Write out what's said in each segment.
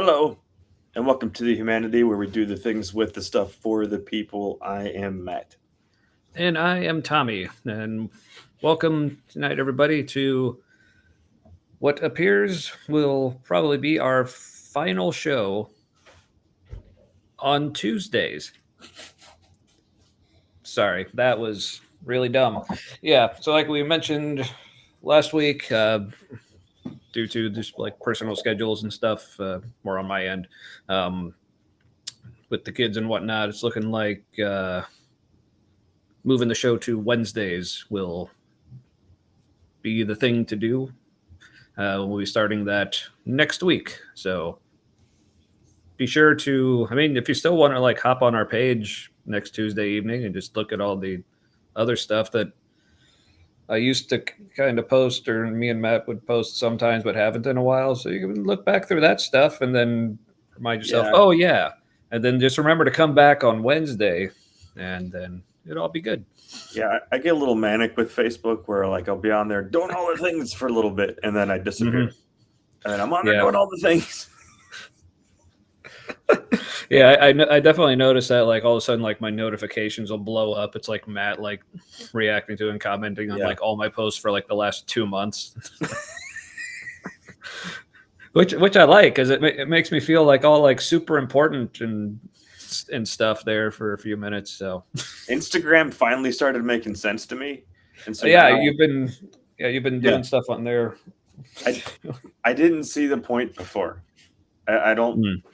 Hello, and welcome to the Humanity, where we do the things with the stuff for the people. I am Matt. And I am Tommy. And welcome tonight, everybody, to what appears will probably be our final show on Tuesdays. Sorry, that was really dumb. Yeah, so like we mentioned last week, due to just like personal schedules and stuff, more on my end, um, with the kids and whatnot, it's looking like moving the show to Wednesdays will be the thing to do. We'll be starting that next week. So be sure to, I mean, if you still want to like hop on our page next Tuesday evening and just look at all the other stuff that I used to kind of post, or me and Matt would post sometimes, but haven't in a while. So you can look back through that stuff and then remind yourself, Yeah, oh, yeah. And then just remember to come back on Wednesday and then it'll all be good. yeah, I get a little manic with Facebook where like I'll be on there doing all the things for a little bit, and then I disappear, Mm-hmm. and then I'm on there Yeah. doing all the things. Yeah, I definitely noticed that. Like all of a sudden, like my notifications will blow up. It's like Matt like reacting to and commenting on Yeah, like all my posts for like the last 2 months, which I like because it makes me feel like all like super important and stuff there for a few minutes. So Instagram finally started making sense to me, and so yeah, now, you've been yeah, doing stuff on there. I I didn't see the point before. I don't Hmm.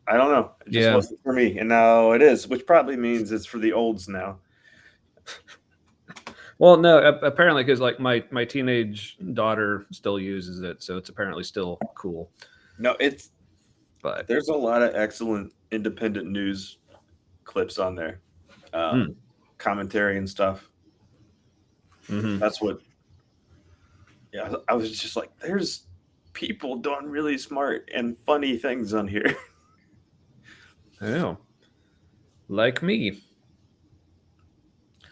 I don't know. It just Yeah. wasn't for me, and now it is, which probably means it's for the olds now. Well, no, apparently because like my teenage daughter still uses it, so it's apparently still cool. No, it's But there's a lot of excellent independent news clips on there, mm, commentary and stuff. hmm That's what. Yeah, I was just like, there's people doing really smart and funny things on here, I know, like me.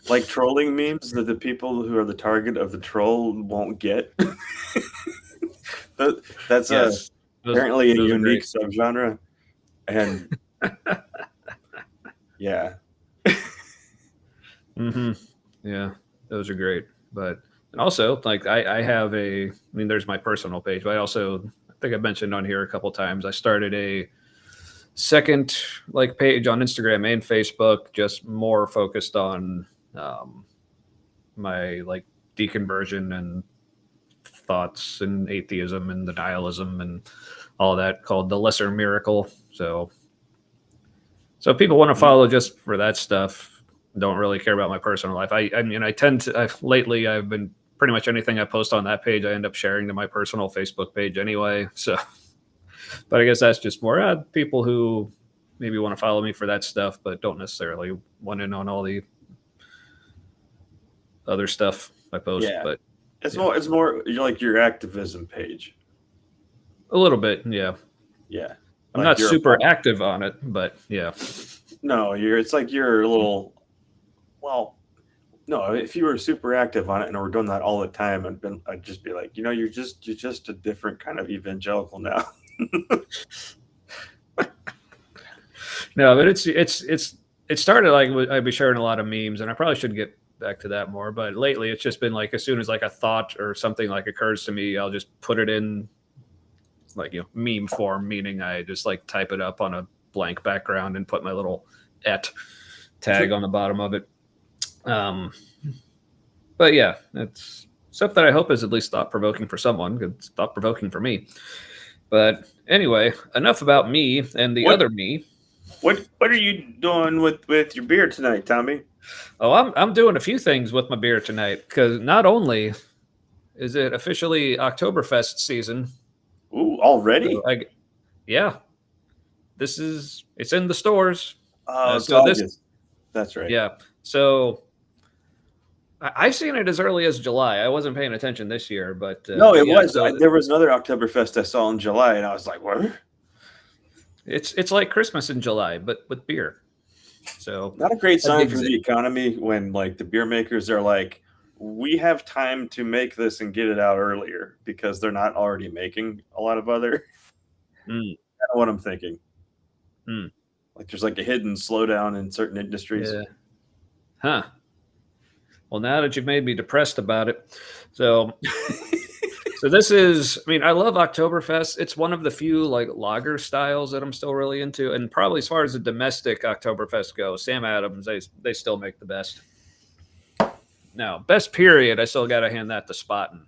like trolling memes that the people who are the target of the troll won't get. that that's Yes, apparently a those are unique great. subgenre, and yeah, hmm Yeah, those are great. But and also, like I have a, I mean, there's my personal page, but I also I think I've mentioned on here a couple times. I started a second like page on Instagram and Facebook, just more focused on um, my like deconversion and thoughts and atheism and the nihilism and all that, called the Lesser Miracle. So if people want to follow just for that stuff, don't really care about my personal life. I mean, I tend to, lately, I've been pretty much anything I post on that page, I end up sharing to my personal Facebook page anyway. So, but I guess that's just more people who maybe want to follow me for that stuff, but don't necessarily want in on all the other stuff I post. yeah. But It's yeah, more like your activism page. a little bit. Yeah. Yeah, I'm like not you're a super active on it, but yeah. no, you're. It's like you're a little. Well, no, if you were super active on it and were doing that all the time, I'd just be like, you're just a different kind of evangelical now. No, but it started like I'd be sharing a lot of memes, and I probably should get back to that more. But lately, it's just been like as soon as like a thought or something like occurs to me, I'll just put it in like meme form, meaning I just like type it up on a blank background and put my little et tag on the bottom of it. Um, but yeah, it's stuff that I hope is at least thought provoking for someone. It's thought provoking for me. But anyway, enough about me and the what other me. what are you doing with your beer tonight, Tommy? Oh, I'm doing a few things with my beer tonight because not only is it officially Oktoberfest season, Ooh, so already? yeah, it's in the stores. Oh, it's So this August. That's right. Yeah, so I've seen it as early as July. I wasn't paying attention this year, No, but it yeah, was. There was another Oktoberfest I saw in July, and I was like, "What?" it's like Christmas in July, but with beer. So Not a great that sign for digs it. the economy when like the beer makers are like, "We have time to make this and get it out earlier because they're not already making a lot of other." Mm, Kind of what I'm thinking. mm, Like there's like a hidden slowdown in certain industries. yeah. Huh. Well, now that you've made me depressed about it, so this is. I mean, I love Oktoberfest. It's one of the few like lager styles that I'm still really into, and probably as far as the domestic Oktoberfest goes, Sam Adams they still make the best. Now, best period, I still got to hand that to Spaten.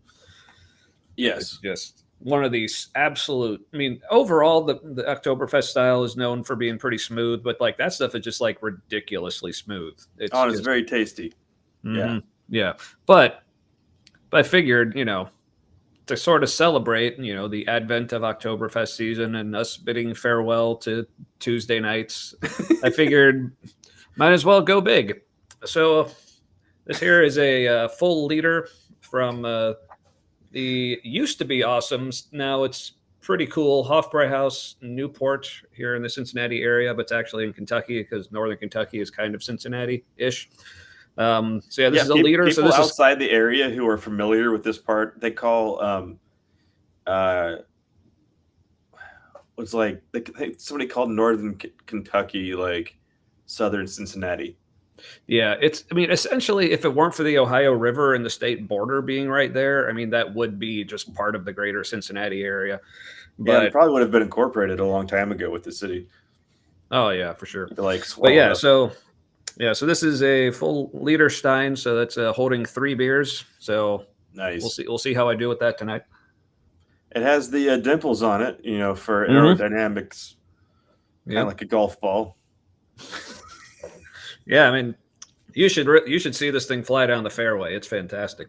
It's Yes. just one of these absolute. I mean, overall, the Oktoberfest style is known for being pretty smooth, but like that stuff is just like ridiculously smooth. It's Oh, and it's just, very tasty. Yeah. yeah. But I figured, to sort of celebrate, the advent of Oktoberfest season and us bidding farewell to Tuesday nights, I figured might as well go big. So this here is a full liter from the used to be awesome. Now it's pretty cool. Hofbräuhaus Newport here in the Cincinnati area, but it's actually in Kentucky because Northern Kentucky is kind of Cincinnati-ish. So yeah, this is a liter. So People this is outside the area who are familiar with this part, they call what's like somebody called Northern Kentucky like Southern Cincinnati. yeah. It's I mean, essentially, if it weren't for the Ohio River and the state border being right there, I mean, that would be just part of the greater Cincinnati area. Yeah, they But probably would have been incorporated a long time ago with the city. oh yeah, for sure. They like But swallowed yeah, up. so this is a full liter Stein, so that's holding 3 beers. So Nice. we'll see how I do with that tonight. It has the dimples on it, for Mhm. aerodynamics, kind of Yep. like a golf ball. Yeah, I mean, you should see this thing fly down the fairway. It's fantastic.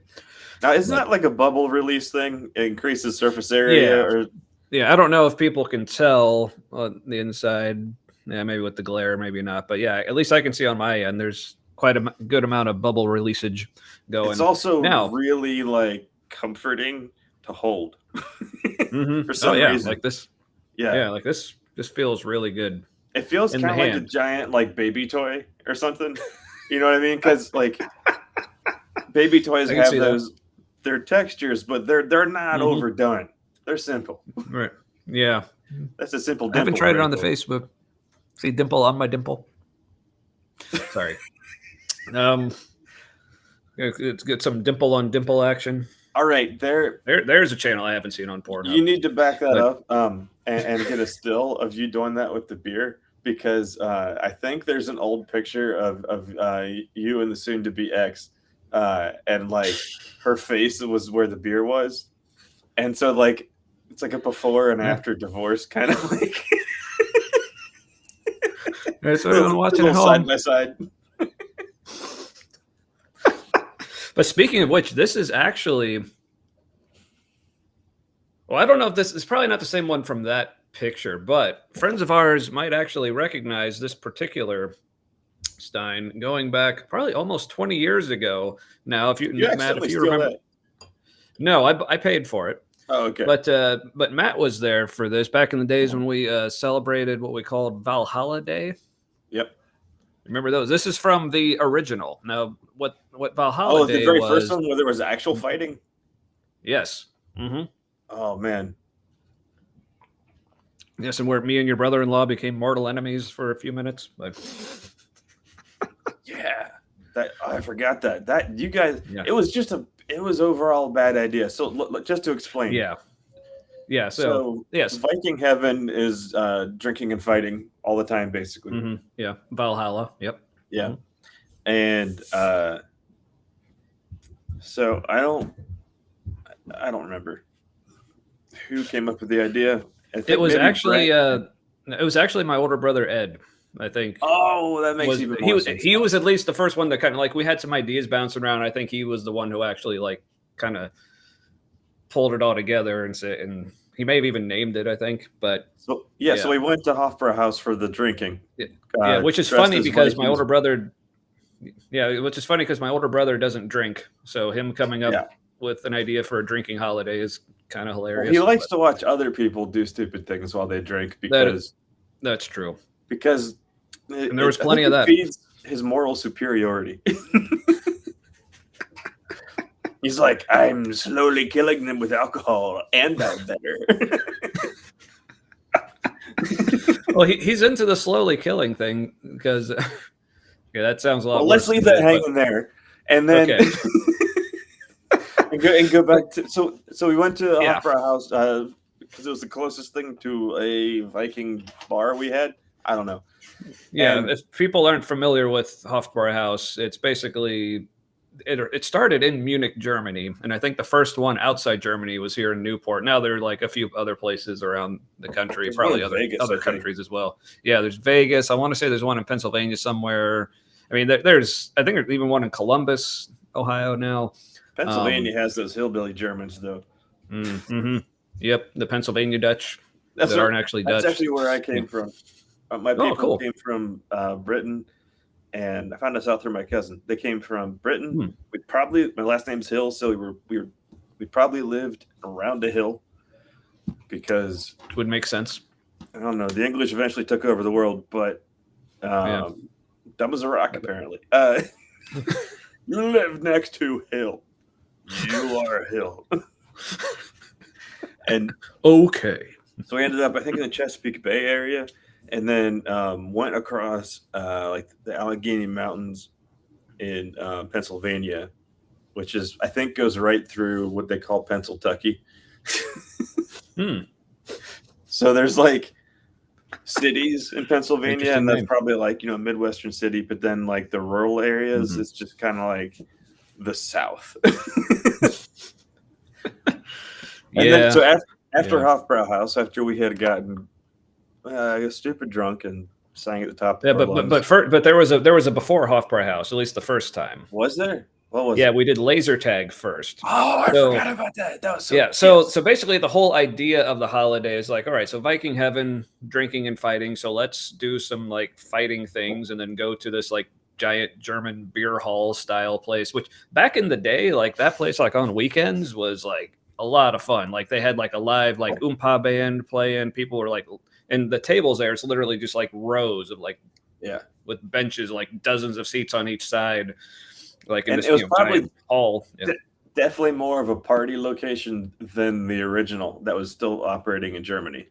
Now, isn't But that like a bubble release thing? It increases surface area, yeah, or yeah, I don't know if people can tell on the inside. Yeah, maybe with the glare, maybe not. But yeah, at least I can see on my end. There's quite a good amount of bubble releasage it's going also now. really like comforting to hold for Oh some yeah, reason. like this. Yeah, Yeah, like this. This feels really good it feels in the kind of like a hand. giant like baby toy or something. You know what I mean? Because like baby toys I can have see that. those their textures, but they're not Hmm. overdone. They're simple. Right. Yeah. That's a simple I haven't dimple tried it right on the there. Facebook. See dimple on my dimple. Sorry. Um, it's get some dimple on dimple action. All right, There's a channel I haven't seen on you Pornhub. need to back that But up and get a still of you doing that with the beer because I think there's an old picture of you and the soon to be ex and like her face was where the beer was, and so like it's like a before and yeah, after divorce kind of like that's what everyone watching at little side home. by side. But speaking of which, this is actually. Well, I don't know if this is probably not the same one from that picture, but friends of ours might actually recognize this particular Stein going back probably almost 20 years ago. Now, if you You Matt, if accidentally you steal remember, that. no, I paid for it. Oh, okay. But Matt was there for this back in the days when we celebrated what we called Valhalla Day. Yep. Remember those? This is from the original. Now, what Valhalla Oh, the Day very first was? one where there was actual fighting. Yes. Mm-hmm. Oh man. Yes, and where me and your brother-in-law became mortal enemies for a few minutes. But Yeah, that I forgot that you guys. yeah, It was overall a bad idea. So just to explain. yeah, yeah. So So yes, Viking heaven is drinking and fighting all the time, basically. yeah, Valhalla. Yep. Yeah, and so I don't remember who came up with the idea. I think It was maybe actually Brett. it was actually my older brother Ed. I think Oh, that makes even more sense. he was at least the first one to kind of like we had some ideas bouncing around. I think he was the one who actually like kind of pulled it all together and he may have even named it. I think, but So yeah, so we went to Hofbrauhaus for the drinking. yeah, which is dressed funny as because my Vikings. older brother. Yeah, which is funny because my older brother doesn't drink, so him coming up Yeah. with an idea for a drinking holiday is kind of hilarious. He likes to watch other people do stupid things while they drink That's true. because And there was plenty of that. feeds his moral superiority. He's like, I'm slowly killing them with alcohol, and I'm better. Well, he's into the slowly killing thing because that sounds a lot Well, worse let's leave than it that is. But hanging there, and then okay, and go back to so we went to the yeah, Hofbrauhaus because it was the closest thing to a Viking bar we had. I don't know, yeah. and If people aren't familiar with Hofbrauhaus, it's basically it started in Munich, Germany, and I think the first one outside Germany was here in Newport. Now there are like a few other places around the country, there's one probably in Vegas, other I think. countries as well. Yeah, there's Vegas. I want to say there's one in Pennsylvania somewhere. I mean, there's I think there's even one in Columbus, Ohio now. Um, Pennsylvania has those hillbilly Germans, though. mm-hmm. Yep, the Pennsylvania Dutch That's that what. aren't actually That's Dutch. actually where I Yeah. came from. My Oh, people cool. came from Britain, and I found this out through my cousin. They came from Britain. Hmm. We probably my last name's Hill, so we probably lived around a hill because Would make sense. I don't know. The English eventually took over the world, but Yeah. dumb as a rock apparently. You live next to Hill. You are a hill. And Okay. so we ended up, I think, in the Chesapeake Bay area, and then went across like the Allegheny Mountains in Pennsylvania, which is I think goes right through what they call Pennsyltucky. Hmm. So there's like cities in Pennsylvania, Interesting and that's name. probably like a Midwestern city, but then like the rural areas, Mhm. it's just kind of like the South. And then Yeah. so after Yeah. Hofbrauhaus, after we had gotten stupid drunk and sang at the top Yeah, of our but lungs. there was a before Hofbrauhaus, at least the first time. Was there? What was Yeah, it? we did laser tag first. Oh, I So forgot about that. That was so yeah, yes. so basically the whole idea of the holiday is like, all right, so Viking heaven, drinking and fighting. So let's do some like fighting things and then go to this like giant German beer hall style place, which back in the day, like that place like on weekends was like a lot of fun. Like they had like a live like oompa band playing. People were like and the tables there, it's literally just like rows of like Yeah. with benches, like dozens of seats on each side, like in And this it was probably giant hall. Yeah. definitely more of a party location than the original that was still operating in Germany.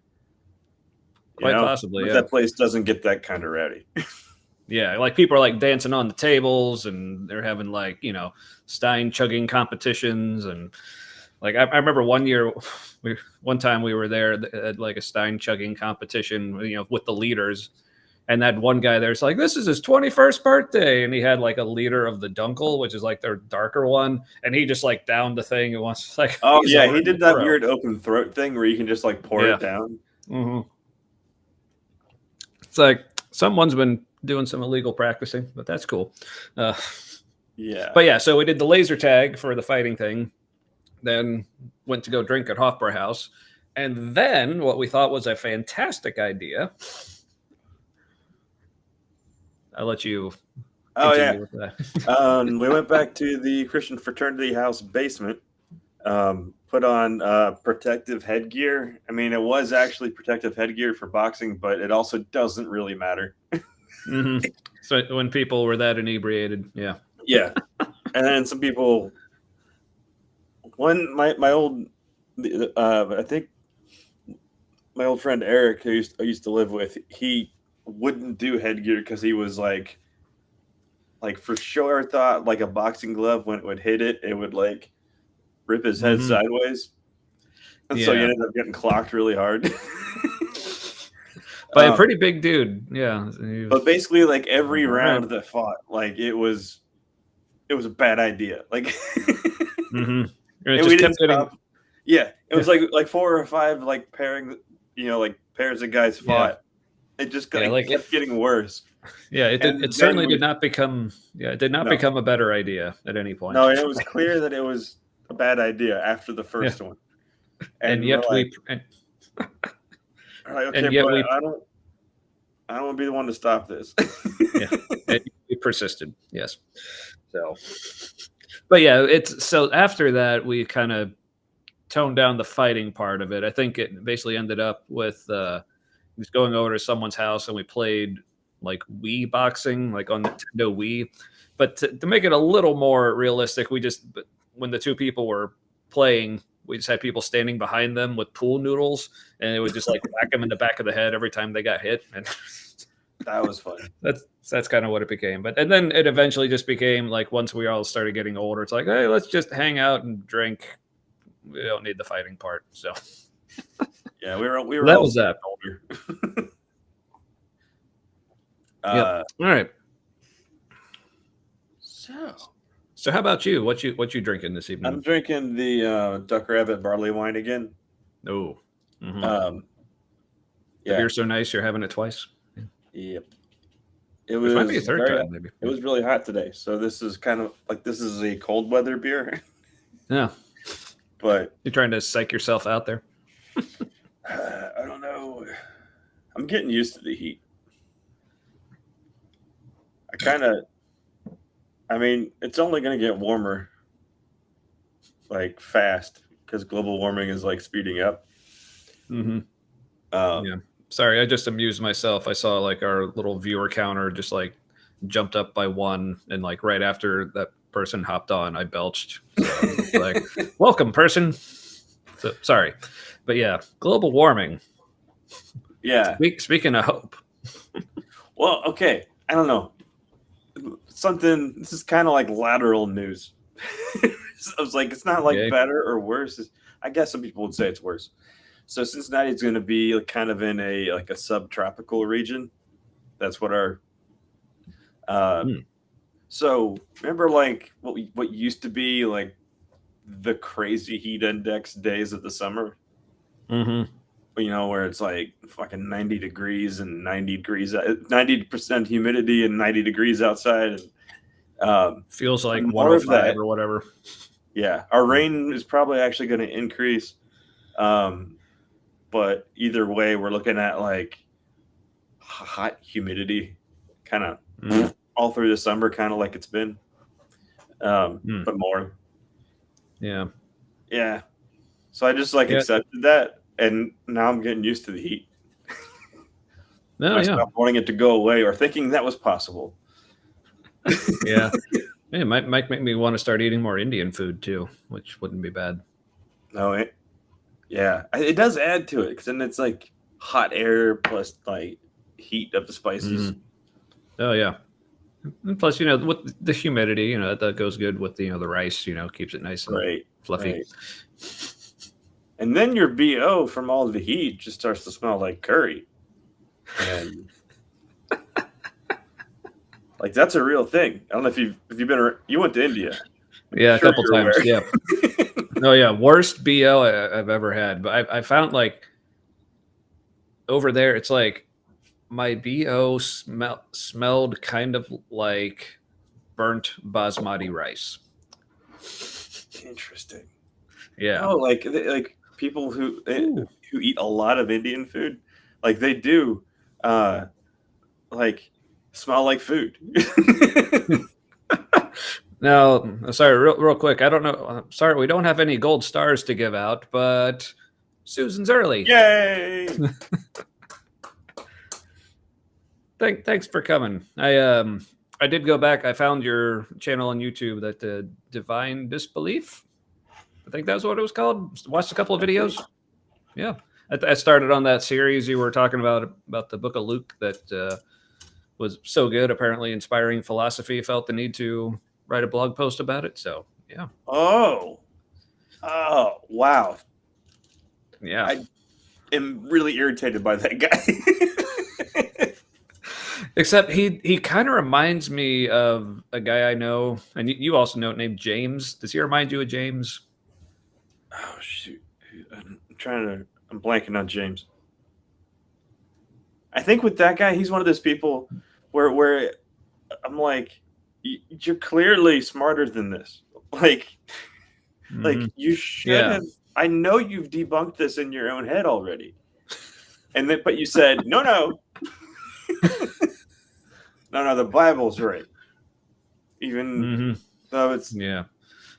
Quite possibly, But yeah. that place doesn't get that kind of rowdy. Yeah, like people are like dancing on the tables and they're having like, Stein chugging competitions. And like, I remember one time we were there at like a Stein chugging competition, with the leaders. And that one guy there's like, this is his 21st birthday. And he had like a liter of the Dunkel, which is like their darker one. And he just like downed the thing and was like, Oh he's yeah, he already did a that pro. weird open throat thing where you can just like pour Yeah. it down. Mm-hmm. It's like someone's been doing some illegal practicing, but that's cool. Yeah. But yeah, so we did the laser tag for the fighting thing, then went to go drink at Hofbrauhaus, and then what we thought was a fantastic idea. I'll let you continue with that. We went back to the Christian fraternity house basement, put on protective headgear. I mean, it was actually protective headgear for boxing, but it also doesn't really matter. Mm-hmm. So when people were that inebriated, yeah. Yeah. And then some people, my old, I think my old friend Eric, who I used to live with, he wouldn't do headgear because he was like for sure thought like a boxing glove when it would hit it, it would like rip his head sideways. And so he ended up getting clocked really hard. By a pretty big dude, yeah. But basically, like every round that fought, like it was a bad idea. Like, mm-hmm. And we didn't stop. Yeah, it was like 4 or 5 like like pairs of guys fought. Yeah. It just kept getting worse. Yeah, it certainly did not become. Yeah, it did not become a better idea at any point. No, and it was clear that it was a bad idea after the first one. And yet okay, and yet but I don't want to be the one to stop this. Yeah, it persisted. Yes. So, but yeah, so after that we kind of toned down the fighting part of it. I think it basically ended up with just going over to someone's house and we played like Wii boxing, like on Nintendo Wii. But to make it a little more realistic, when the two people were playing, we just had people standing behind them with pool noodles, and it would just like whack them in the back of the head every time they got hit. And That was fun. that's kind of what it became. But and then it eventually just became like once we all started getting older, it's like, hey, let's just hang out and drink. We don't need the fighting part. So Yeah, we were that all was that. older. Yep. All right. So So how about you? What you drinking this I'm evening? drinking the Duck Rabbit barley wine again. Oh, the Yeah, beer's so nice you're having it twice. yep. It Which might be a was third time, maybe. it was really hot today, so this is kind of like this is a cold weather beer, Yeah, but you're trying to psych yourself out there. I don't know. I'm getting used to the heat. I mean, it's only going to get warmer, like fast, because global warming is like speeding up. Mm-hmm. Um, Yeah. Sorry, I just amused myself. I saw like our little viewer counter just like jumped up by one, and like right after that person hopped on, I belched. So, like, welcome, person. So sorry, but yeah, global warming. yeah. Speaking of hope. Well, okay. I don't know. This is kind of like lateral news. I was like, it's not like Okay. better or worse. I guess some people would say it's worse. So Cincinnati is going to be like kind of in a subtropical region. That's what our. Hmm. So remember, like what used to be like the crazy heat index days of the summer. Mm-hmm. Where it's like fucking 90 degrees and 90% humidity and 90 degrees outside. And Feels like more of 105 that. or whatever. Yeah, our rain is probably actually going to increase. But either way, we're looking at like hot humidity kind of all through the summer, kind of like it's been, but more. Yeah. Yeah. So I just like accepted that, and now I'm getting used to the heat. No, I stopped wanting it to go away or thinking that was possible. Yeah. It might make me want to start eating more Indian food too, which wouldn't be bad. No, it does add to it because then it's like hot air plus like heat of the spices. Oh yeah. And plus, with the humidity, that goes good with the rice. Keeps it nice and fluffy. Right. And then your BO from all the heat just starts to smell like curry. And like that's a real thing. I don't know if you've you went to India. Yeah, a couple times. Yeah. Oh yeah, worst BO I've ever had. But I found like over there, it's like my BO smelled kind of like burnt basmati rice. Interesting. Yeah. Oh, like people who eat a lot of Indian food, like they do, like smell like food. Now, sorry, real quick. I don't know. I'm sorry, we don't have any gold stars to give out, but Susan's early. Yay! Thanks for coming. I did go back. I found your channel on YouTube, that Divine Disbelief. I think that's what it was called. Watched a couple of videos. Yeah, I started on that series you were talking about the Book of Luke that was so good. Apparently, inspiring philosophy. Felt the need to write a blog post about it. So yeah. Oh, wow. Yeah. I am really irritated by that guy. Except he kind of reminds me of a guy I know, and you also know, named James. Does he remind you of James? Oh shoot! I'm blanking on James. I think with that guy, he's one of those people where I'm like, you're clearly smarter than this. Like you should have. I know you've debunked this in your own head already, but you said no. No, the Bible's right. Even though it's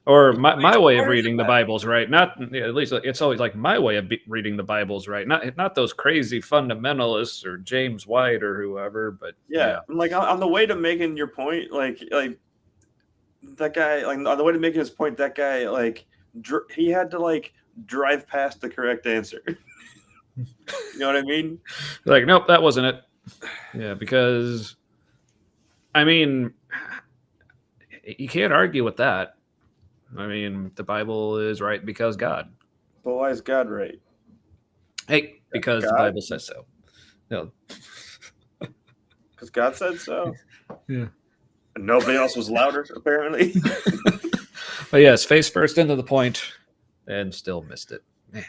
or my way of reading the Bible's right. Not at least it's always like my way of reading the Bible's right. Not those crazy fundamentalists or James White or whoever. But yeah. I'm like on the way to making your point, like that guy, like on the way to making his point, that guy like he had to like drive past the correct answer. You know what I mean? Like, nope, that wasn't it. Yeah, because I mean, you can't argue with that. I mean, the Bible is right because God. But why is God right? Hey, because the God? Bible says so. No. Because God said so. Yeah. And nobody else was louder, apparently. But yes, face first into the point and still missed it. Man.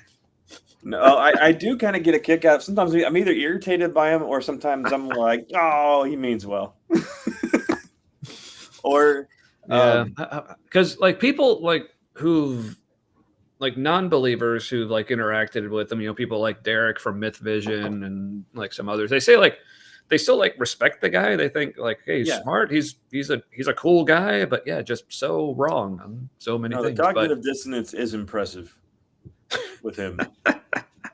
No, I do kind of get a kick out. Sometimes I'm either irritated by him, or sometimes I'm like, oh, he means well. Or Yeah, because like people like who've like non-believers who've like interacted with them, people like Derek from Myth Vision and like some others, they say like they still like respect the guy. They think like, hey, he's yeah, smart, he's a cool guy, but yeah, just so wrong on so many no, the things. But cognitive dissonance is impressive with him.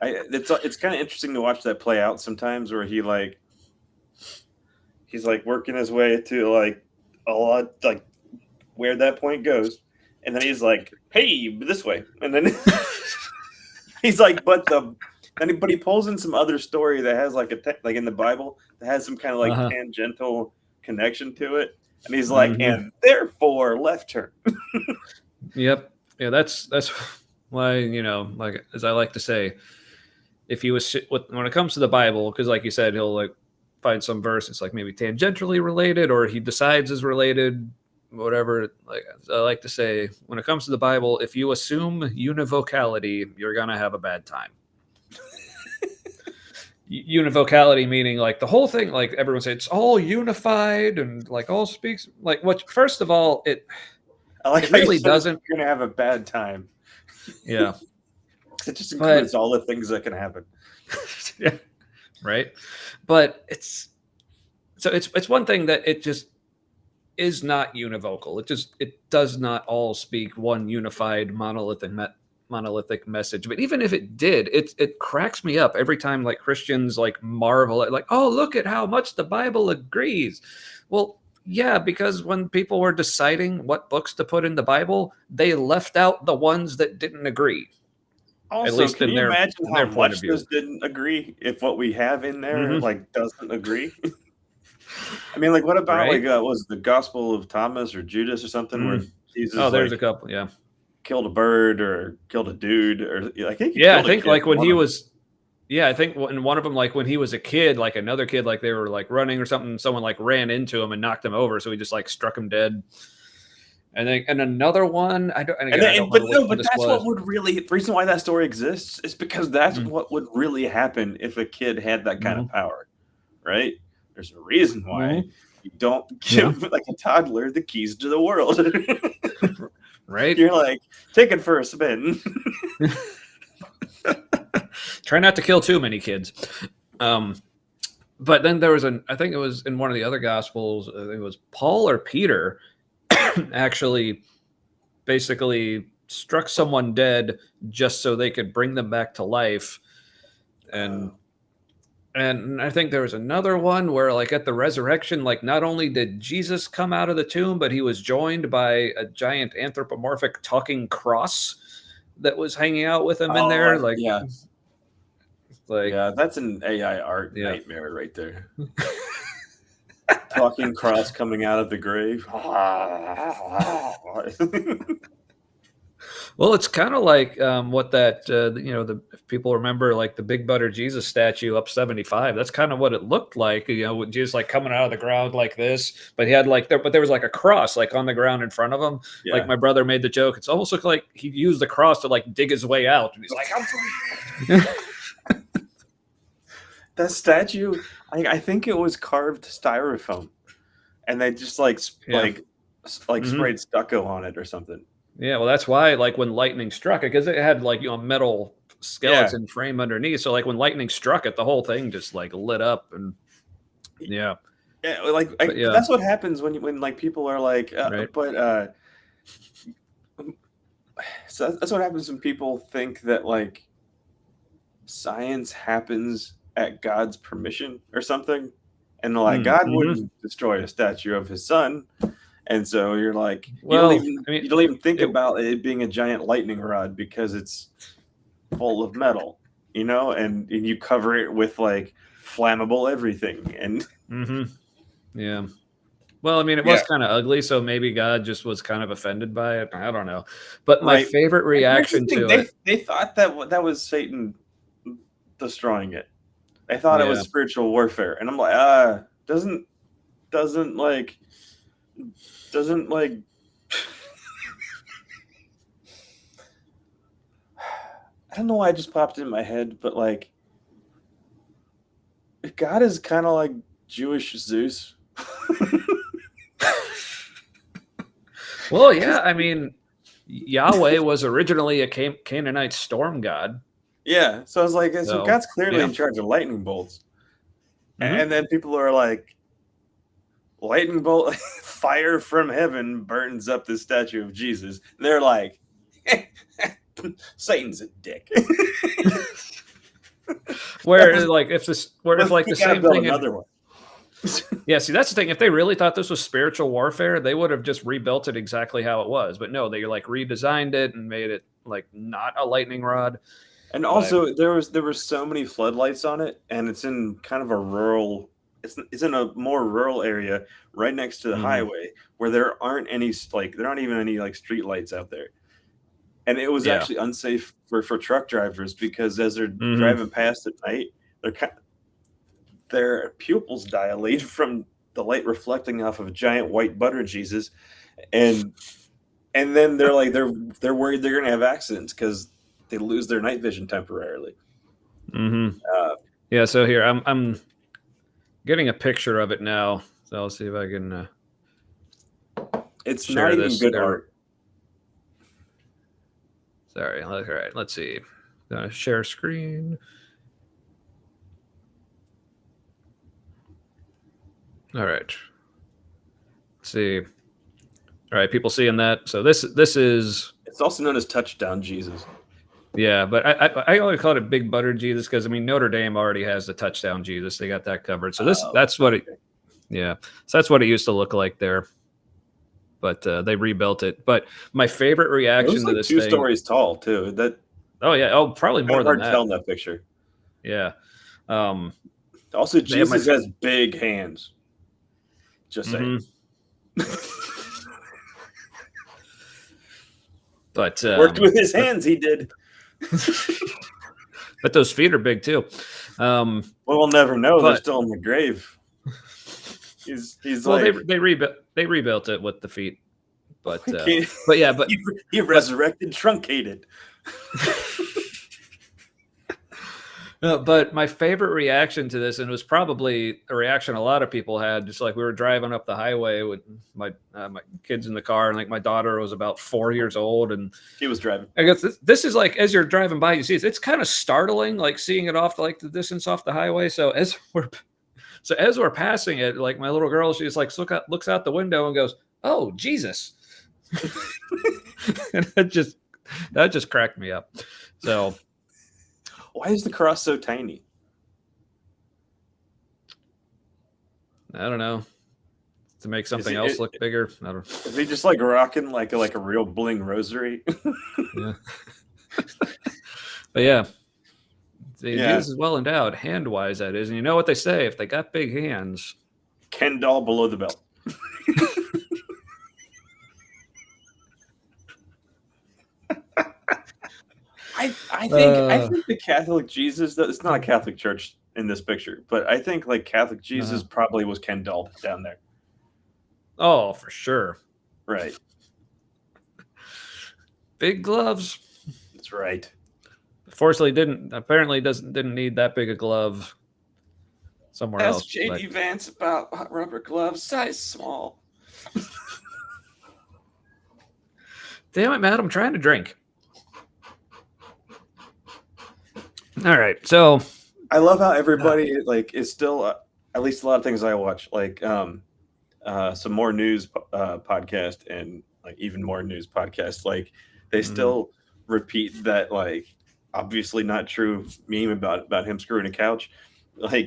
It's kind of interesting to watch that play out sometimes, where he's like working his way to like a lot, like where that point goes, and then he's like, hey, this way, and then he's like, but he pulls in some other story that has like like in the Bible that has some kind of like tangential connection to it, and he's like, and therefore left turn. Yep, yeah, that's why like as I like to say, if he was when it comes to the Bible, because like you said, he'll like find some verse it's like maybe tangentially related, or he decides is related, whatever. Like I like to say, when it comes to the Bible, if you assume univocality, you're gonna have a bad time. Univocality meaning like the whole thing, like everyone says it's all unified and like all speaks like what. First of all, it really doesn't. You're gonna have a bad time. Yeah. It just includes all the things that can happen. Yeah, right. But it's one thing that it just is not univocal. It does not all speak one unified monolithic message. But even if it did, it cracks me up every time like Christians like marvel at like, oh, look at how much the Bible agrees. Well, yeah, because when people were deciding what books to put in the Bible, they left out the ones that didn't agree. Also, at least can in you their, imagine in how their point much of view. this didn't agree if what we have in there like doesn't agree? I mean, like, what about like was the Gospel of Thomas or Judas or something where Jesus there's like a couple, yeah, killed a bird or killed a dude, or I think he yeah, I killed a think kid like when one he of them. was, yeah, I think in one of them, like when he was a kid, like another kid, like they were like running or something, someone like ran into him and knocked him over, so he just like struck him dead. And then and another one, I don't remember which one But this that's was. what would really, the reason why that story exists is because that's what would really happen if a kid had that kind of power, right? There's a reason why you don't give like a toddler the keys to the world. Right? You're like, take it for a spin. Try not to kill too many kids. But then there was I think it was in one of the other Gospels, I think it was Paul or Peter actually basically struck someone dead just so they could bring them back to life. And I think there was another one where like at the resurrection, like not only did Jesus come out of the tomb, but he was joined by a giant anthropomorphic talking cross that was hanging out with him in there. Like, yeah. Like, yeah, that's an AI art nightmare right there. Talking cross coming out of the grave. Well, it's kind of like what that if people remember like the Big Butter Jesus statue up 75. That's kind of what it looked like. With Jesus like coming out of the ground like this, but he had like there was like a cross like on the ground in front of him. Yeah. Like my brother made the joke. It's almost like he used the cross to like dig his way out, and he's like, "I'm free." That statue, I think it was carved styrofoam, and they just sprayed stucco on it or something. Yeah, well, that's why like when lightning struck it, because it had like a metal skeleton frame underneath. So like when lightning struck it, the whole thing just like lit up and that's what happens when like people are like, so that's what happens when people think that like science happens at God's permission or something, and like God wouldn't destroy a statue of his son. And so you're like, you don't even think about it being a giant lightning rod because it's full of metal, and you cover it with like flammable everything. And Yeah. Well, I mean, it was yeah, kind of ugly, so maybe God just was kind of offended by it. I don't know. But my right. favorite That's the reaction thing. to They it, they thought that was Satan destroying it. They thought it was yeah. spiritual warfare, and I'm like, doesn't like doesn't like. I don't know why it just popped in my head, but like God is kind of like Jewish Zeus. Well, yeah, I mean, Yahweh was originally a Canaanite storm god. Yeah, so I was like, so So, God's clearly yeah. in charge of lightning bolts, hmm and then people are like, lightning bolt, fire from heaven burns up the statue of Jesus. They're like, Satan's a dick. Where like if this, where if like We the gotta same build thing had, another one. yeah. See, that's the thing. If they really thought this was spiritual warfare, they would have just rebuilt it exactly how it was. But no, they like redesigned it and made it like not a lightning rod. And But also, there were so many floodlights on it, and it's in kind of a rural. It's in a more rural area, right next to the mhm, highway, where there aren't any there aren't even any like street lights out there. And it was yeah, actually unsafe for truck drivers because as they're hmm driving past at night, their pupils dilate from the light reflecting off of a giant white butter Jesus, and then they're worried they're gonna have accidents because they lose their night vision temporarily. hmm Uh, yeah. So here I'm getting a picture of it now. So I'll see if I can it's not share even this. good art. Sorry. All right. Let's see. Share screen. All right. Let's see. All right. People seeing that. So this is It's also known as Touchdown Jesus. yeah. But I only called it Big Butter Jesus because I mean Notre Dame already has the touchdown Jesus. They got that covered. So that's what it. Okay. Yeah. So that's what it used to look like there. But they rebuilt it. But my favorite It was reaction to like this two thing. stories tall too. That Oh yeah. Oh, probably kind more of than hard to tell that. in that picture. Yeah. Um, Also, they have my. Jesus has big hands. Just saying. Mhm. But Worked with his hands, he did. but those feet are big too. Um, Well, we'll never know. They're but still in the grave. He's well, like they rebuilt it with the feet. But we can't. but yeah, he resurrected, truncated. but my favorite reaction to this, and it was probably a reaction a lot of people had, just like we were driving up the highway with my kids in the car, and like my daughter was about 4 years old, and He was driving. I guess this is like as you're driving by, you see it's kind of startling, like seeing it off like the distance off the highway. So as we're passing it, like my little girl, she's like looks out the window and goes, "Oh Jesus!" And that just cracked me up. So Why is the cross so tiny? I don't know, to make something else look bigger. I don't. Is he just like rocking like a real bling rosary? Yeah, but yeah, see, Yeah. Jesus is well endowed, hand wise. That is, and you know what they say: if they got big hands, Ken doll below the belt. I think the Catholic Jesus, it's not a Catholic church in this picture, but I think like Catholic Jesus probably was Ken doll down there. oh, for sure, Right. big gloves. That's right. Fortunately, didn't need that big a glove somewhere Ask else. But JD Vance about rubber gloves, size small. damn it, Matt, I'm trying to drink. All right, so I love how everybody like is still at least a lot of things I watch like some more news podcast and like even more news podcasts like they still repeat that like obviously not true meme about him screwing a couch like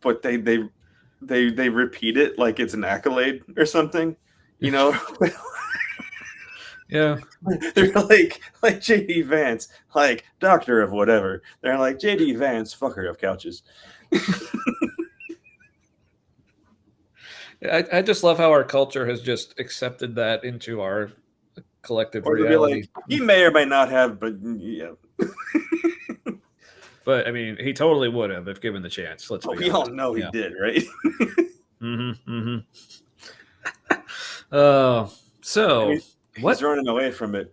but they repeat it like it's an accolade or something, you know. Yeah. They're like JD Vance, like doctor of whatever. They're like JD Vance, fucker of couches. I just love how our culture has just accepted that into our collective Or they'll be reality. like, he may or may not have, but yeah. But I mean, he totally would have if given the chance. Let's be We all honest. know he Yeah. did, right? Mm-hmm. Mm-hmm. Uh, I so mean, he's what? running away from it.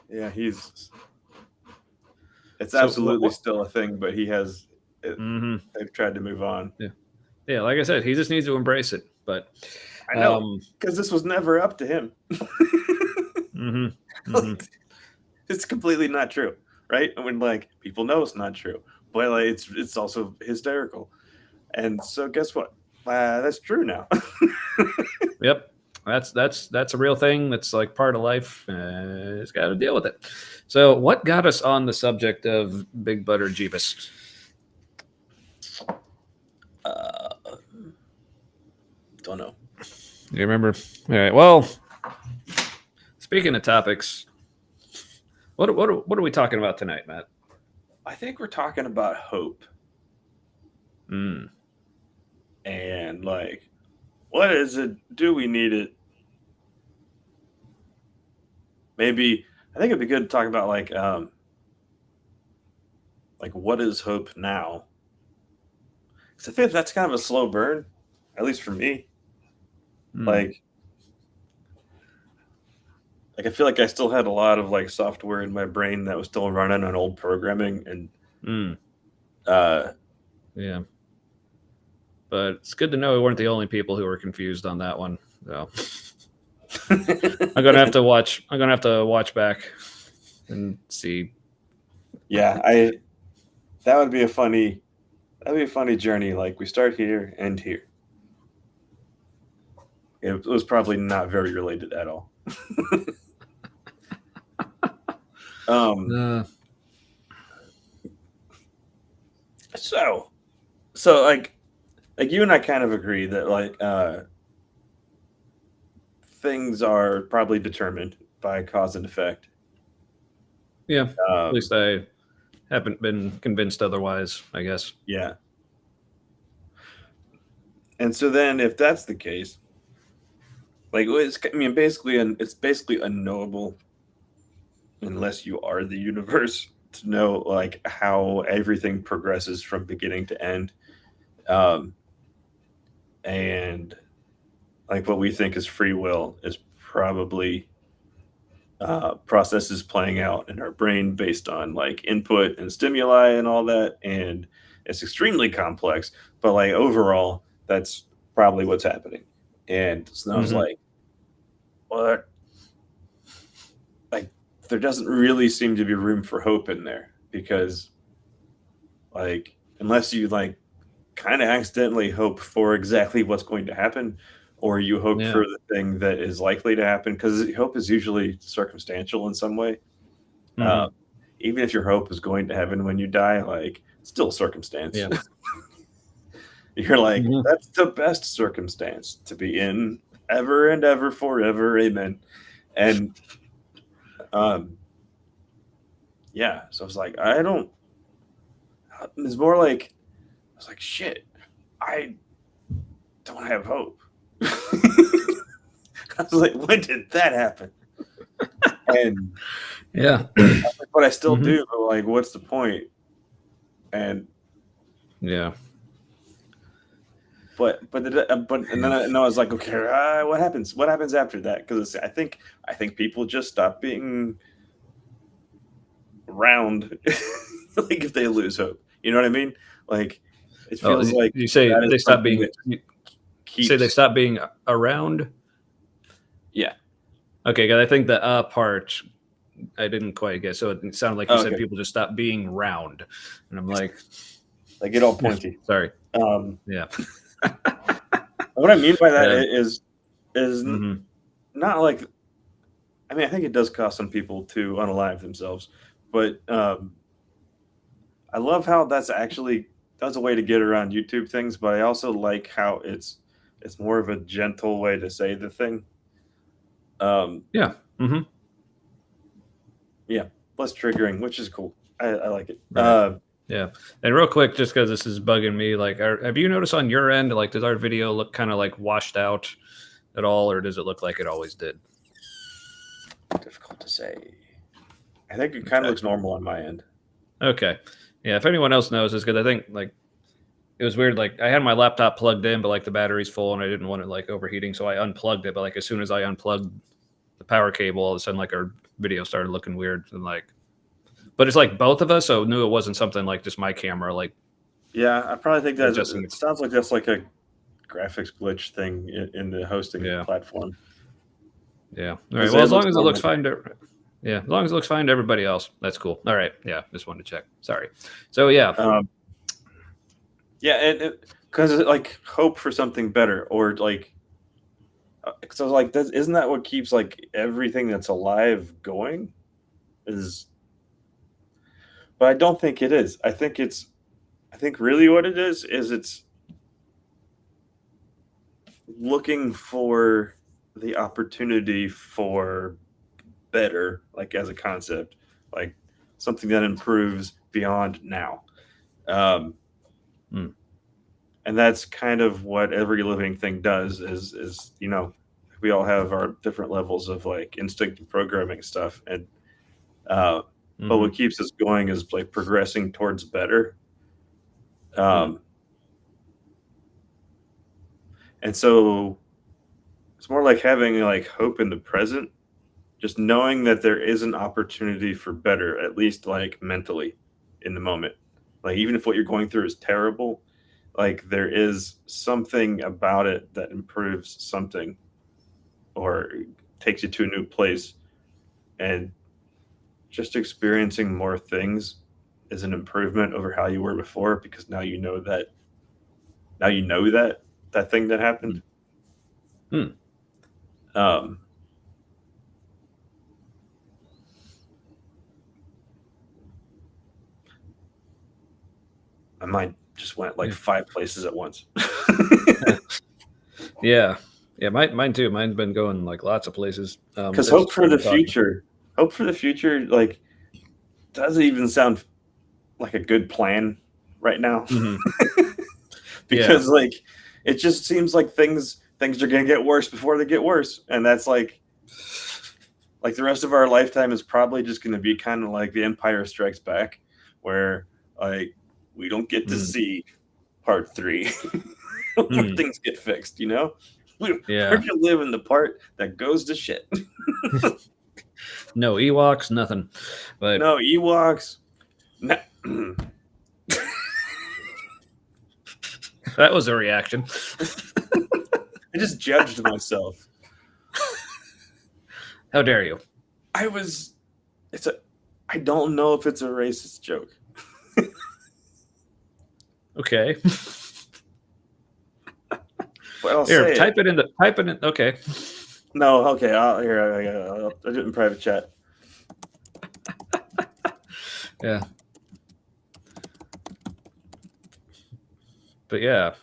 Yeah, it's So absolutely still a thing, but mm-hmm. they've tried to move on. Yeah. Yeah. Like I said, he just needs to embrace it. But I know, because this was never up to him. mm-hmm. Mm-hmm. Like, it's completely not true, right? When like people know it's not true, but like it's also hysterical. And so guess what? That's true now. Yep. That's a real thing. That's like part of life. It's got to deal with it. So, what got us on the subject of Big Butter Jeebus? Don't know. You remember? All right. Well, speaking of topics, what are we talking about tonight, Matt? I think we're talking about hope Mm. and like, what is it? Do we need it? Maybe I think it'd be good to talk about like what is hope now? Because I think that's kind of a slow burn, at least for me. Mm. Like I feel like I still had a lot of like software in my brain that was still running on old programming, and Mm. uh, Yeah. But it's good to know we weren't the only people who were confused on that one. So I'm gonna have to watch. I'm gonna have to watch back and see. yeah, that'd be a funny journey. Like we start here, end here. It was probably not very related at all. um, Uh, so like you and I kind of agree that like things are probably determined by cause and effect. yeah. At Um, least I haven't been convinced otherwise. I guess. yeah, and so then if that's the case, like I mean, it's basically unknowable unless you are the universe to know like how everything progresses from beginning to end. Um, and like what we think is free will is probably processes playing out in our brain based on like input and stimuli and all that, and it's extremely complex, but like overall that's probably what's happening. And so I was Mm-hmm. like, what? Like there doesn't really seem to be room for hope in there, because like unless you like kind of accidentally hope for exactly what's going to happen, or you hope Yeah. for the thing that is likely to happen, because hope is usually circumstantial in some way. uh, Mm-hmm. Even if your hope is going to heaven when you die, like still circumstance. Yeah. You're like, Mm-hmm. that's the best circumstance to be in ever and ever forever, amen. And um yeah, so I was like, I don't, it's more like I was like, shit, I don't have hope. I was like, when did that happen? And Yeah. but I still Mm-hmm. do, but like what's the point? And Yeah. and then I was like, okay, what happens? What happens after that? Because I think people just stop being round, like if they lose hope. You know what I mean? Like it Oh, feels like you say that is they stop something being. that You say they keeps. stop being around. Yeah. Okay, because I think the part I didn't quite get. So it sounded like you Oh, said okay. people just stop being round, and I'm like, They get all pointy. sorry. Um, Yeah. what I mean by that Yeah. is Mm-hmm. not like, I mean, I think it does cause some people to unalive themselves, but I love how that's a way to get around YouTube things, but I also like how it's more of a gentle way to say the thing. Yeah. Mm-hmm. Yeah, less triggering, which is cool. I like it. Right. Yeah. And real quick, just because this is bugging me, like, have you noticed on your end, like, does our video look kind of like washed out at all, or does it look like it always did? Difficult to say. I think it kind of Okay. looks normal on my end. Okay. Yeah. If anyone else knows, is because I think like it was weird. Like I had my laptop plugged in, but like the battery's full, and I didn't want it like overheating, so I unplugged it. But like as soon as I unplugged the power cable, all of a sudden like our video started looking weird and like. But it's like both of us, so knew it wasn't something like just my camera like Yeah, I probably think that adjusting. it sounds like that's like a graphics glitch thing in the hosting Yeah. platform. Yeah. All right. Because Well, it as long looks as it looks normal. fine to, yeah, as long as it looks fine to everybody else, that's cool. All right. Yeah. Just wanted to check. Sorry. So yeah. Yeah, and because like hope for something better, or like, so like isn't that what keeps like everything that's alive going? Is But I don't think it is. I think really what it is it's looking for the opportunity for better, like as a concept, like something that improves beyond now. Um, Hmm. and that's kind of what every living thing does is we all have our different levels of like instinctive programming stuff, and uh, but Mm-hmm. what keeps us going is like progressing towards better. Hmm. Um, and so it's more like having like hope in the present, just knowing that there is an opportunity for better, at least like mentally in the moment. Like even if what you're going through is terrible, like there is something about it that improves something or takes you to a new place. And just experiencing more things is an improvement over how you were before, because now you know that thing that happened. Hmm. Um, my mind just went like Yeah. 5 places at once. Yeah. Yeah. Mine too. Mine's been going like lots of places. Because As we've been talking. hope for the future, like doesn't even sound like a good plan right now. Mm-hmm. Yeah. Because like it just seems like things are gonna get worse before they get worse, and that's like the rest of our lifetime is probably just gonna be kind of like the Empire Strikes Back, where like we don't get to Mm. see part three where Mm. things get fixed. We're Yeah. gonna live in the part that goes to shit. No Ewoks, nothing. But No Ewoks. No. that was a reaction. I just judged myself. How dare you? I was. It's a. I don't know if it's a racist joke. Okay. But I'll Here, say it. type it in. Okay. No, okay. I'll do it in private chat. Yeah. But yeah.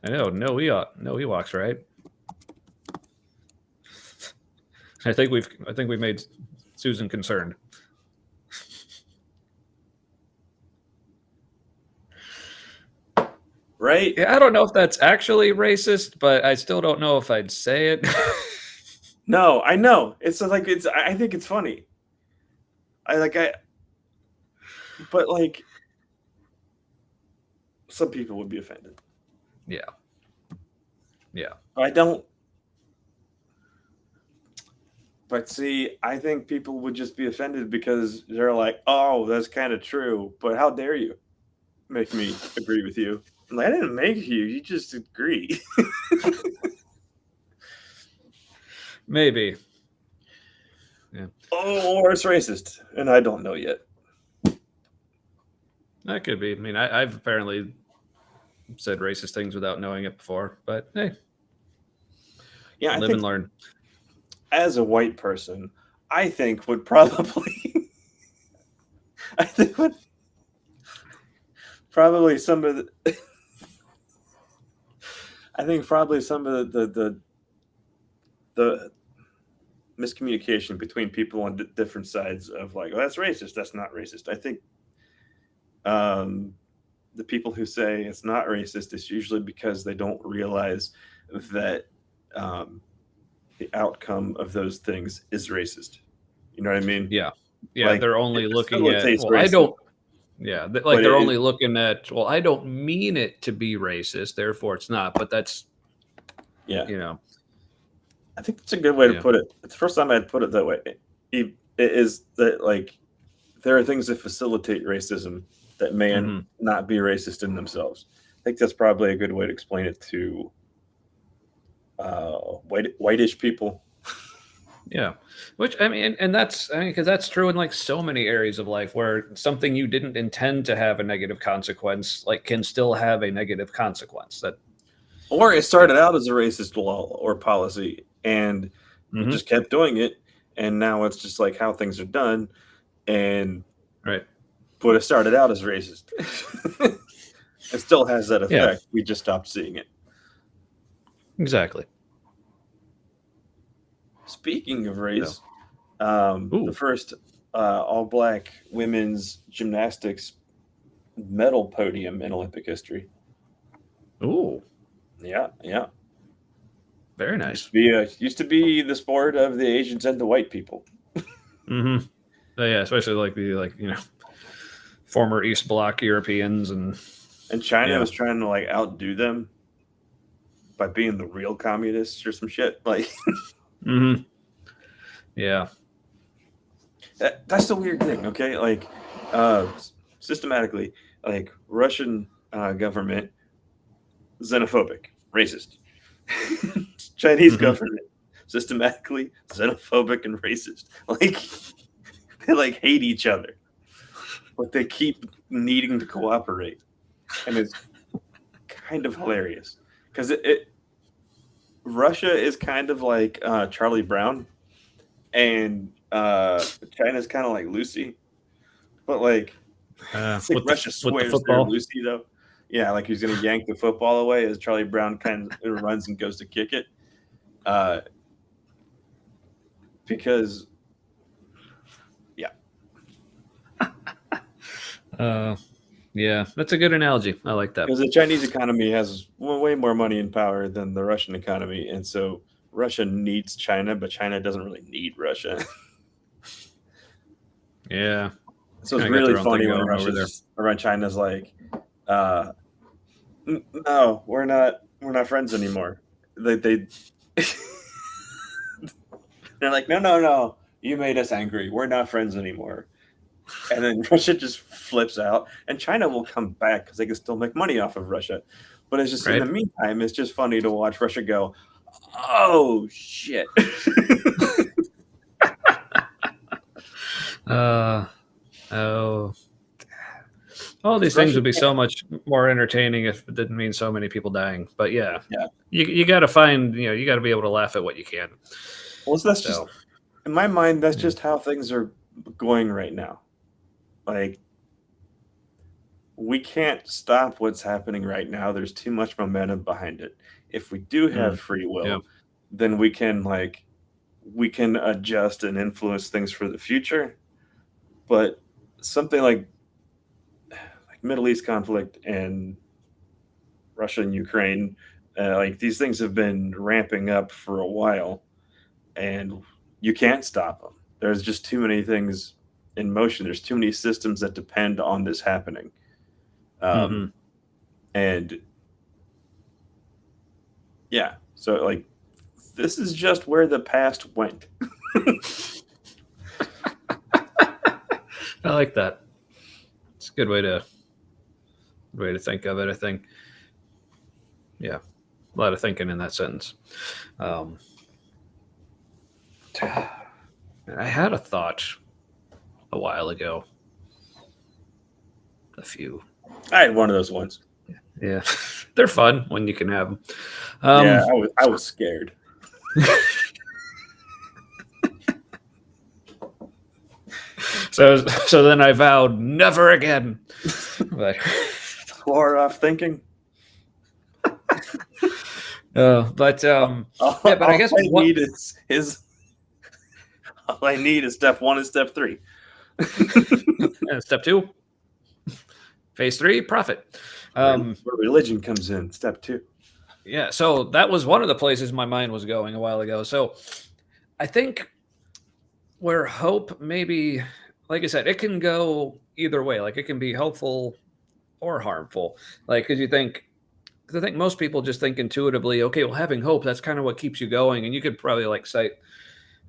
I know. No Ewoks, right? I think we've made Susan concerned. Right? Yeah, I don't know if that's actually racist, but I still don't know if I'd say it. No, I know. It's like it's. I think it's funny. I like I. But like, some people would be offended. Yeah. Yeah. I don't. But see, I think people would just be offended because they're like, "Oh, that's kind of true." But how dare you make me agree with you? I'm like, I didn't make you. You just agree. Maybe. Yeah. Oh, or it's racist, and I don't know yet. That could be. I mean, I've apparently said racist things without knowing it before, but hey, Yeah, I live and think learn. as a white person, I think would probably, I think would probably some of the, I think probably some of the miscommunication between people on different sides of like, oh, that's racist, that's not racist. I think um, the people who say it's not racist is usually because they don't realize that um, the outcome of those things is racist. You know what I mean? Yeah. Yeah. Like They're it only looking at, facilitates well, I racism, don't, yeah. Like but they're it only looking at, well, I don't mean it to be racist, therefore it's not. But that's, yeah. you know, I think that's a good way to yeah. put it. It's the first time I'd put it that way. It is that like there are things that facilitate racism that may Hmm. not be racist in themselves. I think that's probably a good way to explain it to whitish people. Yeah. Which, I mean, and that's, I mean, because that's true in like so many areas of life where something you didn't intend to have a negative consequence, like can still have a negative consequence. That, Or it you started know, out as a racist law or policy, and we hmm, just kept doing it, and now it's just like how things are done. And right. but it started out as racist. It still has that Yeah, effect. We just stopped seeing it. exactly. Speaking of So, race, the ooh, first all black women's gymnastics medal podium in Olympic history. ooh, Yeah, yeah. very nice. Used to be the sport of the Asians and the white people. Hmm. Yeah, especially like the, like, former East Bloc Europeans and, And China yeah. was trying to like outdo them by being the real communists or some shit. Like Hmm. Yeah. that's the weird thing, okay? Like uh, systematically, like Russian government xenophobic, racist. Chinese Hmm. government systematically xenophobic and racist. Like they like hate each other, but they keep needing to cooperate, and it's kind of hilarious because Russia is kind of like Charlie Brown, and China's kind of like Lucy, but like it's like Russia With the swears they're football. Lucy though. Yeah, like he's gonna yank the football away as Charlie Brown kind of runs and goes to kick it, uh, because yeah, Uh, yeah, that's a good analogy. I like that. because the Chinese economy has way more money and power than the Russian economy, and so Russia needs China, but China doesn't really need Russia. Yeah, So it's kind of got really their own thing funny when going over there. Russia's around China's like, uh, no, we're not friends anymore. They they're like, no, no, no, you made us angry. We're not friends anymore. And then Russia just flips out, and China will come back because they can still make money off of Russia. But it's just in the Right? meantime, it's just funny to watch Russia go, oh shit. Uh, oh, all these things Russia would be can't. so much more entertaining if it didn't mean so many people dying. But yeah, Yeah. you got to find, you got to be able to laugh at what you can. Well, so that's just So, in my mind. That's yeah. just how things are going right now. Like we can't stop what's happening right now. There's too much momentum behind it. If we do have Mm, free yeah. will, then we can adjust and influence things for the future. But something like Middle East conflict and Russia and Ukraine, like these things have been ramping up for a while, and you can't stop them. There's just too many things in motion. There's too many systems that depend on this happening. Um, Hmm. and yeah, so like this is just where the past went. I like that. It's a good way to think of it. I think. Yeah, a lot of thinking in that sentence. Um, I had a thought a while ago. A few. I had one of those ones. Yeah, they're fun when you can have them. Yeah, Um, I was scared. so then I vowed never again. But, Far off thinking. uh, but All, yeah, but I all guess I what? need is All I need is step 1 and step 3. And step 2, phase 3, profit. Where religion comes in, step 2. Yeah, so that was one of the places my mind was going a while ago. So I think where hope maybe, like I said, it can go either way. Like it can be helpful or harmful. Like, because you think, because I think most people just think intuitively, okay, well, having hope, that's kind of what keeps you going. And you could probably like cite,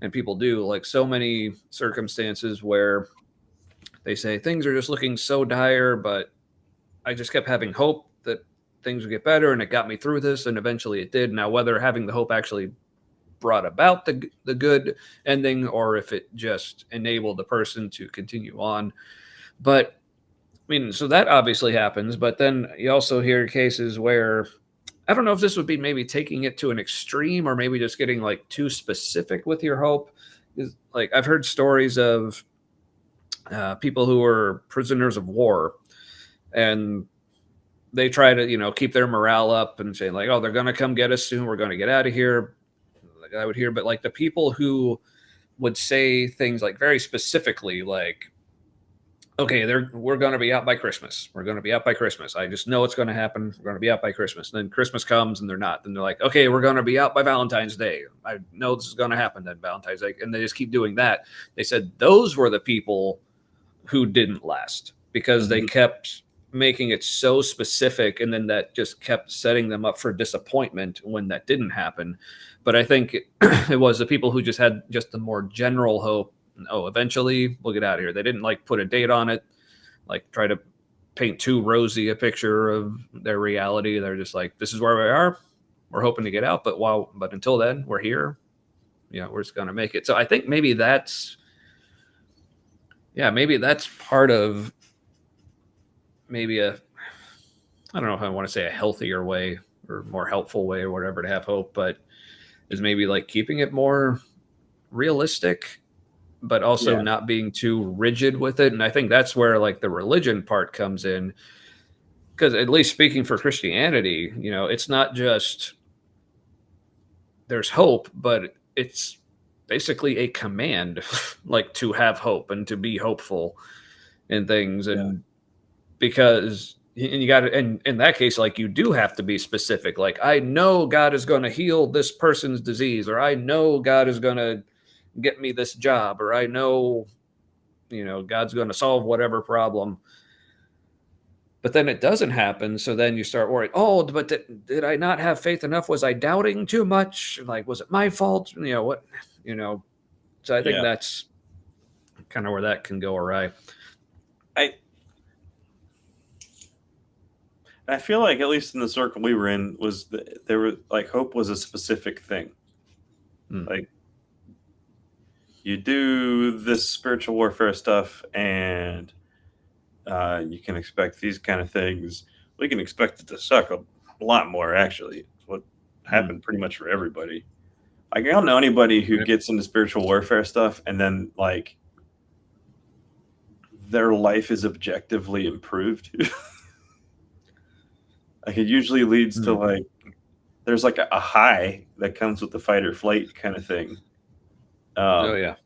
and people do, like so many circumstances where they say things are just looking so dire, but I just kept having hope that things would get better and it got me through this. And eventually it did. Now, whether having the hope actually brought about the good ending or if it just enabled the person to continue on. But I mean, so that obviously happens, but then you also hear cases where I don't know if this would be maybe taking it to an extreme or maybe just getting like too specific with your hope. Is like I've heard stories of people who are prisoners of war and they try to keep their morale up and say like, oh, they're going to come get us soon, we're going to get out of here. Like I would hear, but like the people who would say things like very specifically like, okay, we're going to be out by Christmas. We're going to be out by Christmas. I just know it's going to happen. We're going to be out by Christmas. And then Christmas comes and they're not. Then they're like, okay, we're going to be out by Valentine's Day. I know this is going to happen then Valentine's Day. And they just keep doing that. They said those were the people who didn't last because they kept making it so specific. And then that just kept setting them up for disappointment when that didn't happen. But I think it was the people who just had just the more general hope. Oh, eventually we'll get out of here. They didn't like put a date on it, like try to paint too rosy a picture of their reality. They're just like, this is where we are. We're hoping to get out, but until then, we're here. Yeah, we're just gonna make it. So I think maybe that's part of maybe I don't know if I want to say a healthier way or more helpful way or whatever to have hope, but is maybe like keeping it more realistic but also not being too rigid with it. And I think that's where like the religion part comes in. Because at least speaking for Christianity, it's not just there's hope, but it's basically a command like to have hope and to be hopeful in things. And because and you got to, and in that case, like you do have to be specific. Like, I know God is going to heal this person's disease, or I know God is going to get me this job, or I know, God's going to solve whatever problem. But then it doesn't happen. So then you start worrying, oh, but did I not have faith enough? Was I doubting too much? Like, was it my fault? So I think that's kind of where that can go awry. I feel like, at least in the circle we were in, there was like hope was a specific thing. Like, you do this spiritual warfare stuff and you can expect these kind of things. We can expect it to suck a lot more, actually. It's what happened pretty much for everybody. Like, I don't know anybody who gets into spiritual warfare stuff and then like their life is objectively improved. Like, it usually leads to like there's like a high that comes with the fight or flight kind of thing. And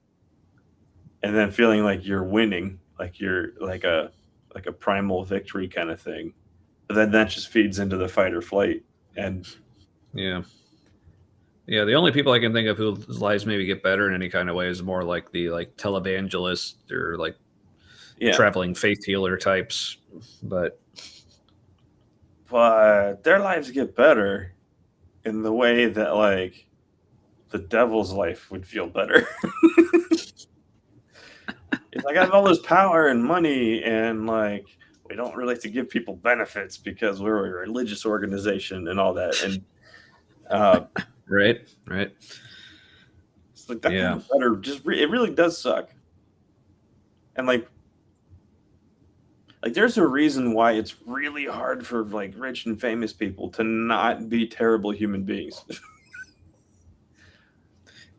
then feeling like you're winning, like you're like a primal victory kind of thing. But then that just feeds into the fight or flight. And the only people I can think of whose lives maybe get better in any kind of way is more like the like televangelist or like traveling faith healer types. But their lives get better in the way that like the devil's life would feel better. It's like, I have all this power and money, and like we don't really have to give people benefits because we're a religious organization and all that. And right. It's like that kind of better. It really does suck. And like there's a reason why it's really hard for like rich and famous people to not be terrible human beings.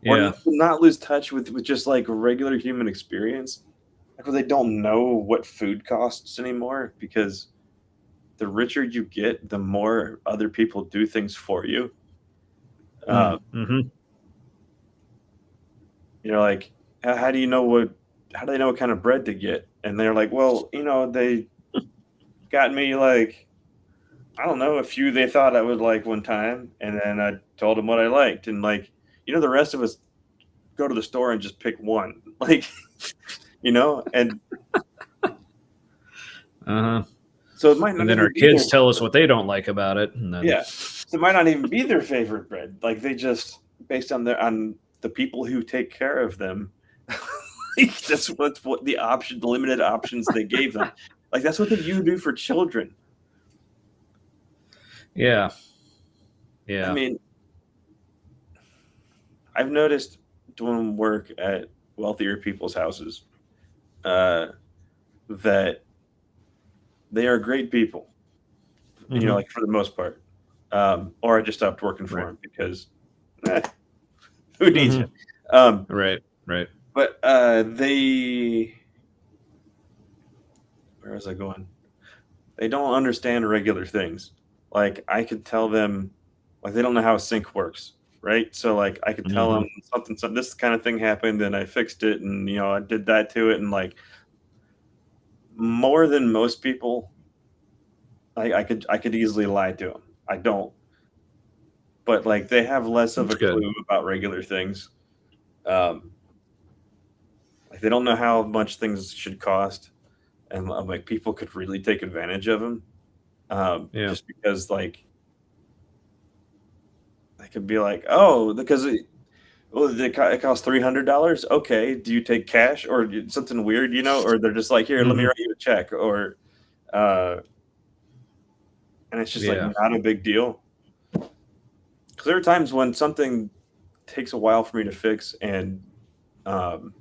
Or not lose touch with just like regular human experience. Like, they don't know what food costs anymore, because the richer you get, the more other people do things for you. Like, how do you know how do they know what kind of bread to get? And they're like, well, they got me like, I don't know, a few they thought I would like one time, and then I told them what I liked, and like, the rest of us go to the store and just pick one, like, and Uh-huh. so it might And not then our even be kids their tell us what they don't like about it, and then yeah, so it might not even be their favorite bread. Like they just based on the people who take care of them. Like, that's what the limited options they gave them. Like that's what you do for children. yeah, I yeah, mean, I've noticed doing work at wealthier people's houses uh, that they are great people. hmm, Like for the most part. Or I just stopped working for right, them because who needs hmm, you? Um, right, right, but where was I going? They don't understand regular things. Like I could tell them, like they don't know how a sink works, right? So like I could tell them hmm, something, this kind of thing happened, and I fixed it, and I did that to it, and like more than most people, I could easily lie to them. I don't, but like they have less of that's a good. clue about regular things. Um, like they don't know how much things should cost, and like people could really take advantage of them, Yeah, just because like they could be like, oh, because it costs $300. Okay, do you take cash or something weird, Or they're just like, here, let me hmm, write you a check, or uh, and it's just like yeah, not a big deal. Because there are times when something takes a while for me to fix, and um,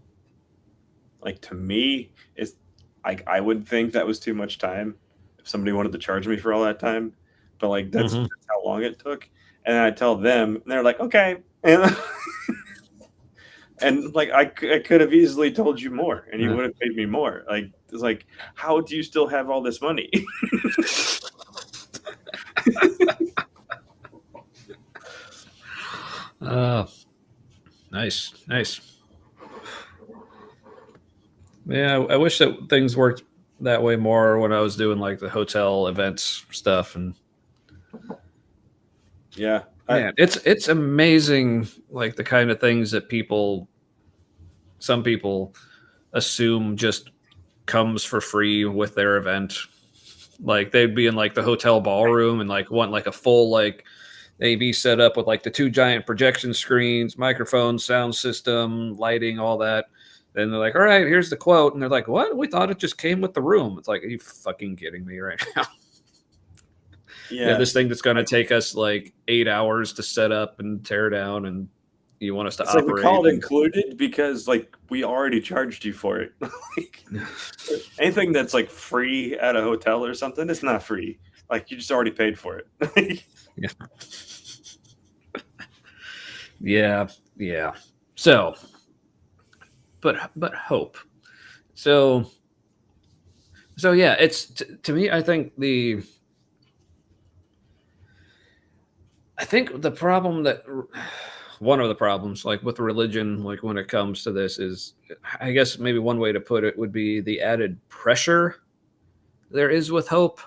like to me, it's like I would think that was too much time if somebody wanted to charge me for all that time, but like hmm, that's how long it took, and then I tell them, and they're like, okay, and and like I could have easily told you more, and you would have paid me more. Like it's like, how do you still have all this money? uh, nice, nice. Yeah, I wish that things worked that way more when I was doing like the hotel events stuff. And Yeah, man, it's amazing, like the kind of things that some people assume just comes for free with their event. Like they'd be in like the hotel ballroom and like want like a full like AV setup with like the two giant projection screens, microphone, sound system, lighting, all that. Then they're like, all right, here's the quote. And they're like, what? We thought it just came with the room. It's like, are you fucking kidding me right now? Yeah, yeah. this thing that's going to take us like 8 hours to set up and tear down, and you want us to It's like we operate. call it And included because like we already charged you for it. Like, anything that's like free at a hotel or something, it's not free. Like you just already paid for it. yeah, yeah, yeah. So, but hope. So yeah, it's to me. I think the problem that one of the problems, like with religion, like when it comes to this, is I guess maybe one way to put it would be the added pressure there is with hope.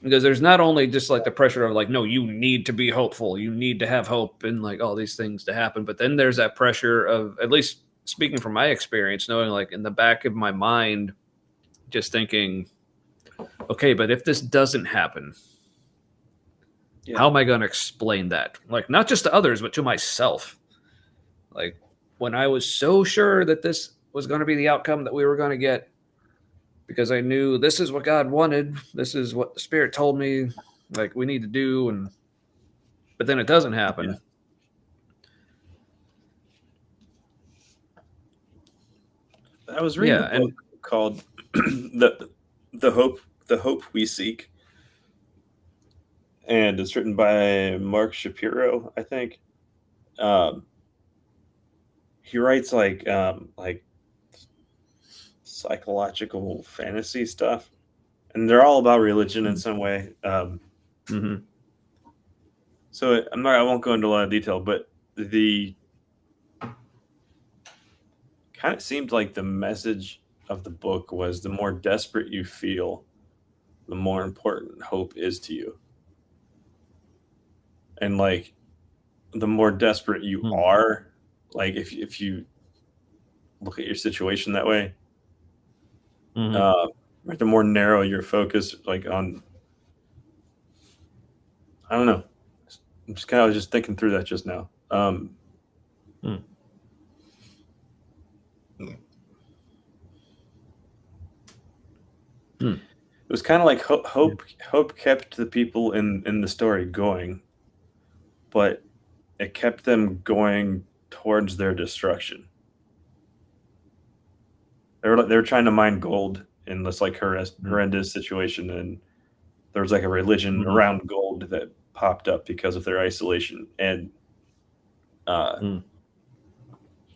Because there's not only just like the pressure of like, no, you need to be hopeful, you need to have hope, and like all these things to happen. But then there's that pressure of, at least speaking from my experience, knowing like in the back of my mind, just thinking, okay, but if this doesn't happen, Yeah, how am I going to explain that? Like, not just to others, but to myself. Like, when I was so sure that this was going to be the outcome that we were going to get, because I knew this is what God wanted, this is what the Spirit told me, like, we need to do. And, but then it doesn't yeah. happen. I was reading a Yeah. book And, called the the hope the hope we seek, and it's written by Mark Shapiro, I think. Um, he writes like psychological fantasy stuff, and they're all about religion in some way. mm-hmm, So I won't go into a lot of detail, but the kind of seemed like the message of the book was the more desperate you feel, the more important hope is to you. And like the more desperate you Hmm. are, like if you look at your situation that way, Hmm. uh, like the more narrow your focus, like on, I don't know. I'm just kind of just thinking through that just now. Hmm. Hmm. It was kind of like Yeah. hope kept the people in the story going, but it kept them going towards their destruction. They were trying to mine gold in this like Hmm. horrendous situation, and there was like a religion Hmm. around gold that popped up because of their isolation, and uh, Hmm.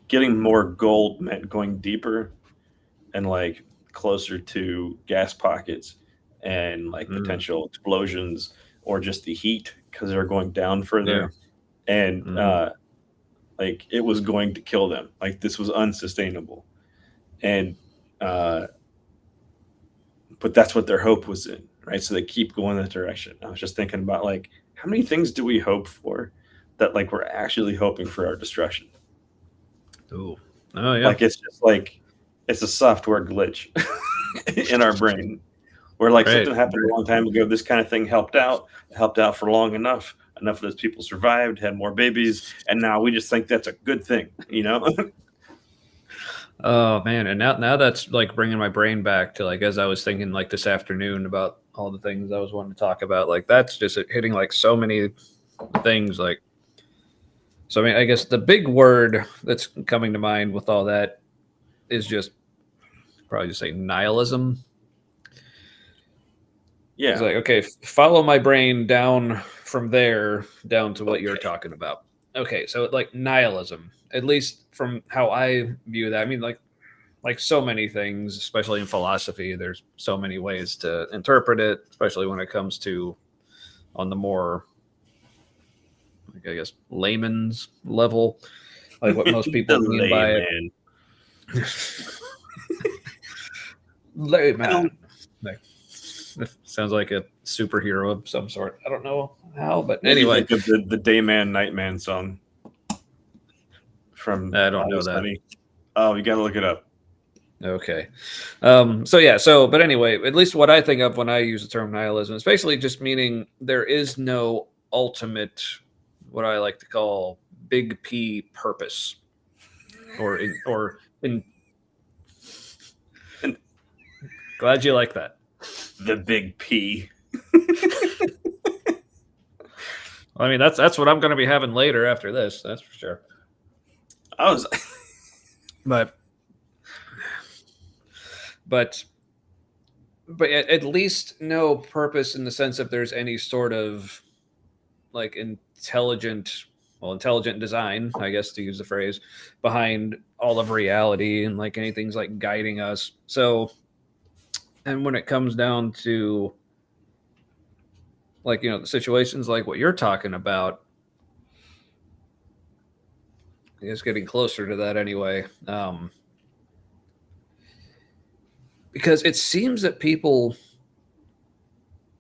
getting more gold meant going deeper and like closer to gas pockets and like Hmm. potential explosions or just the heat because they're going down Yeah. further, and Hmm. like it was going to kill them. Like this was unsustainable, and uh, but that's what their hope was in, right? So they keep going that direction. I was just thinking about like how many things do we hope for that like we're actually hoping for our destruction? Ooh. Oh yeah. Like it's just like it's a software glitch in our brain where like Right. something happened a long time ago. This kind of thing helped out for long enough. Enough of those people survived, had more babies, and now we just think that's a good thing, you know? Oh man, and now that's like bringing my brain back to like as I was thinking like this afternoon about all the things I was wanting to talk about. Like that's just hitting like so many things. Like so, I mean, I guess the big word that's coming to mind with all that is just probably just say nihilism. It's Yeah. like okay, follow my brain down from there down to what you're Okay. talking about. Okay, so like nihilism, at least from how I view that. I mean, like so many things, especially in philosophy, there's so many ways to interpret it, especially when it comes to on the more, like, I guess, layman's level, like what most The people mean by it. layman. Layman. Well, Like, it sounds like a superhero of some sort. I don't know how, but what did you anyway, think of the Dayman Nightman song from I don't know Always that. Sunny? Oh, you gotta look it up. Okay. So yeah, but anyway, at least what I think of when I use the term nihilism is basically just meaning there is no ultimate, what I like to call big P purpose, or in And glad you like that. the big P. I mean, that's what I'm going to be having later after this. That's for sure. I was But but but at least no purpose in the sense if there's any sort of like intelligent design, I guess, to use the phrase, behind all of reality, and like anything's like guiding us. So, and when it comes down to like, the situations like what you're talking about, I guess getting closer to that anyway. Because it seems that people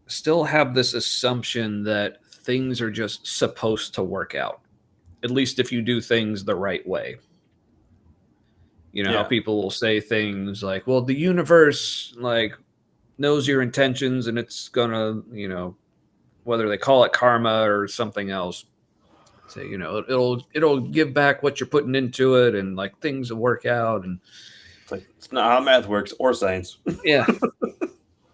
still have this assumption that things are just supposed to work out, at least if you do things the right way. You know how yeah. people will say things like, well, the universe like knows your intentions and it's gonna, whether they call it karma or something else, say, it'll give back what you're putting into it, and like things will work out. And It's like it's not how math works or science. yeah,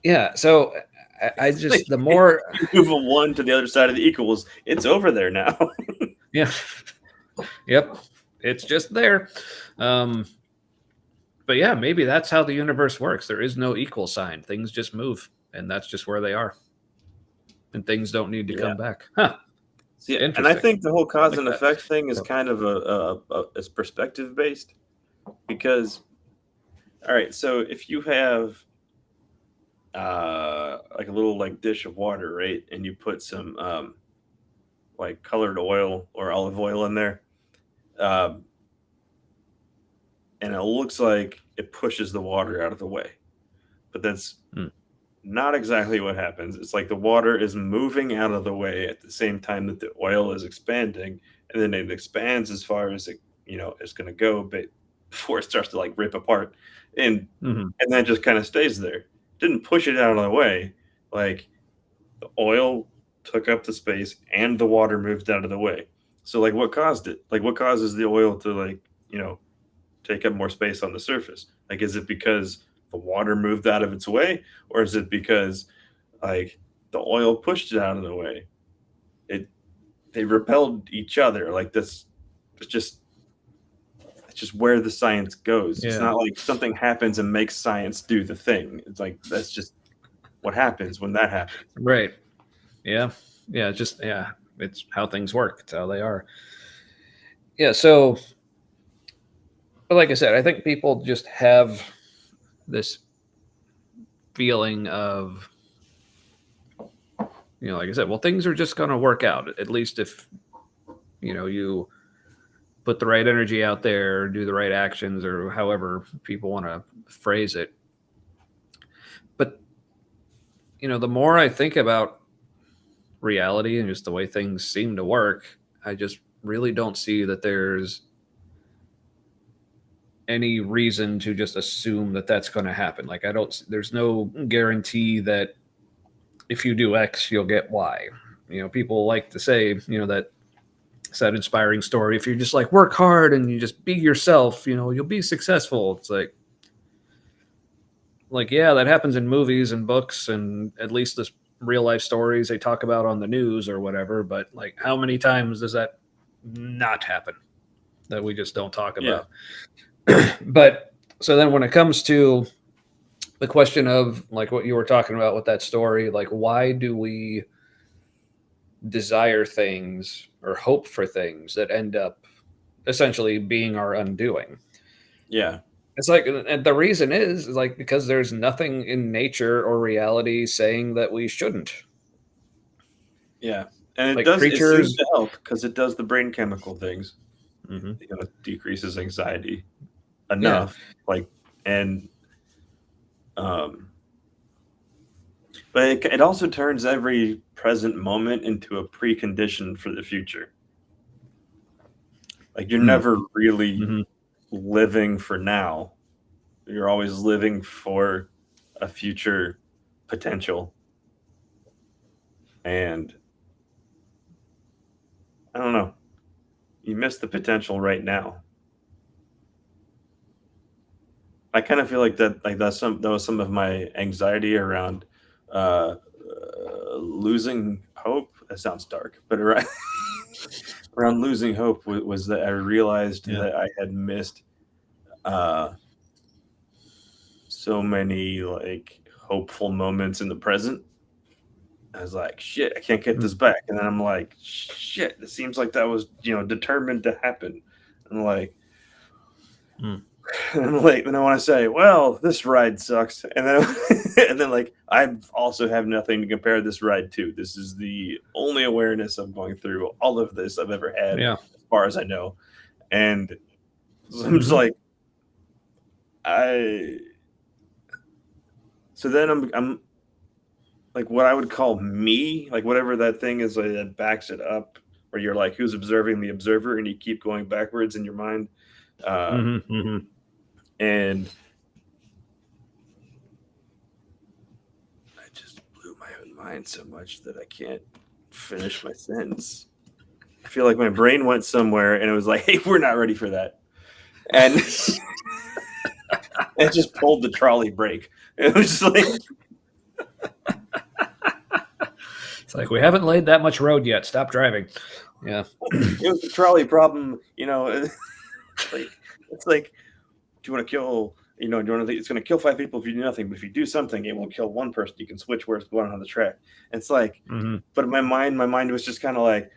yeah. So I Like just the more, you move a one to the other side of the equals, it's over there now. yeah, yep, it's just there. Um, but yeah, maybe that's how the universe works. There is no equal sign. Things just move, and that's just where they are, and things don't need to Yeah. come back. Huh. See, and I Interesting. think the whole cause Like and that. effect thing is So, kind of it's perspective based because all right, so if you have like a little like dish of water, right, and you put some like colored oil or olive oil in there, um, and it looks like it pushes the water out of the way. But that's Hmm. not exactly what happens. It's like the water is moving out of the way at the same time that the oil is expanding, and then it expands as far as it, is going to go, but before it starts to like rip apart, and Hmm. and then it just kind of stays there. Didn't push it out of the way. Like the oil took up the space, and the water moved out of the way. So like, what caused it? Like, what causes the oil to like take up more space on the surface? Like, is it because the water moved out of its way, or is it because like the oil pushed it out of the way? It They repelled each other. Like this, it's just it's just where the science goes. It's Yeah. not like something happens and makes science do the thing. It's like that's just what happens when that happens. Right. Yeah. Yeah. Just yeah. It's how things work. It's how they are. Yeah. So, but like I said, I think people just have this feeling of, like I said, well, things are just going to work out. At least if you put the right energy out there, do the right actions, or however people want to phrase it. But the more I think about reality and just the way things seem to work, I just really don't see that there's any reason to just assume that that's going to happen. Like there's no guarantee that if you do X, you'll get Y. People like to say, that inspiring story. If you just like work hard and you just be yourself, you'll be successful. It's like, yeah, that happens in movies and books and at least this real life stories they talk about on the news or whatever. But like, how many times does that not happen that we just don't talk Yeah, about? But so then when it comes to the question of like what you were talking about with that story, like why do we desire things or hope for things that end up essentially being our undoing? yeah, It's like, and the reason is like because there's nothing in nature or reality saying that we shouldn't. yeah. And it Like does. It seems creatures. to help because it does the brain chemical things. Mhm. It decreases anxiety Yeah. enough. Like, and um, but it also turns every present moment into a precondition for the future. Like you're never really Mm-hmm. living for now. You're always living for a future potential. And I don't know, you miss the potential right now. I kind of feel like that was some of my anxiety around losing hope. That sounds dark, but around, around losing hope was that I realized Yeah. that I had missed uh, so many like hopeful moments in the present. I was like, shit, I can't get this back. And then I'm like, shit, it seems like that was, determined to happen. And like, Mm. and like, then I want to say, well, this ride sucks. And then, and then like, I also have nothing to compare this ride to. This is the only awareness I'm going through all of this I've ever had, Yeah. as far as I know. And so I'm just Mm-hmm. like, I, so then I'm like what I would call me, like whatever that thing is like, that backs it up, where you're like who's observing the observer, and you keep going backwards in your mind. Uh, Mm-hmm. Mm-hmm. and I just blew my own mind so much that I can't finish my sentence. I feel like my brain went somewhere and it was like, hey, we're not ready for that. And it just pulled the trolley brake. It was just like, It's like we haven't laid that much road yet. Stop driving. Yeah. it was the trolley problem, like it's like, do you want to kill? Do you want to? It's going to kill 5 people if you do nothing, but if you do something, it will kill one person. You can switch where it's going on the track. It's like, Mm-hmm. but in my mind was just kind of like,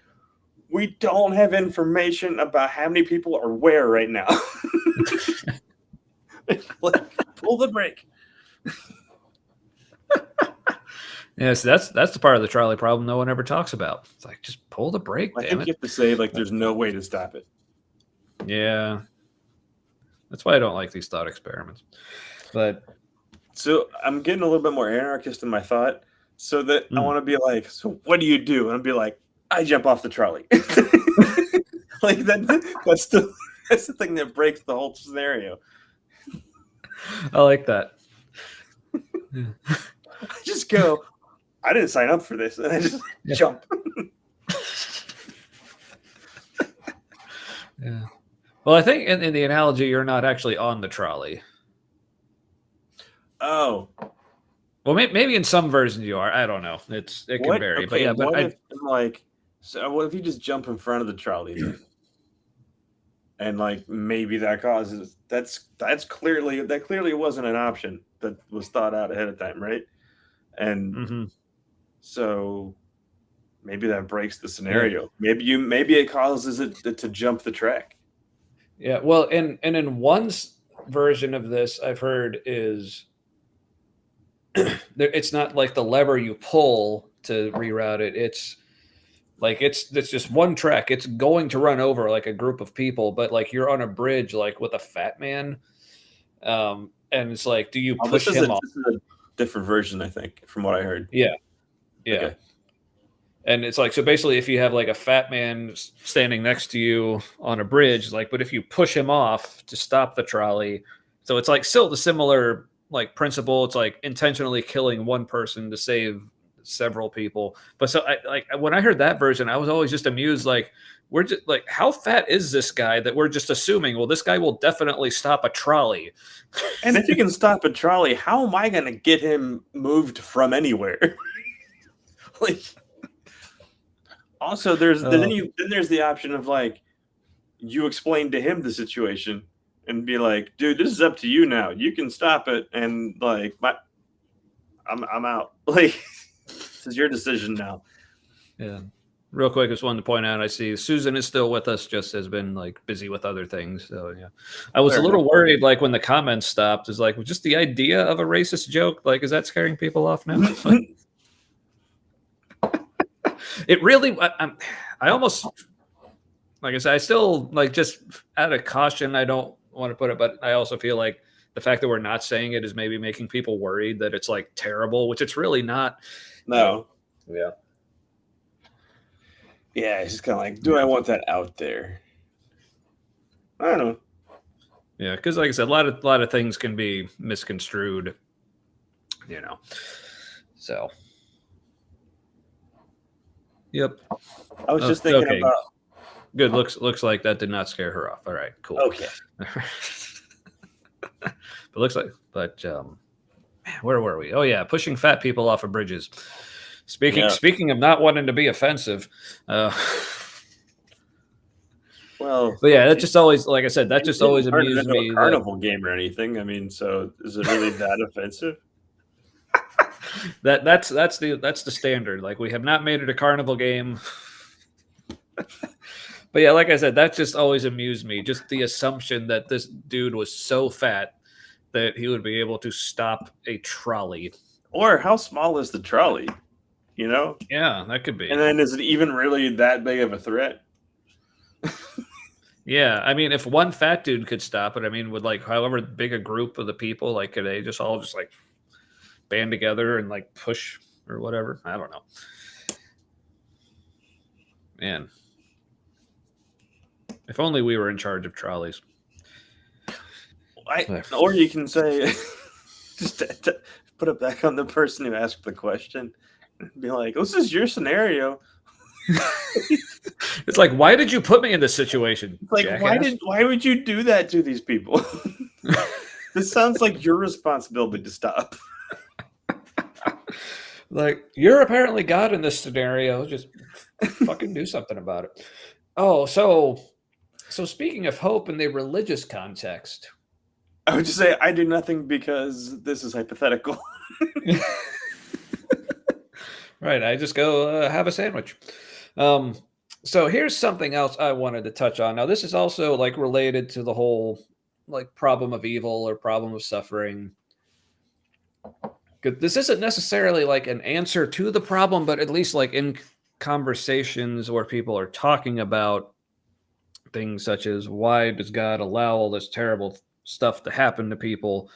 we don't have information about how many people are where right now. Like, pull the brake. Yeah. So that's the part of the trolley problem no one ever talks about. It's like just pull the brake, I damn think you it. have to say like, there's no way to stop it. Yeah. That's why I don't like these thought experiments. But So I'm getting a little bit more anarchist in my thought, so that I want to be like, so what do you do? And I'll be like, I jump off the trolley. Like that's the thing that breaks the whole scenario. I like that. I just go, I didn't sign up for this, and I just jump. Yeah. Well, I think in the analogy, you're not actually on the trolley. Oh. Well, maybe in some versions you are. I don't know. It can vary. Okay, but yeah, but what if like, so what if you just jump in front of the trolley then? And like maybe that causes that clearly wasn't an option that was thought out ahead of time, right? And so maybe that breaks the scenario. Yeah. Maybe it causes it to jump the track. Yeah, well, and in one version of this I've heard is it's not like the lever you pull to reroute it. It's like it's just one track. It's going to run over like a group of people, but like you're on a bridge like with a fat man. And it's like, do you push him off? This is a different version, I think, from what I heard. Yeah. Okay. And it's like, so basically if you have like a fat man standing next to you on a bridge, like, but if you push him off to stop the trolley, so it's like still the similar like principle. It's like intentionally killing one person to save several people. But so I like when I heard that version, I was always just amused, like, we're just like, how fat is this guy that we're just assuming, well, this guy will definitely stop a trolley. And if you can stop a trolley, how am I going to get him moved from anywhere? Like, also there's then there's the option of like, you explain to him the situation and be like, dude, this is up to you now. You can stop it, and like, I'm out. Like, this is your decision now. Yeah. Real quick, I just wanted to point out, I see Susan is still with us, just has been like busy with other things. So yeah, I was a little worried, like when the comments stopped, is like, just the idea of a racist joke, like, is that scaring people off now? It really, I almost, like I said, I still like, just out of caution, I don't want to put it, but I also feel like the fact that we're not saying it is maybe making people worried that it's like terrible, which it's really not. No. Yeah. Yeah, it's just kind of like, do I want that out there? I don't know. Yeah, because like I said, a lot of things can be misconstrued, you know. So, yep. I was just thinking about. Good. Looks like that did not scare her off. All right, cool. Okay. Where were we? Oh yeah, pushing fat people off of bridges. Speaking of not wanting to be offensive, well, but yeah, that just always, like I said, that just always amused me. A carnival game or anything. I mean, so is it really that offensive? That's the standard. Like, we have not made it a carnival game. But yeah, like I said, that just always amused me. Just the assumption that this dude was so fat that he would be able to stop a trolley. Or how small is the trolley? You know? Yeah, that could be. And then is it even really that big of a threat? Yeah, I mean, if one fat dude could stop it, I mean, with like however big a group of the people, like, could they just all just like band together and like push or whatever? I don't know. Man. If only we were in charge of trolleys. Or you can say, just to put it back on the person who asked the question. Be like, this is your scenario. It's like, why did you put me in this situation? Like, why would you do that to these people? This sounds like your responsibility to stop. Like, you're apparently God in this scenario. Just fucking do something about it. Oh, so speaking of hope in the religious context, I would just say I do nothing because this is hypothetical. Right, I just go have a sandwich. So here's something else I wanted to touch on. Now, this is also like related to the whole like problem of evil or problem of suffering. This isn't necessarily like an answer to the problem, but at least like in conversations where people are talking about things such as, why does God allow all this terrible stuff to happen to people.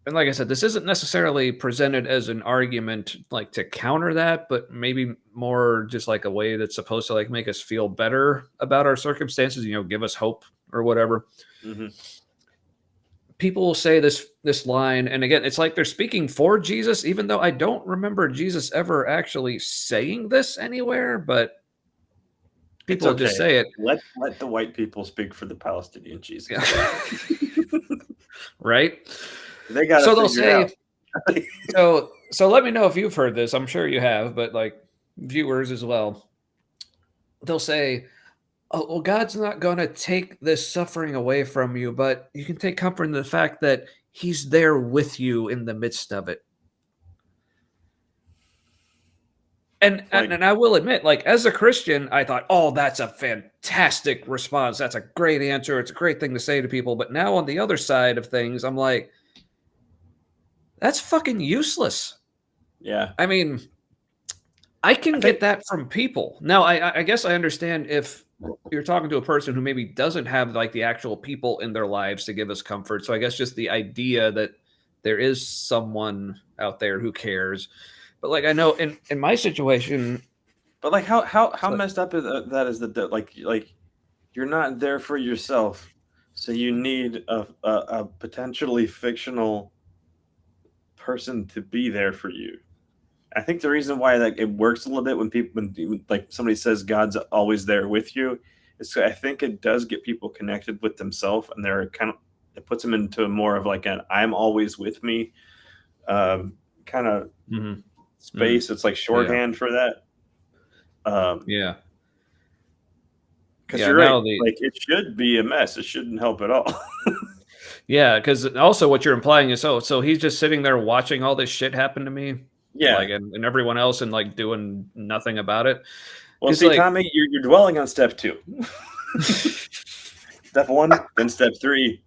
And like I said, this isn't necessarily presented as an argument like to counter that, but maybe more just like a way that's supposed to like make us feel better about our circumstances, give us hope or whatever. Mm-hmm. People will say this line, and again, it's like they're speaking for Jesus, even though I don't remember Jesus ever actually saying this anywhere, but It's people just okay. say it. Let the white people speak for the Palestinian Jesus. Yeah. Right? They got to So they'll figure it say, out. so let me know if you've heard this. I'm sure you have, but like viewers as well. They'll say, "Oh, well, God's not going to take this suffering away from you, but you can take comfort in the fact that He's there with you in the midst of it." And Like, and I will admit, like as a Christian, I thought, "Oh, that's a fantastic response. That's a great answer. It's a great thing to say to people." But now on the other side of things, I'm like, that's fucking useless. yeah. I mean, I can I get think, that from people. Now, I guess I understand if you're talking to a person who maybe doesn't have like the actual people in their lives to give us comfort. So I guess just the idea that there is someone out there who cares. But like I know in my situation, but like, how so, messed up is that? Is that like you're not there for yourself, so you need a potentially fictional person to be there for you. I think the reason why like it works a little bit when when like somebody says God's always there with you is I think it does get people connected with themselves, and they're kind of it puts them into more of like an I'm always with me kind of mhm, space. It's like yeah, shorthand for that. yeah, Because yeah. you're right, Now the like it should be a mess. It shouldn't help at all. yeah, because also what you're implying is so he's just sitting there watching all this shit happen to me, Yeah. like and everyone else, and like doing nothing about it. Well, Because see, like Tommy, you're dwelling on step two. Step one, then step three.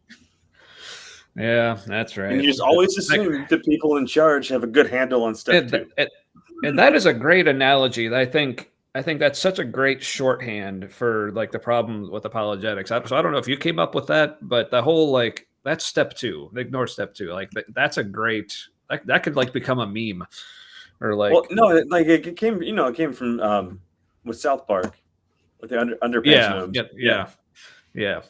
yeah, that's And right. you just always assume the people in charge have a good handle on step And, two. and, and that is a great analogy. I think that's such a great shorthand for like the problem with apologetics. So I don't know if you came up with that, but the whole like that's step two. Ignore step two. Like that's a great that could like become a meme or Well, like no, like it came, it came from with South Park with the underpants yeah gnomes. yeah Yeah, yeah yeah.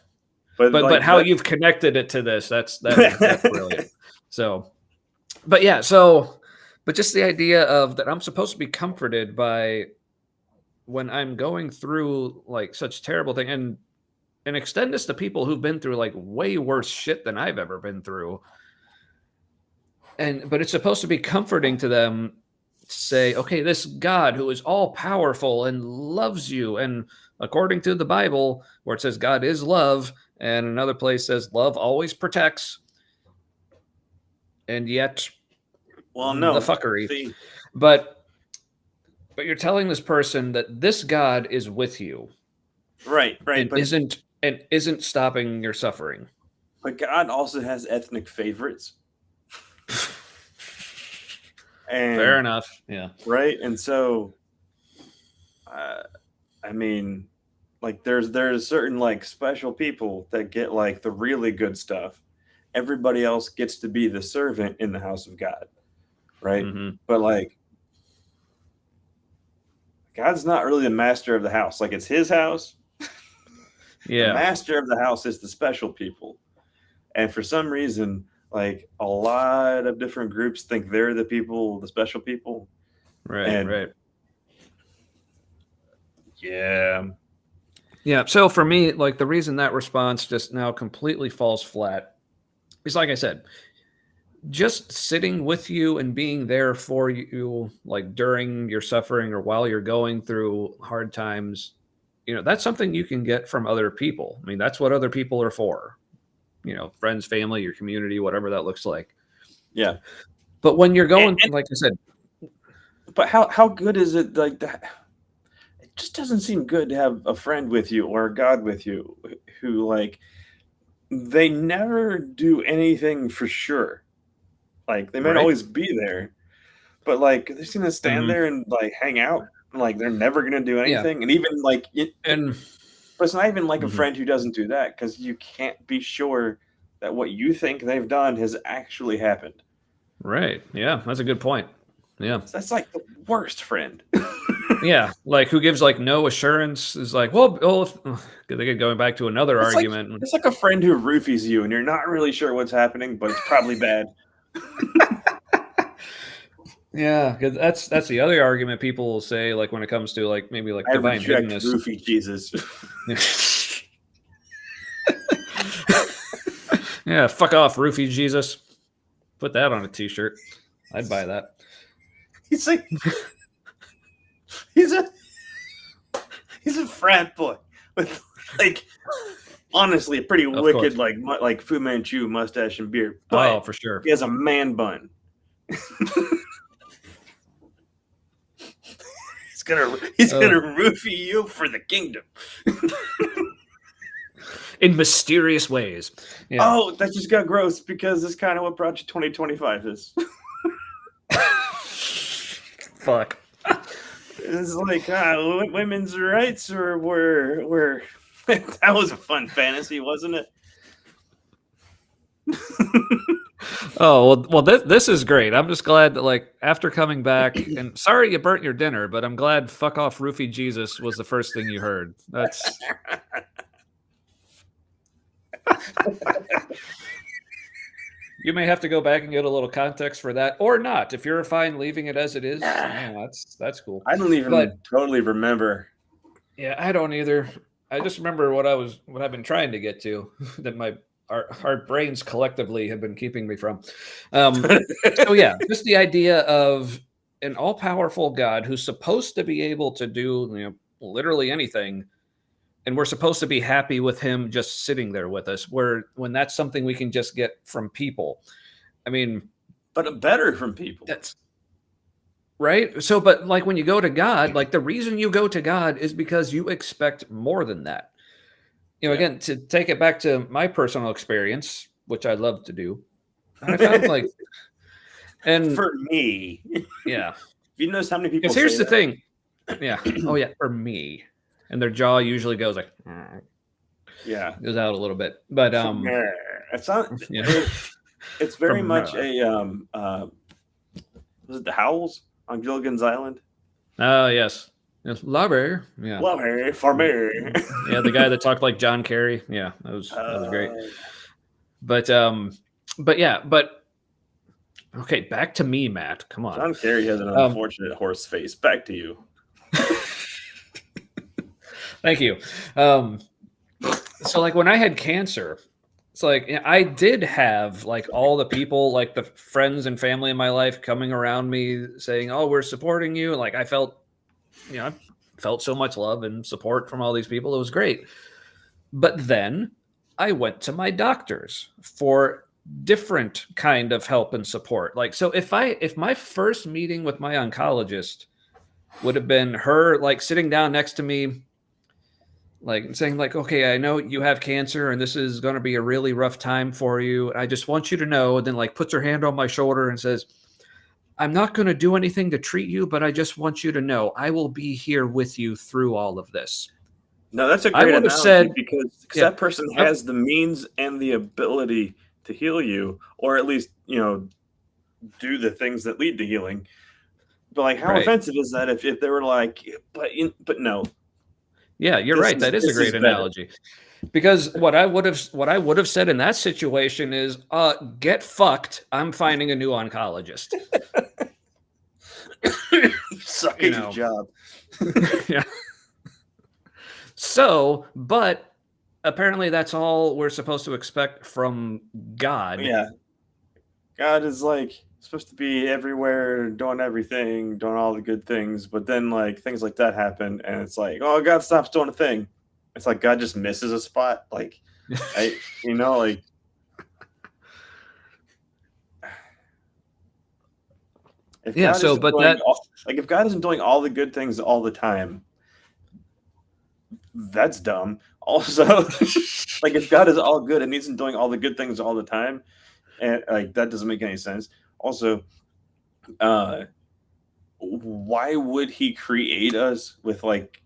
but But like how that. you've connected it to this that's brilliant. So but yeah so but just the idea of that I'm supposed to be comforted by when I'm going through like such terrible thing and extend this to people who've been through like way worse shit than I've ever been through. And but it's supposed to be comforting to them to say, okay, this God who is all powerful and loves you, and according to the Bible, where it says God is love, and another place says love always protects, and yet Well, the no, fuckery. see, But but you're telling this person that this God is with you right, and isn't stopping your suffering. but God also has ethnic favorites, Fair and enough. Yeah. right, and so, uh, I mean, like there's certain like special people that get like the really good stuff. Everybody else gets to be the servant in the house of God, right? Hmm. But like God's not really the master of the house. Like it's his house. The Yeah. master of the house is the special people. And for some reason, like a lot of different groups think they're the people, the special people. Right. And Right. yeah, Yeah. So for me, like the reason that response just now completely falls flat is like I said, just sitting with you and being there for you, like during your suffering or while you're going through hard times, that's something you can get from other people. I mean, that's what other people are for, friends, family, your community, whatever that looks like. yeah. But when you're going, And like I said, but how good is it like that? It just doesn't seem good to have a friend with you or a God with you who like they never do anything for sure. Like they might right? always be there, but like they're just gonna stand Hmm. there and like hang out. Like they're never gonna do Yeah. anything, and even like And But it's not even like a Mhm. friend who doesn't do that, because you can't be sure that what you think they've done has actually happened. Right. Yeah, that's a good point. Yeah. So that's like the worst friend. Yeah, like who gives like no assurance is like, well, if, going back to another It's like argument. it's like a friend who roofies you and you're not really sure what's happening, but it's probably bad. Yeah, 'cause that's the other argument people will say, like when it comes to like maybe like I divine reject hiddenness. roofie Jesus. Yeah, fuck off, roofie Jesus. Put that on a t-shirt. I'd buy that. He's like he's a he's a frat boy with like honestly a pretty Of course. wicked like Fu Manchu mustache and beard, Oh, but for sure. he has a man bun. He's gonna roofie you for the kingdom. In mysterious ways. Yeah. Oh, that just got gross because it's kind of what Project 2025 is. Fuck. It's like women's rights were that was a fun fantasy, wasn't it? Oh well, this is great. I'm just glad that like after coming back, and sorry you burnt your dinner, but I'm glad "fuck off, roofie Jesus" was the first thing you heard. That's you may have to go back and get a little context for that, or not. If you're fine leaving it as it is, yeah, that's cool. I don't even totally remember. Yeah, I don't either. I just remember what I've been trying to get to that our brains collectively have been keeping me from. So yeah, just the idea of an all-powerful God who's supposed to be able to do literally anything, and we're supposed to be happy with him just sitting there with us. When that's something we can just get from people. I mean, but better from people. That's right. So, but like when you go to God, like the reason you go to God is because you expect more than that. Again, to take it back to my personal experience, which I love to do, I found like, and for me, yeah, you notice how many people? Because here's the thing, yeah, oh yeah, for me, and their jaw usually goes like, goes out a little bit, but it's not. Yeah. It's very much a was it the Howls on Gilligan's Island? Oh yes. Lover, yeah, Lover for me. Yeah, the guy that talked like John Kerry. Yeah, that was great. But okay, back to me, Matt. Come on. John Kerry has an unfortunate horse face. Back to you. Thank you. So like when I had cancer, it's like I did have like all the people, like the friends and family in my life coming around me saying, "Oh, we're supporting you." Like I felt so much love and support from all these people. It was great. But then I went to my doctors for different kind of help and support. Like, so if my first meeting with my oncologist would have been her like sitting down next to me, like saying like, okay, I know you have cancer and this is going to be a really rough time for you. I just want you to know. And then like puts her hand on my shoulder and says, I'm not going to do anything to treat you, but I just want you to know I will be here with you through all of this. No, that's a great analogy because that person has the means and the ability to heal you, or at least, do the things that lead to healing. But like, how offensive is that if they were like, but no. Yeah, you're right. That is a great analogy. Because what I would have said in that situation is, get fucked. I'm finding a new oncologist. Suck at your job. Yeah. So, but apparently that's all we're supposed to expect from God. Yeah. God is like supposed to be everywhere, doing everything, doing all the good things, but then like things like that happen and it's like, oh, God stops doing a thing. It's like God just misses a spot. Like like if God isn't doing all the good things all the time, that's dumb. Also, like if God is all good and He isn't doing all the good things all the time, and like that doesn't make any sense. Also, why would He create us with like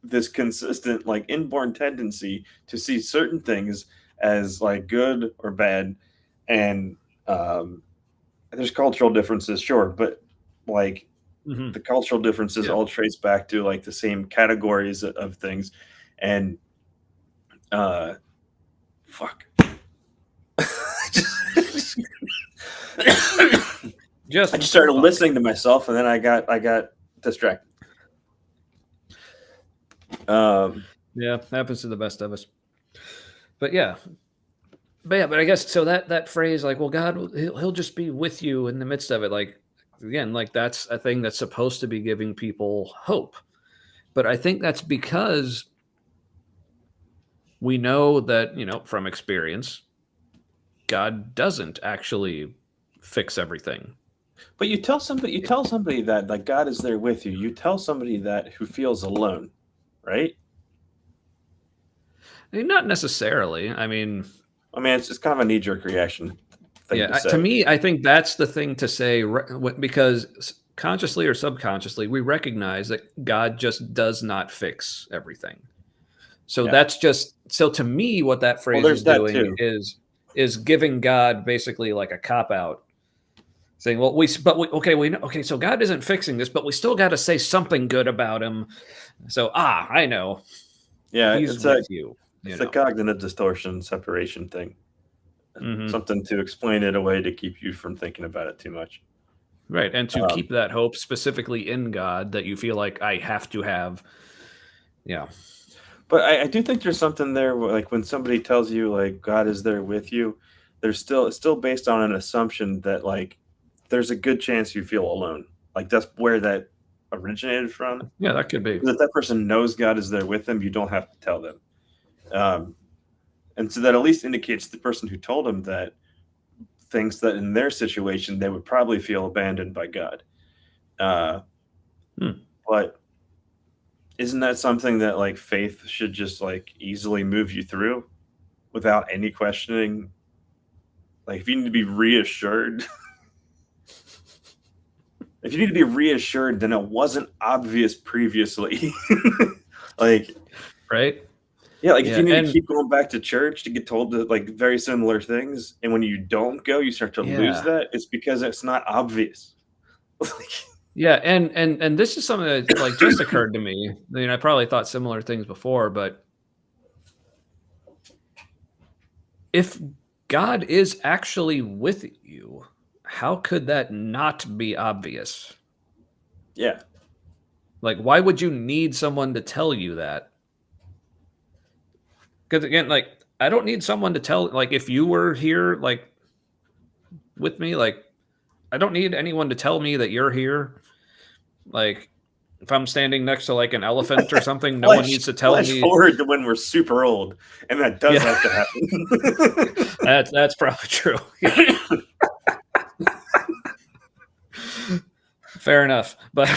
this consistent like inborn tendency to see certain things as like good or bad, and um, there's cultural differences, sure, but like Hmm. the cultural differences Yeah. all trace back to like the same categories of things, and uh, fuck. I Just just started fuck. listening to myself, and then I got distracted. Um, Yeah, happens to the best of us. But yeah, but I guess so that phrase like, well, God, he'll just be with you in the midst of it. Like again, like that's a thing that's supposed to be giving people hope. But I think that's because we know that from experience, God doesn't actually fix everything. but you tell somebody that like God is there with you. You tell somebody that who feels alone, right? I mean, not necessarily. I mean, I mean, it's just kind of a knee jerk reaction thing to yeah, to say. me, I think that's the thing to say because consciously or subconsciously, we recognize that God just does not fix everything. So Yeah. that's just so to me, what that Well, phrase is there's that doing too. is giving God basically like a cop out, saying, "Well, okay, we know, okay, so God isn't fixing this, but we still got to say something good about him." So I know Yeah, he's with you, it's you the know. cognitive distortion separation thing. Hmm. Something to explain it away to keep you from thinking about it too much. Right, and to Um, keep that hope specifically in God that you feel like I have to have. Yeah. but I do think there's something there, like when somebody tells you like God is there with you, there's still it's still based on an assumption that like there's a good chance you feel alone. Like that's where that originated from. Yeah, that could be. Because if that person knows God is there with them, you don't have to tell them. Um, and so that at least indicates the person who told them that thinks that in their situation they would probably feel abandoned by God. Uh, Hmm. but isn't that something that like faith should just like easily move you through without any questioning? Like if you need to be reassured, if you need to be reassured, then it wasn't obvious previously. Like Right? yeah, like if Yeah, you need to and keep going back to church to get told to, like very similar things, and when you don't go, you start to lose yeah. that. It's because it's not obvious. Like, Yeah, and this is something that like just occurred to me. I mean, I probably thought similar things before, but if God is actually with you, how could that not be obvious? yeah, Like, why would you need someone to tell you that? Because again, like, I don't need someone to tell. Like, if you were here, like with me, like, I don't need anyone to tell me that you're here. Like, if I'm standing next to like an elephant or something, no one flash needs to tell flash me. forward to when we're super old, and that does Yeah, have to happen. that's probably true. Yeah, fair enough. But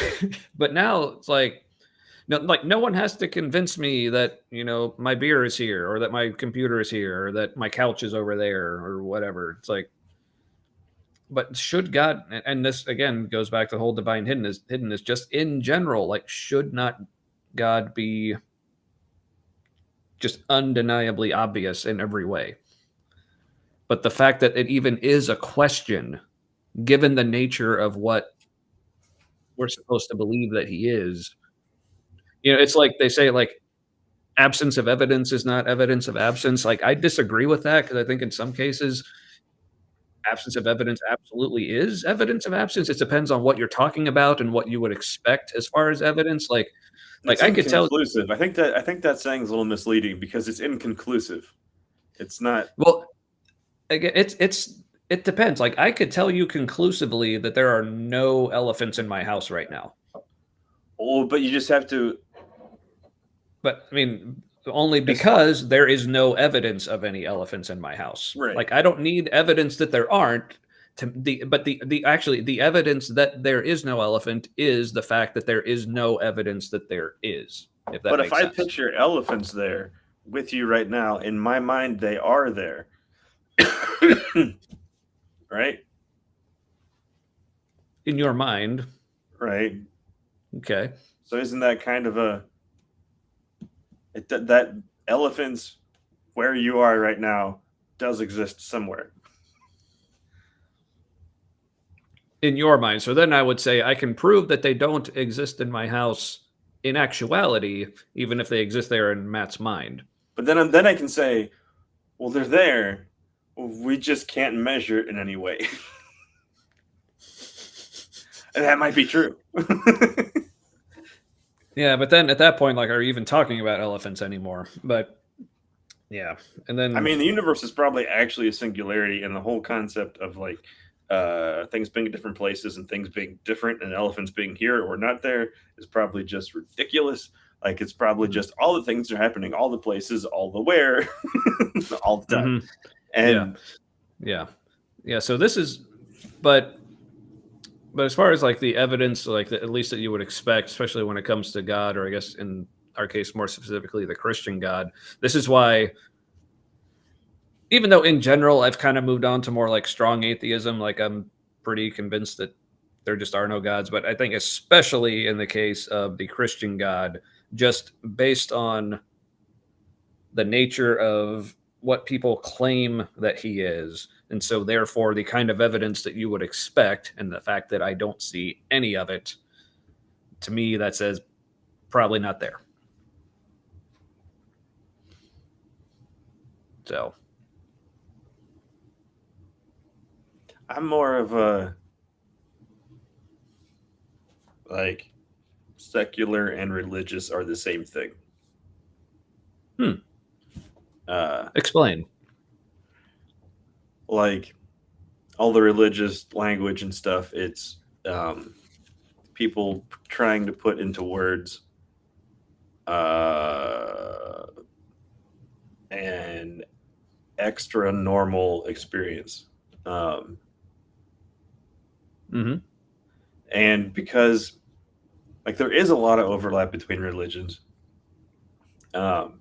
but now it's like no, like no one has to convince me that my beer is here or that my computer is here or that my couch is over there or whatever. It's like, but should God, and this again goes back to the whole divine hiddenness just in general, like should not God be just undeniably obvious in every way? But the fact that it even is a question, given the nature of what we're supposed to believe that he is, it's like they say, like, absence of evidence is not evidence of absence. Like, I disagree with that because I think in some cases, absence of evidence absolutely is evidence of absence. It depends on what you're talking about and what you would expect as far as evidence. Like It's I could tell. inconclusive. I think that saying is a little misleading because it's inconclusive. It's not. Well, again, it depends. Like I could tell you conclusively that there are no elephants in my house right now. Oh, but you just have to. But I mean, only As far because there is no evidence of any elephants in my house. right, Like I don't need evidence that there aren't. But the actually the evidence that there is no elephant is the fact that there is no evidence that there is. If that but if makes I sense. picture elephants there with you right now, in my mind they are there. Right, In your mind, right. okay. So isn't that kind of a that elephants where you are right now does exist somewhere. In your mind. So then I would say I can prove that they don't exist in my house in actuality, even if they exist there in Matt's mind. But then I can say, well, they're there. We just can't measure it in any way. And that might be true. Yeah, but then at that point, like, are you even talking about elephants anymore? But yeah, and then I mean, the universe is probably actually a singularity, and the whole concept of like things being in different places and things being different and elephants being here or not there is probably just ridiculous. Like it's probably just all the things are happening, all the places, all the where, all the time. Mhm. Yeah, And yeah. So this is, but as far as like the evidence, like at least that you would expect, especially when it comes to God, or I guess in our case more specifically the Christian God, this is why. Even though in general I've kind of moved on to more like strong atheism, like I'm pretty convinced that there just are no gods, but I think especially in the case of the Christian God, just based on the nature of what people claim that he is, and so therefore the kind of evidence that you would expect, and the fact that I don't see any of it, to me that says probably not there. So I'm more of a like secular and religious are the same thing. Uh, explain. like all the religious language and stuff, it's people trying to put into words uh, an extra normal experience. Um, Mm-hmm. and because like there is a lot of overlap between religions, um,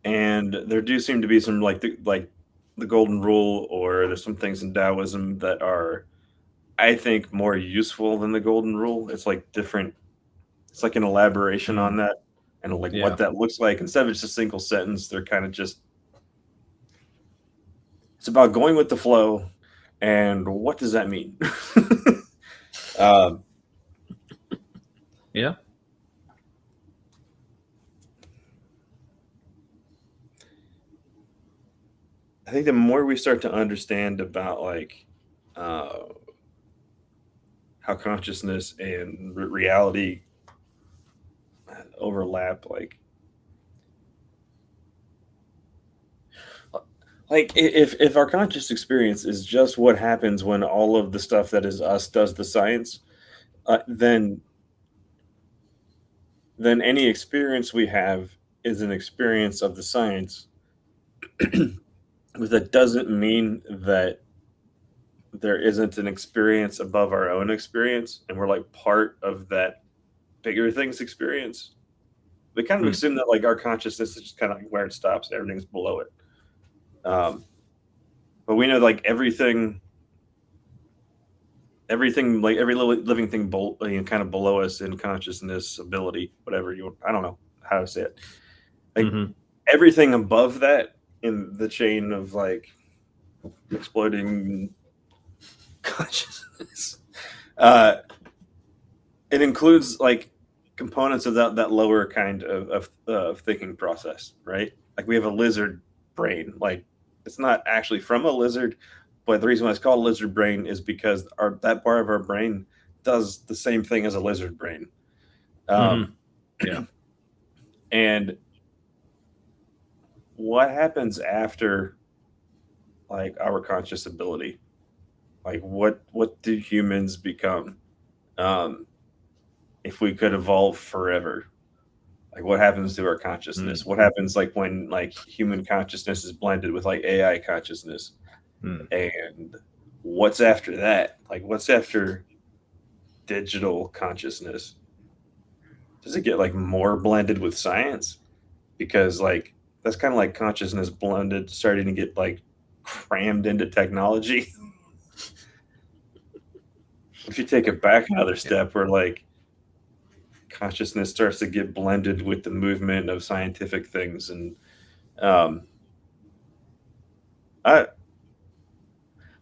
and there do seem to be some like the golden rule, or there's some things in Taoism that are, I think, more useful than the golden rule. It's like different. It's like an elaboration Mm, on that and like what yeah. that looks like. Instead of just a single sentence, they're kind of just. It's about going with the flow, and what does that mean? um, Yeah. I think the more we start to understand about like uh, how consciousness and reality overlap, like if our conscious experience is just what happens when all of the stuff that is us does the science, then any experience we have is an experience of the science. But that doesn't mean that there isn't an experience above our own experience, and we're like part of that bigger things experience. We kind of Hmm. assume that like our consciousness is just kind of like where it stops, everything's below it. Um, but we know like everything like every living thing kind of below us in consciousness ability, whatever you, I don't know how to say it, like Mm-hmm. everything above that in the chain of like exploding consciousness, uh it includes like components of that lower kind of thinking process, right? Like we have a lizard brain. Like it's not actually from a lizard, but the reason why it's called a lizard brain is because our that part of our brain does the same thing as a lizard brain. Mm-hmm. Um, Yeah. and what happens after like our conscious ability? Like what do humans become um, if we could evolve forever? Like what happens to our consciousness? What happens like when like human consciousness is blended with like AI consciousness? Mm-hmm. And what's after that? Like what's after digital consciousness? Does it get like more blended with science? Because like that's kind of like consciousness blended, starting to get like crammed into technology. If you take it back another Yeah. step, where like consciousness starts to get blended with the movement of scientific things, and um, I,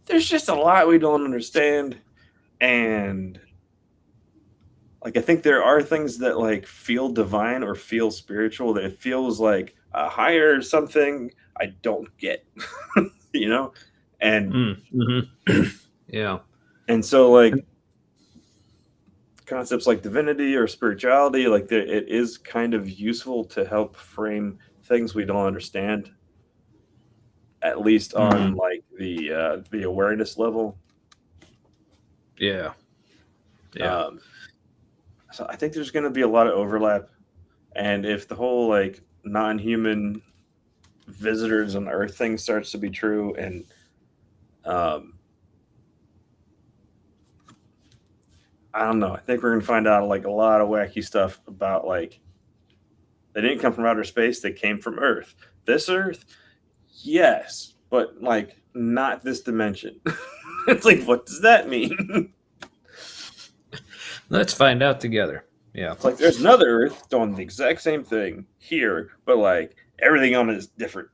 there's just a lot we don't understand, and like I think there are things that like feel divine or feel spiritual that it feels like a higher something I don't get, you know, and Yeah. and so like concepts like divinity or spirituality, like it is kind of useful to help frame things we don't understand, at least on like the awareness level. Yeah. Yeah. Um, so I think there's going to be a lot of overlap, and if the whole like non-human visitors on Earth thing starts to be true, and um, I don't know, I think we're going to find out like a lot of wacky stuff about like they didn't come from outer space; they came from Earth. This Earth, yes, but like not this dimension. It's like, what does that mean? Let's find out together. Yeah. It's like there's another Earth doing the exact same thing here, but like everything on it is different.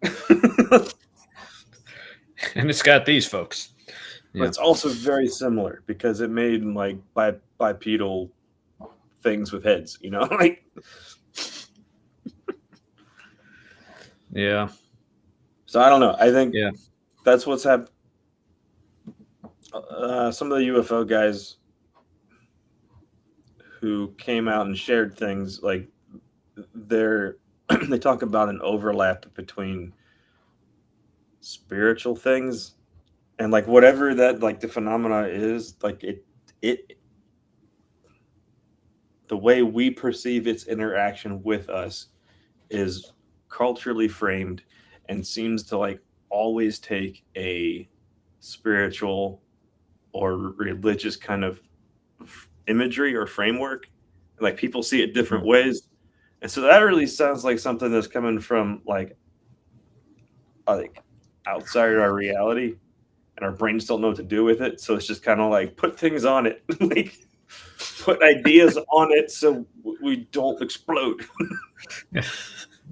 And it's got these folks. But it's also very similar because it made like bipedal things with heads, you know? Like Yeah. so I don't know. I think Yeah. that's what's happened. Some of the UFO guys who came out and shared things like they're they talk about an overlap between spiritual things and like whatever that like the phenomena is, like it the way we perceive its interaction with us is culturally framed and seems to like always take a spiritual or religious kind of imagery or framework. Like people see it different ways, and so that really sounds like something that's coming from like outside our reality, and our brains don't know what to do with it. So it's just kind of like put things on it, like put ideas on it, so we don't explode.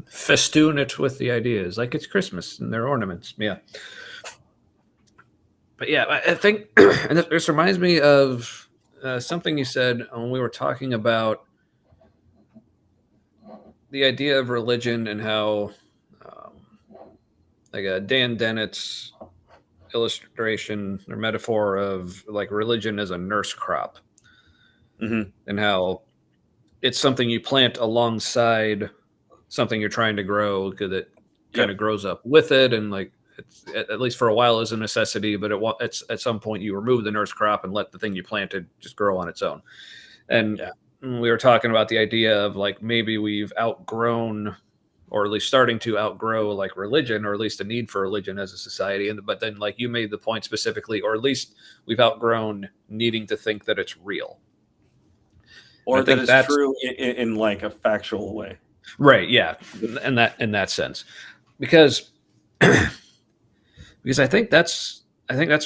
Festoon it with the ideas, like it's Christmas and their ornaments. Yeah. But yeah, I think, and this reminds me of something you said when we were talking about the idea of religion and how, like Dan Dennett's illustration or metaphor of like religion as a nurse crop, and how it's something you plant alongside something you're trying to grow because it kind of grows up with it, and like it's at least for a while is a necessity, but it's at some point you remove the nurse crop and let the thing you planted just grow on its own. And we were talking about the idea of like maybe we've outgrown, or at least starting to outgrow like religion, or at least a need for religion as a society. And but then like you made the point specifically, or at least we've outgrown needing to think that it's real, or that it's true in like a factual way. Right. Yeah. In that sense, because I think that's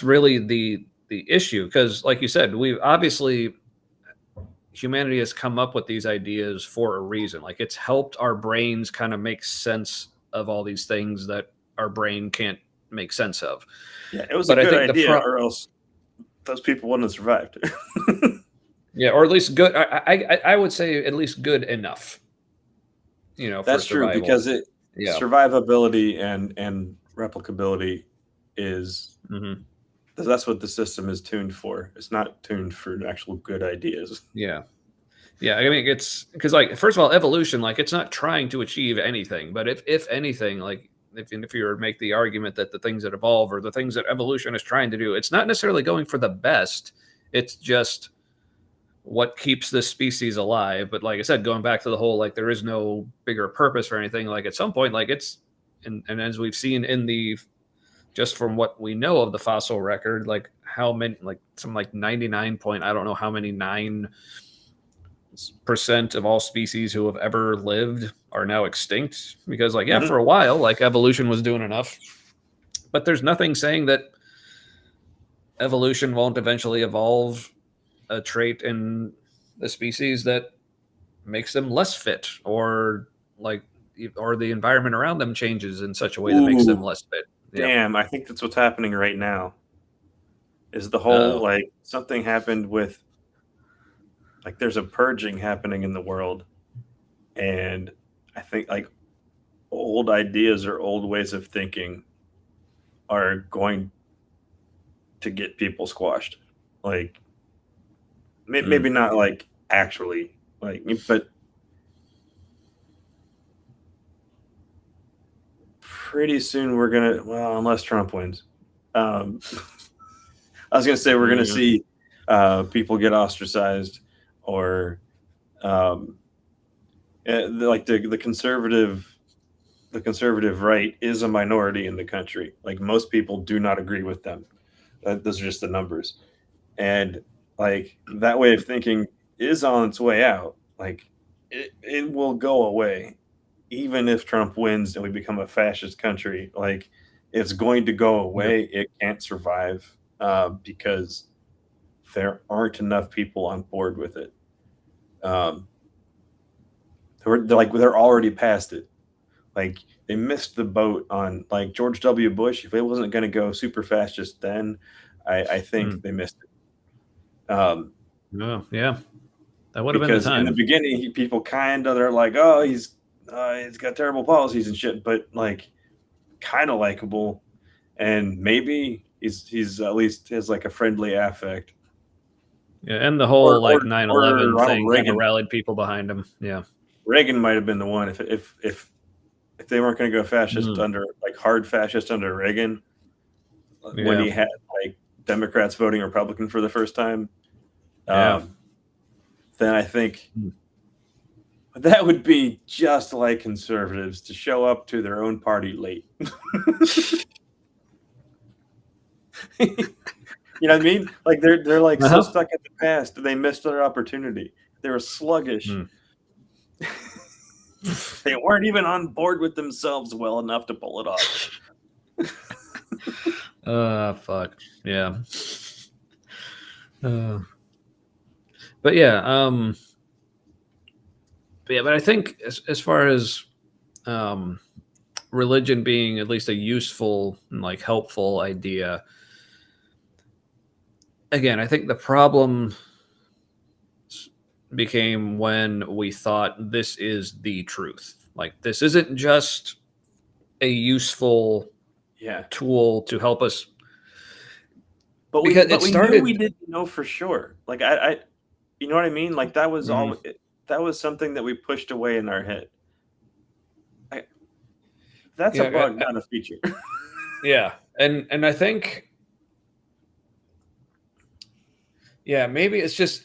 really the issue. Because like you said, we've obviously humanity has come up with these ideas for a reason. Like it's helped our brains kind of make sense of all these things that our brain can't make sense of. Yeah, it was a good idea, or else those people wouldn't have survived. Yeah, or at least good. I would say at least good enough. You know, that's true because survivability and replicability is that's what the system is tuned for. It's not tuned for actual good ideas. Yeah. I mean, it's because like first of all, evolution, like it's not trying to achieve anything, but if anything, like if you were to make the argument that the things that evolve or the things that evolution is trying to do, it's not necessarily going for the best. It's just what keeps this species alive. But like I said, going back to the whole like there is no bigger purpose for anything, like at some point like it's and as we've seen in the just from what we know of the fossil record, like how many like some like 99 point I don't know how many 9% of all species who have ever lived are now extinct because like for a while like evolution was doing enough, but there's nothing saying that evolution won't eventually evolve a trait in the species that makes them less fit, or like, or the environment around them changes in such a way that makes them Ooh, less fit. Yeah. damn! I think that's what's happening right now. Is the whole Oh. like something happened with like there's a purging happening in the world, and I think like old ideas or old ways of thinking are going to get people squashed. Like maybe Mm. not like actually like, but pretty soon we're gonna, well, unless Trump wins. Um, I was gonna say we're gonna Yeah. see people get ostracized, or um, like the conservative right is a minority in the country. Like most people do not agree with them. Those are just the numbers, and like that way of thinking is on its way out. Like it will go away, even if Trump wins and we become a fascist country. Like it's going to go Yeah. away. It can't survive because there aren't enough people on board with it. Um, they're already past it. Like they missed the boat on like George W. Bush. If it wasn't going to go super fast just then, I think Mm. they missed it. Oh, yeah. That would have been the Because in the time. beginning, people kind of they're like, oh, he's got terrible policies and shit, but like kind of likable, and maybe he's at least has like a friendly affect. Yeah, and the Or whole or like nine or 11 Ronald thing kind of Reagan. rallied people behind him. Yeah. Reagan might have been the one if they weren't going to go fascist Mm. under like hard fascist under Reagan when Yeah. he had like Democrats voting Republican for the first time. Yeah. Um, then I think Mm. that would be just like conservatives to show up to their own party late. You know what I mean? Like they're like so Uh-huh. stuck in the past, they missed their opportunity. They were sluggish. Mm. They weren't even on board with themselves well enough to pull it off. Fuck. Yeah. Uh, but yeah, but I think as far as um religion being at least a useful and like helpful idea, again, I think the problem became when we thought this is the truth. Like this isn't just a useful Yeah, tool to help us, but we because but it we knew we started. didn't know for sure. Like I you know what I mean? Like that was Mhm. all. That was something that we pushed away in our head. I, that's a Yeah, bug, not a feature. yeah, and I think, yeah, maybe it's just,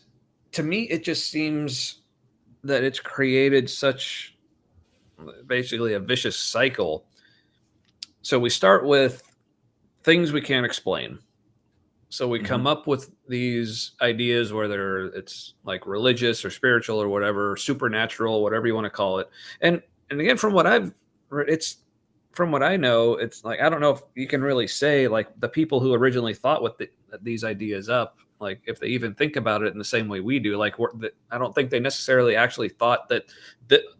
to me it just seems that it's created such basically a vicious cycle. So we start with things we can't explain. So we Mhm. come up with these ideas, whether it's like religious or spiritual or whatever, supernatural, whatever you want to call it. And again, from what I've read, it's, from what I know, it's like, I don't know if you can really say like the people who originally thought these ideas up, like if they even think about it in the same way we do. Like I don't think they necessarily actually thought that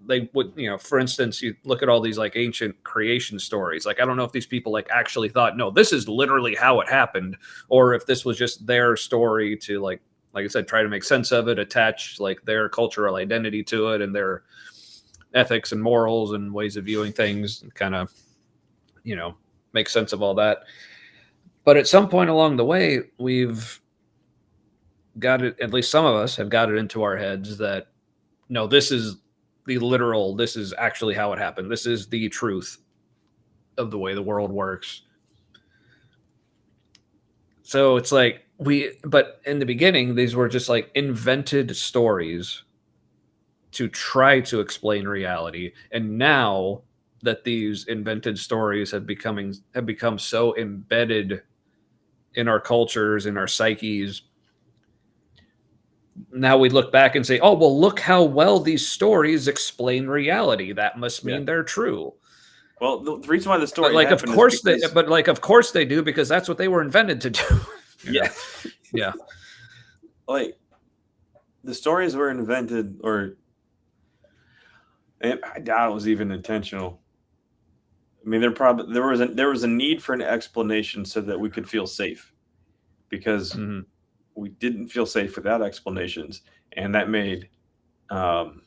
they would, for instance, you look at all these like ancient creation stories. Like I don't know if these people like actually thought, no, this is literally how it happened, or if this was just their story to like I said, try to make sense of it, attach like their cultural identity to it and their ethics and morals and ways of viewing things, and kind of, you know, make sense of all that. But at some point along the way, we've got it, at least some of us have got it into our heads that no, this is the literal, this is actually how it happened. This is the truth of the way the world works. So it's like but in the beginning, these were just like invented stories to try to explain reality. And now that these invented stories have become so embedded in our cultures, in our psyches, now we look back and say, oh, well, look how well these stories explain reality. That must Yeah. mean they're true. Well, the reason why the But story like, of happened is course they, because but like, of course they do, because that's what they were invented to do. you yeah, know? Yeah. like the stories were invented, or And I doubt it was even intentional. I mean, there was a need for an explanation so that we could feel safe, because Hmm. we didn't feel safe without explanations, and um,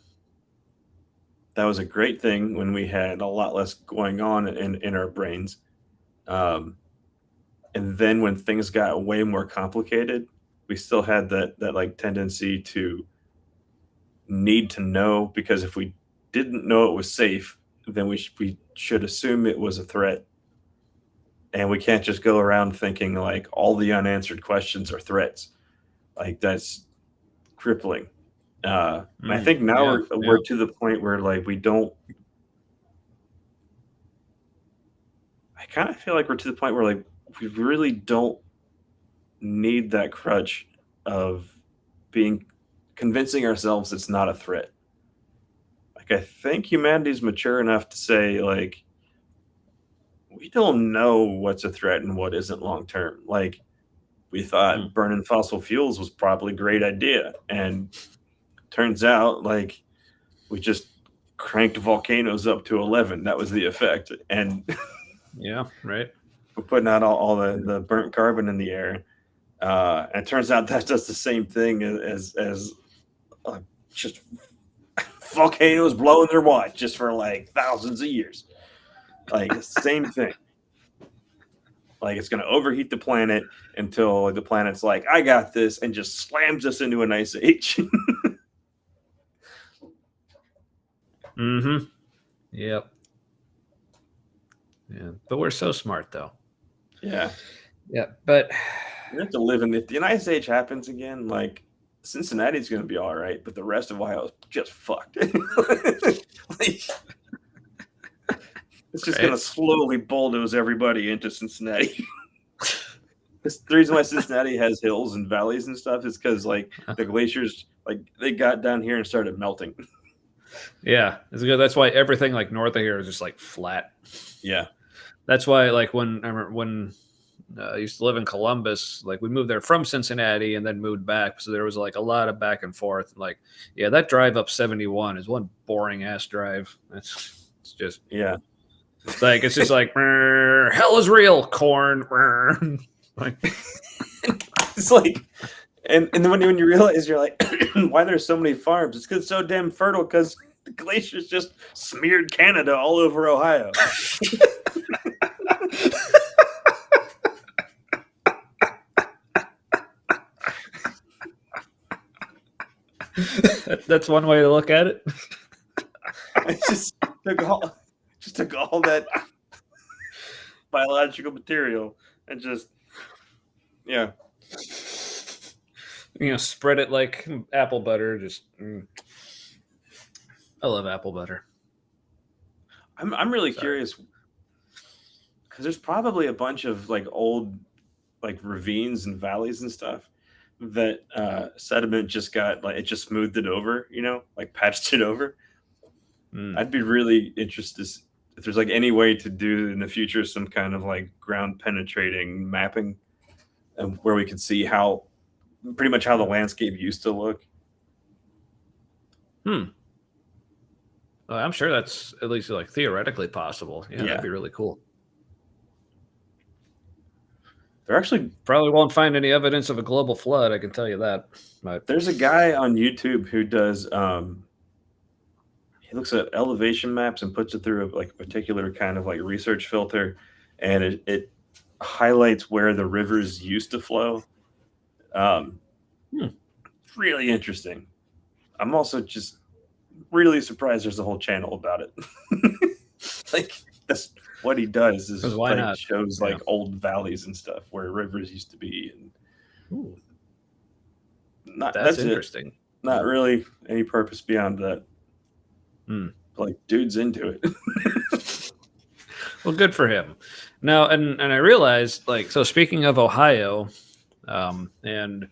that was a great thing when we had a lot less going on in our brains. Um, and then when things got way more complicated, we still had that like tendency to need to know, because if we didn't know it was safe, then we should assume it was a threat, and we can't just go around thinking like all the unanswered questions are threats. Like that's crippling. And I think now Yeah, we're yeah. to the point where like we don't. I kind of feel like we're to the point where like we really don't need that crutch of being convincing ourselves it's not a threat. Like I think humanity's mature enough to say like we don't know what's a threat and what isn't long term. Like we Hmm. thought burning fossil fuels was probably a great idea, and turns out like we just cranked volcanoes up to 11. That was the effect, and Yeah, right. we're putting out all the burnt carbon in the air. And it turns out that does the same thing as uh, just volcanoes blowing their wad just for like thousands of years. Like same thing. Like it's going to overheat the planet until the planet's like, I got this, and just slams us into an ice age. Mm-hmm. Yep. Yeah. But we're so smart though. Yeah. Yeah. But We have to live in, if the ice age happens again, like Cincinnati's going to be all right, but the rest of Ohio is just fucked. Like, it's just going to right. slowly bulldoze everybody into Cincinnati. The reason why Cincinnati has hills and valleys and stuff is because like the glaciers, like they got down here and started melting. Yeah. It's good. That's why everything like north of here is just like flat. Yeah. That's why like when I remember when I used to live in Columbus, like we moved there from Cincinnati and then moved back. So there was like a lot of back and forth. Like, yeah, that drive up 71 is one boring ass drive. It's just Yeah. it's just like hell is real corn. Like, It's like, and then when you realize you're like, why there's so many farms? It's because it's so damn fertile, because the glaciers just smeared Canada all over Ohio. that's one way to look at it. It just took all that biological material and just, yeah. Spread it like apple butter. Just, I love apple butter. I'm really Sorry. curious, because there's probably a bunch of like old like ravines and valleys and stuff that sediment just got like, it just smoothed it over, like patched it over. Mm. I'd be really interested if there's like any way to do in the future some kind of like ground penetrating mapping, and where we could see how pretty much how the landscape used to look. Hmm. Well, I'm sure that's at least like theoretically possible. Yeah, Yeah. that'd be really cool. They're actually Probably won't find any evidence of a global flood. I can tell you that. But There's a guy on YouTube who does he looks at elevation maps and puts it through like a particular kind of like research filter, and it highlights where the rivers used to flow. Um, Hmm. Really interesting. I'm also just really surprised there's a whole channel about it. Like that's what he does, is 'cause why like not? shows Yeah. like old valleys and stuff where rivers used to be, and Ooh, not that's that's it. interesting. Not really any purpose beyond that. Hmm. Like dude's into it. Well, good for him. Now, and I realized like so. Speaking of Ohio, and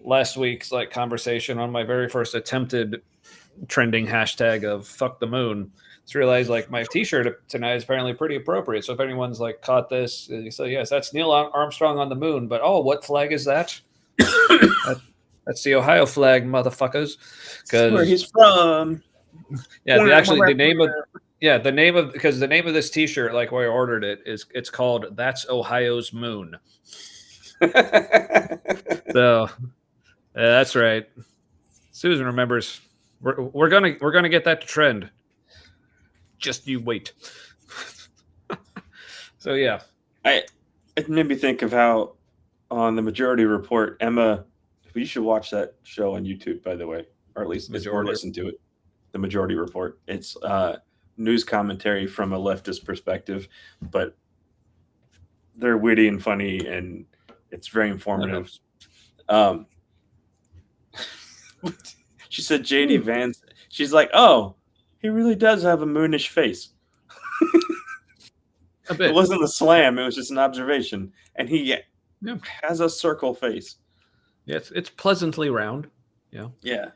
last week's like conversation on my very first attempted trending hashtag of "fuck the moon." Just realized like my T-shirt tonight is apparently pretty appropriate. So if anyone's like caught this, you say yes, that's Neil Armstrong on the moon. But oh, what flag is that? That's the Ohio flag, motherfuckers. Where Because he's from. Yeah, the name of because the name of this T-shirt, like where I ordered it, it's called "That's Ohio's Moon." So that's right. Susan remembers. We're gonna get that to trend. Just you wait. So yeah, It made me think of how on the Majority Report, Emma. You should watch that show on YouTube, by the way, or at least or majority. listen to it. The Majority Report. It's news commentary from a leftist perspective, but they're witty and funny, and it's very informative. Um, she said JD Vance. She's like, oh, he really does have a moonish face. A bit. It wasn't a slam; it was just an observation, and he has a circle face. Yeah, it's pleasantly round. Yeah. Yeah.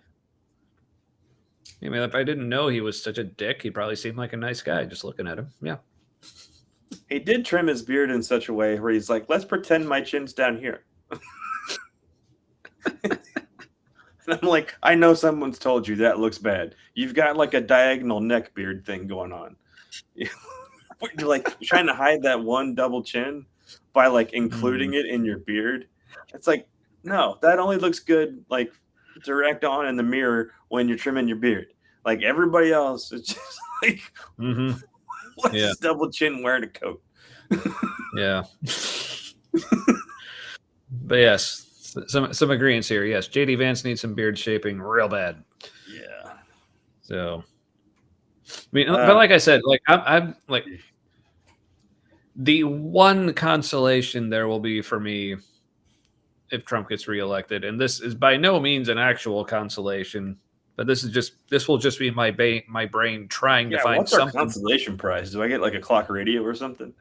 I mean, if I didn't know he was such a dick, he probably seemed like a nice guy just looking at him. Yeah. He did trim his beard in such a way where he's like, let's pretend my chin's down here. And I'm like, I know someone's told you that looks bad. You've got like a diagonal neck beard thing going on. You're trying to hide that one double chin by like including it in your beard. It's like, no, that only looks good like direct on in the mirror when you're trimming your beard. Like everybody else, it's just like, what's this double chin wearing a coat? Yeah. But yes, some agreements here. Yes, JD Vance needs some beard shaping real bad. Yeah. So, I mean, but like I said, like I'm like the one consolation there will be for me if Trump gets reelected, and this is by no means an actual consolation, but this will just be my brain trying to find what's something. Our consolation prize? Do I get like a clock radio or something?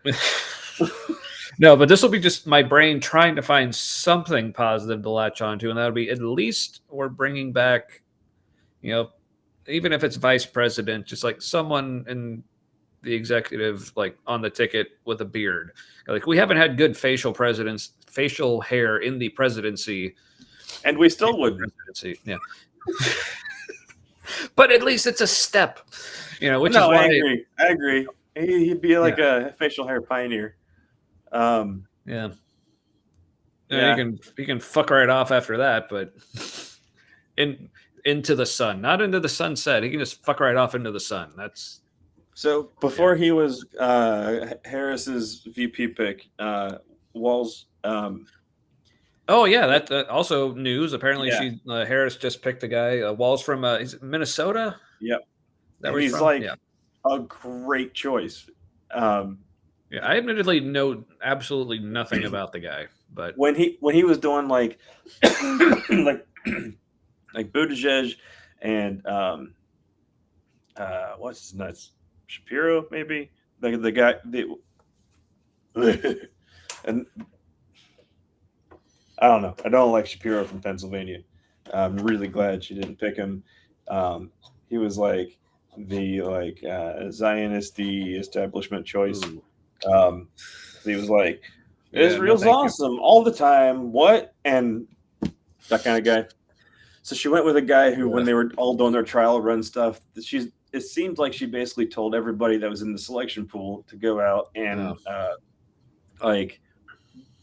No, but this will be just my brain trying to find something positive to latch onto, and that would be at least we're bringing back, even if it's vice president, just like someone in the executive, like on the ticket with a beard. Like we haven't had good facial hair in the presidency, and we still wouldn't. Yeah, but at least it's a step, which is why I agree. He'd be like a facial hair pioneer. Yeah. He can fuck right off after that, but into the sun, not into the sunset. He can just fuck right off into the sun. That's so. Before he was Harris's VP pick, Walz. Oh yeah, that also news. Apparently, Harris just picked a guy. Walz from is Minnesota. Yep, that he's like a great choice. Yeah, I admittedly know absolutely nothing about the guy, but when he was doing like like Buttigieg and what's his nuts, Shapiro maybe the guy and I don't know. I don't like Shapiro from Pennsylvania. I'm really glad she didn't pick him. He was like the Zionist establishment choice. He was like, Israel's awesome all the time. What? And that kind of guy. So she went with a guy who, when they were all doing their trial run stuff, it seemed like she basically told everybody that was in the selection pool to go out and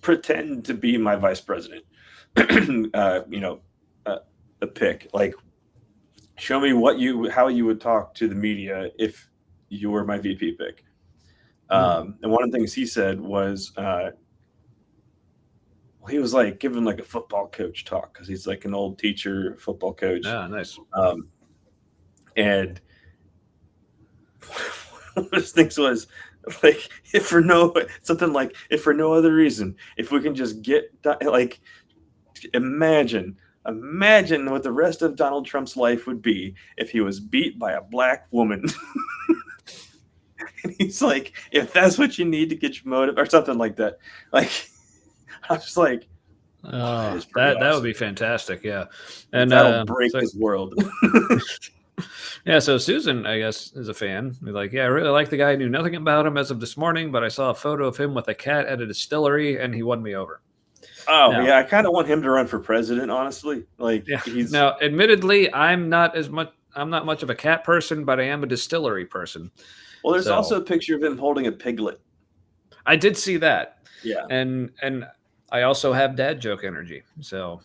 pretend to be my vice president. A pick. Like, show me how you would talk to the media if you were my VP pick. And one of the things he said was, he was like giving like a football coach talk because he's like an old teacher, football coach. Ah, nice. And one of his things was like, if for no other reason, if we can just get like, imagine what the rest of Donald Trump's life would be if he was beat by a black woman. And he's like, if that's what you need to get your motive or something like that. Like, I was just like, that awesome. Would be fantastic. Yeah. And that'll break this world. Yeah. So Susan, I guess, is a fan. Like, I really like the guy. I knew nothing about him as of this morning, but I saw a photo of him with a cat at a distillery and he won me over. Oh, now, I kind of want him to run for president, honestly. Like, now, admittedly, I'm not I'm not much of a cat person, but I am a distillery person. Well, there's So also a picture of him holding a piglet. I did see that, Yeah. and I also have dad joke energy. So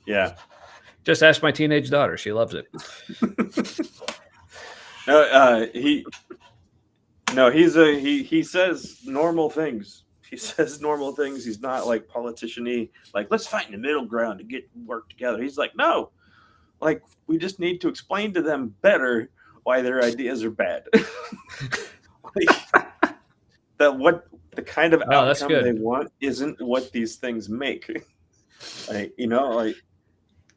Yeah. just ask my teenage daughter; she loves it. He says normal things. He says normal things. He's not like politician-y, like let's find the middle ground to get work together. He's like, no, like we just need to explain to them better why their ideas are bad. Like, that what the kind of No, that's outcome they good. want isn't what these things make. Like, you know, like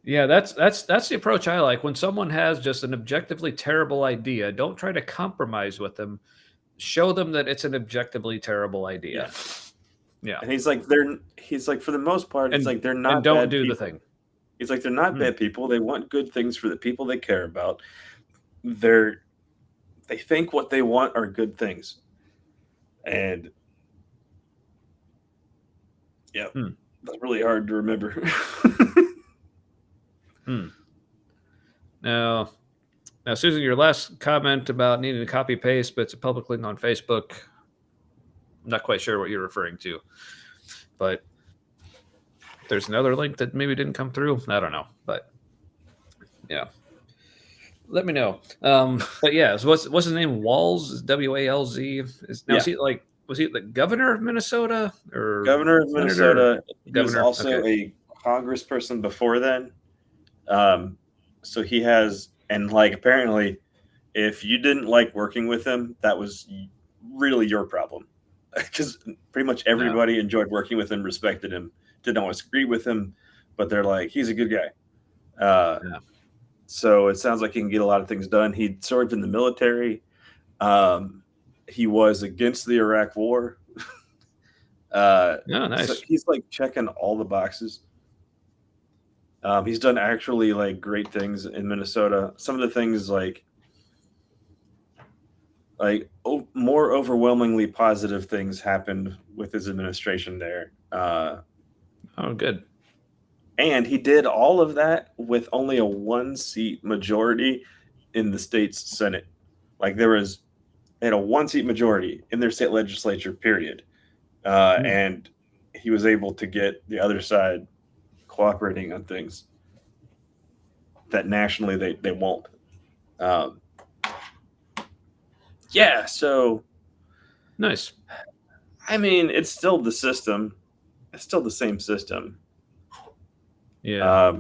Yeah, that's the approach I like. When someone has just an objectively terrible idea, don't try to compromise with them. Show them that it's an objectively terrible idea. yeah. Yeah, And he's like for the most part, it's like they're and not don't bad do the people. thing. He's like they're not Hmm. bad people. They want good things for the people they care about. They think what they want are good things. And yeah, Hmm. that's really hard to remember. Hmm. Now, Susan, your last comment about needing to copy paste, but it's a public link on Facebook. I'm not quite sure what you're referring to, but there's another link that maybe didn't come through. I don't know, but yeah, let me know. But yeah, so what's his name? Walz, WALZ. Is Yeah, he like, was he the governor of Minnesota or governor of senator? Minnesota. He was Governor. also Okay. a congressperson before then. So he has, and like apparently, if you didn't like working with him, that was really your problem, because pretty much No. everybody enjoyed working with him, respected him, didn't always agree with him, but they're like, he's a good guy. Yeah. So it sounds like he can get a lot of things done. He served in the military. He was against the Iraq War. Oh, So nice. he's like checking all the boxes. He's done actually like great things in Minnesota. Some of the things more overwhelmingly positive things happened with his administration there. Oh, good. And he did all of that with only a 1 seat majority in the state's Senate. Like they had a 1 seat majority in their state legislature, period. Hmm. And he was able to get the other side cooperating on things that nationally they won't. Um, yeah, so Nice. I mean, it's still the system. It's still the same system. Yeah.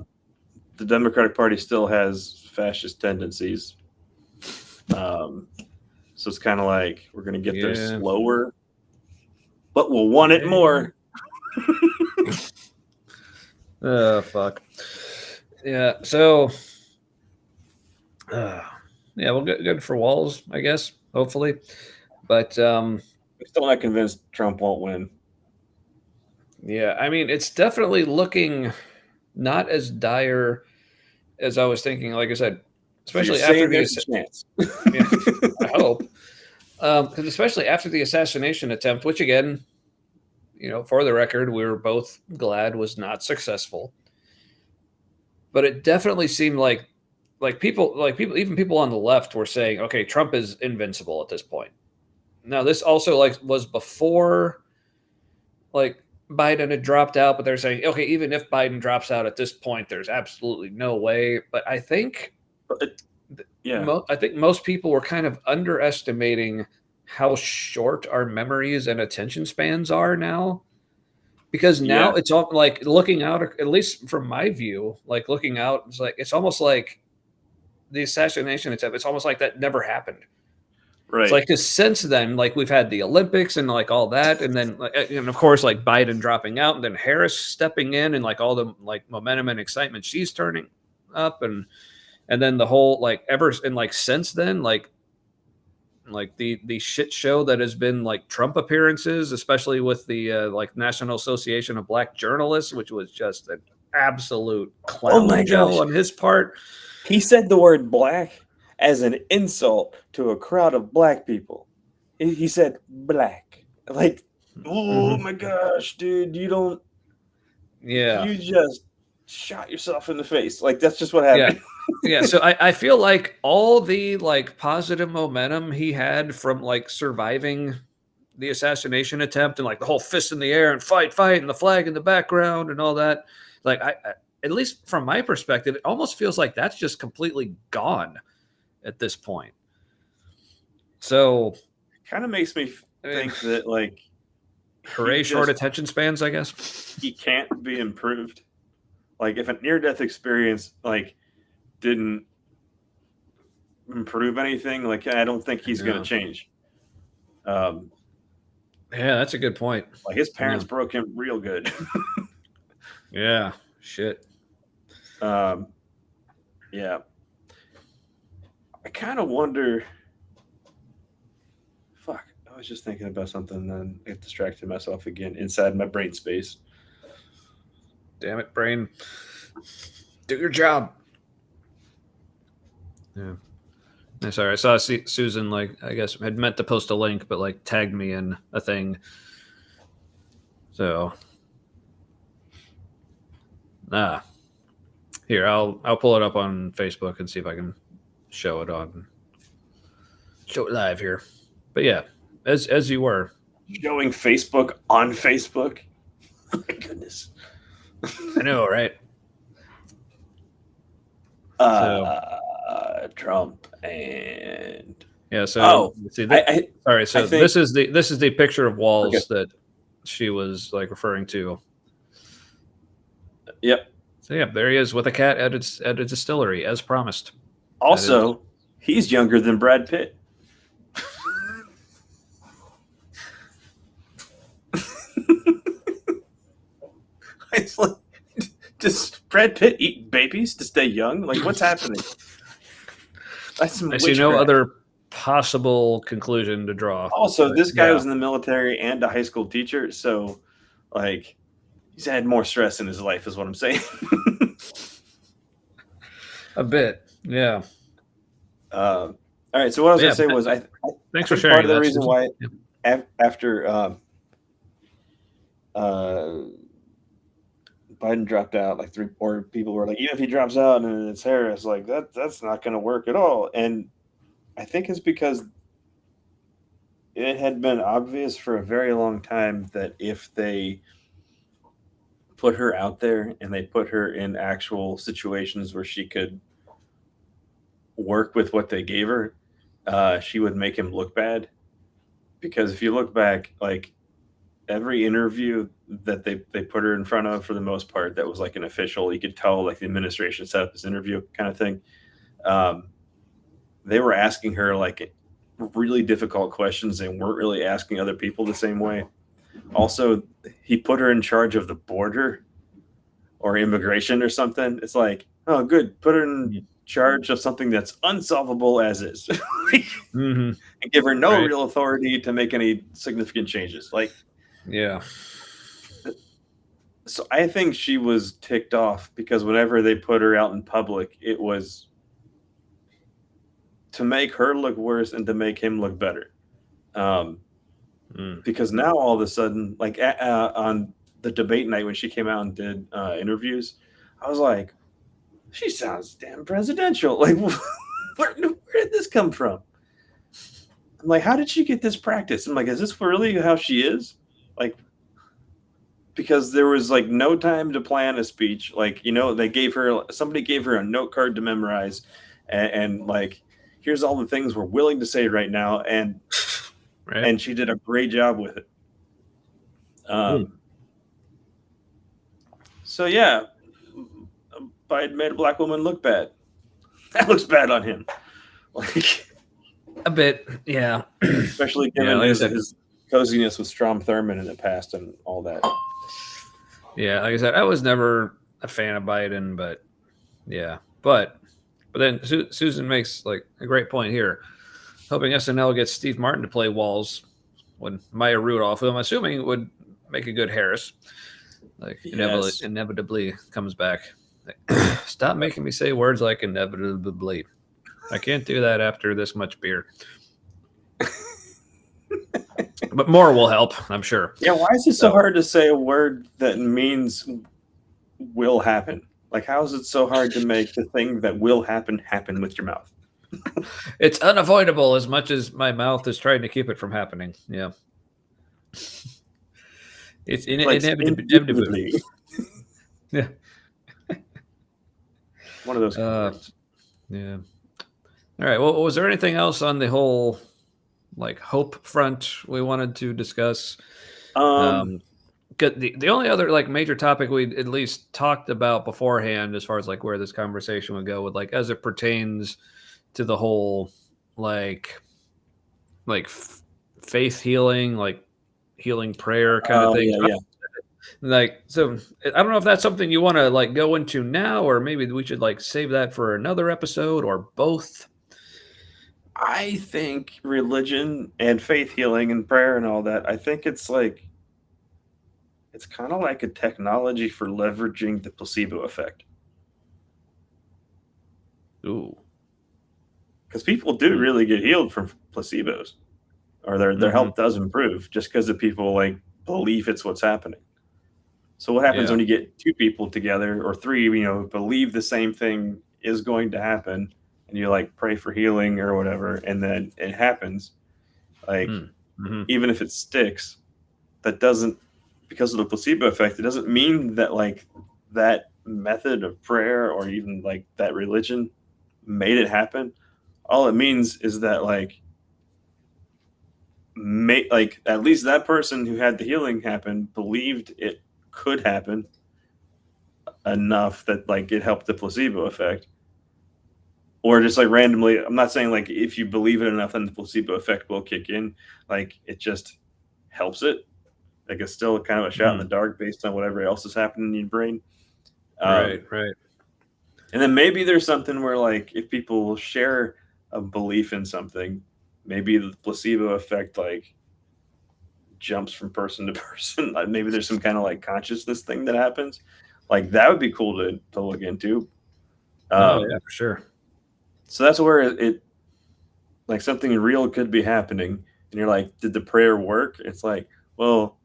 The Democratic Party still has fascist tendencies. So it's kind of like we're going to get there Yeah. slower, but we'll want it more. Oh, fuck. Yeah. So, yeah, well, good for Walls, I guess. Hopefully, but I'm still not convinced Trump won't win. yeah, I mean, it's definitely looking not as dire as I was thinking. Like I said, So you're especially after saying the there's a chance? yeah, I hope, because especially after the assassination attempt, which again, for the record, we were both glad was not successful. But it definitely seemed like people, even people on the left were saying, okay, Trump is invincible at this point. Now, this also was before like Biden had dropped out, but they're saying, okay, even if Biden drops out at this point, there's absolutely no way. But I think Yeah, I think most people were kind of underestimating how short our memories and attention spans are now. Because now yeah, it's all like looking out, at least from my view, like looking out, it's almost like the assassination attempt. It's almost like that never happened. It's right. like because since then, like we've had the Olympics and like all that, and then and of course like Biden dropping out, and then Harris stepping in, and like all the like momentum and excitement she's turning up, and then the whole like ever and like since then like the shit show that has been like Trump appearances, especially with the like National Association of Black Journalists, which was just an absolute Oh clown my show gosh. on his part. He said the word black as an insult to a crowd of black people. He said black. Like, oh Mhm. my gosh, dude, Yeah, you just shot yourself in the face. Like that's just what Yeah. happened. Yeah. So I feel like all the like positive momentum he had from like surviving the assassination attempt and like the whole fist in the air and fight, and the flag in the background and all that. Like I at least from my perspective, it almost feels like that's just completely gone at this point. So Kind of makes me think that like hooray, short attention spans, I guess. he can't be improved. Like if a near-death experience like didn't improve anything, like I don't think he's going to change. Yeah, that's a good point. Like his parents broke him real good. Yeah, shit. Yeah. I kind of wonder. Fuck, I was just thinking about something, and then I distracted myself again inside my brain space. Damn it, brain. Do your job. Yeah. Sorry, I saw Susan, like, I guess, had meant to post a link, but, like, tagged me in a thing. So. Here, I'll pull it up on Facebook and see if I can show it live here. But yeah, as you were. Showing Facebook on Facebook? Oh my goodness. I know, right? Trump and yeah. So see, sorry. So this is the picture of Walls that she was like referring to. Yep. So yeah, there he is with a cat at a distillery as promised. Also, he's younger than Brad Pitt. It's like, does Brad Pitt eat babies to stay young? Like, what's happening? That's some I see no other possible conclusion to draw. Also, this guy was in the military and a high school teacher, so like he's had more stress in his life, is what I'm saying. A bit, yeah. All right. So what I was going to say was, thanks for sharing. Part of the reason why after Biden dropped out, like 3 or people were like, even if he drops out and it's Harris, like that's not going to work at all. And I think it's because it had been obvious for a very long time that if they put her out there and they put her in actual situations where she could work with what they gave her, she would make him look bad. Because if you look back, like every interview that they put her in front of, for the most part, that was like an official, you could tell like the administration set up this interview kind of thing. They were asking her like really difficult questions and weren't really asking other people the same way. Also, he put her in charge of the border or immigration or something. It's like, oh, good. Put her in charge of something that's unsolvable as is. And give her no real authority to make any significant changes. Like, yeah. So I think she was ticked off because whenever they put her out in public, it was to make her look worse and to make him look better. Because now all of a sudden, like on the debate night when she came out and did interviews, I was like, she sounds damn presidential. Like, where did this come from? I'm like, how did she get this practice? I'm like, is this really how she is? Like, because there was like no time to plan a speech. Like, you know, somebody gave her a note card to memorize and like, here's all the things we're willing to say right now. And she did a great job with it. So yeah, Biden made a black woman look bad. That looks bad on him. Like a bit, yeah. Especially given his coziness with Strom Thurmond in the past and all that. Yeah, like I said, I was never a fan of Biden, but yeah. But then Susan makes like a great point here. Hoping SNL gets Steve Martin to play Walls when Maya Rudolph, who I'm assuming would make a good Harris, like inevitably comes back. Stop making me say words like inevitably. I can't do that after this much beer. But more will help, I'm sure. Yeah, why is it so hard to say a word that means will happen? Like, how is it so hard to make the thing that will happen with your mouth? It's unavoidable as much as my mouth is trying to keep it from happening. Yeah. It's Like, inevitable. indubitably. Yeah. One of those kind of Uh, words. yeah. All right. Well, was there anything else on the whole like hope front we wanted to discuss? Um, Um, the only other like major topic we at least talked about beforehand, as far as like where this conversation would go, with like as it pertains to the whole like like faith healing, like healing prayer kind of oh thing. yeah, yeah. Like, so I don't know if that's something you want to like go into now, or maybe we should like save that for another episode, or both. I think religion and faith healing and prayer and all that, I think it's like it's kind of like a technology for leveraging the placebo effect. Ooh. Because people do Hmm. really get healed from placebos, or their Mm-hmm. health does improve just because the people like believe it's what's happening. So what happens Yeah. when you get two people together or three, believe the same thing is going to happen, and you like pray for healing or whatever, and then it happens. Like, Mm-hmm. even if it sticks, that doesn't, because of the placebo effect, it doesn't mean that like that method of prayer or even like that religion made it happen. All it means is that like at least that person who had the healing happen believed it could happen enough that like it helped the placebo effect. Or just like randomly, I'm not saying like if you believe it enough then the placebo effect will kick in. Like, it just helps it. Like, it's still kind of a shot in Mm-hmm. the dark based on whatever else is happening in your brain. Right. um, Right. and then maybe there's something where like if people share a belief in something, maybe the placebo effect like jumps from person to person. Like, maybe there's some kind of like consciousness thing that happens. Like, that would be cool to look into. Oh yeah, um, for sure. so that's where it like something real could be happening, and you're like, did the prayer work? It's like, well,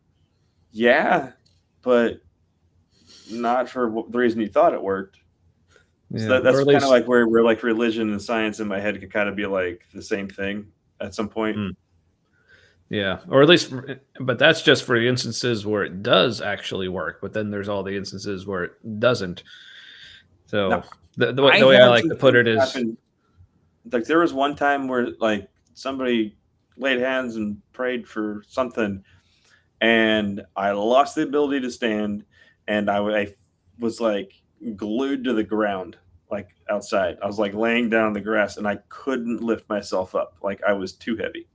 yeah, but not for the reason you thought it worked. So Yeah, or that's at kind of least. like where like religion and science in my head could kind of be like the same thing at some point. Mm, yeah, or at least, but that's just for the instances where it does actually work. But then there's all the instances where it doesn't. Now, So I the way I had like some to put things it is, happen. Like, there was one time where like somebody laid hands and prayed for something, and I lost the ability to stand, and I was like glued to the ground, like outside. I was like laying down in the grass, and I couldn't lift myself up. Like, I was too heavy,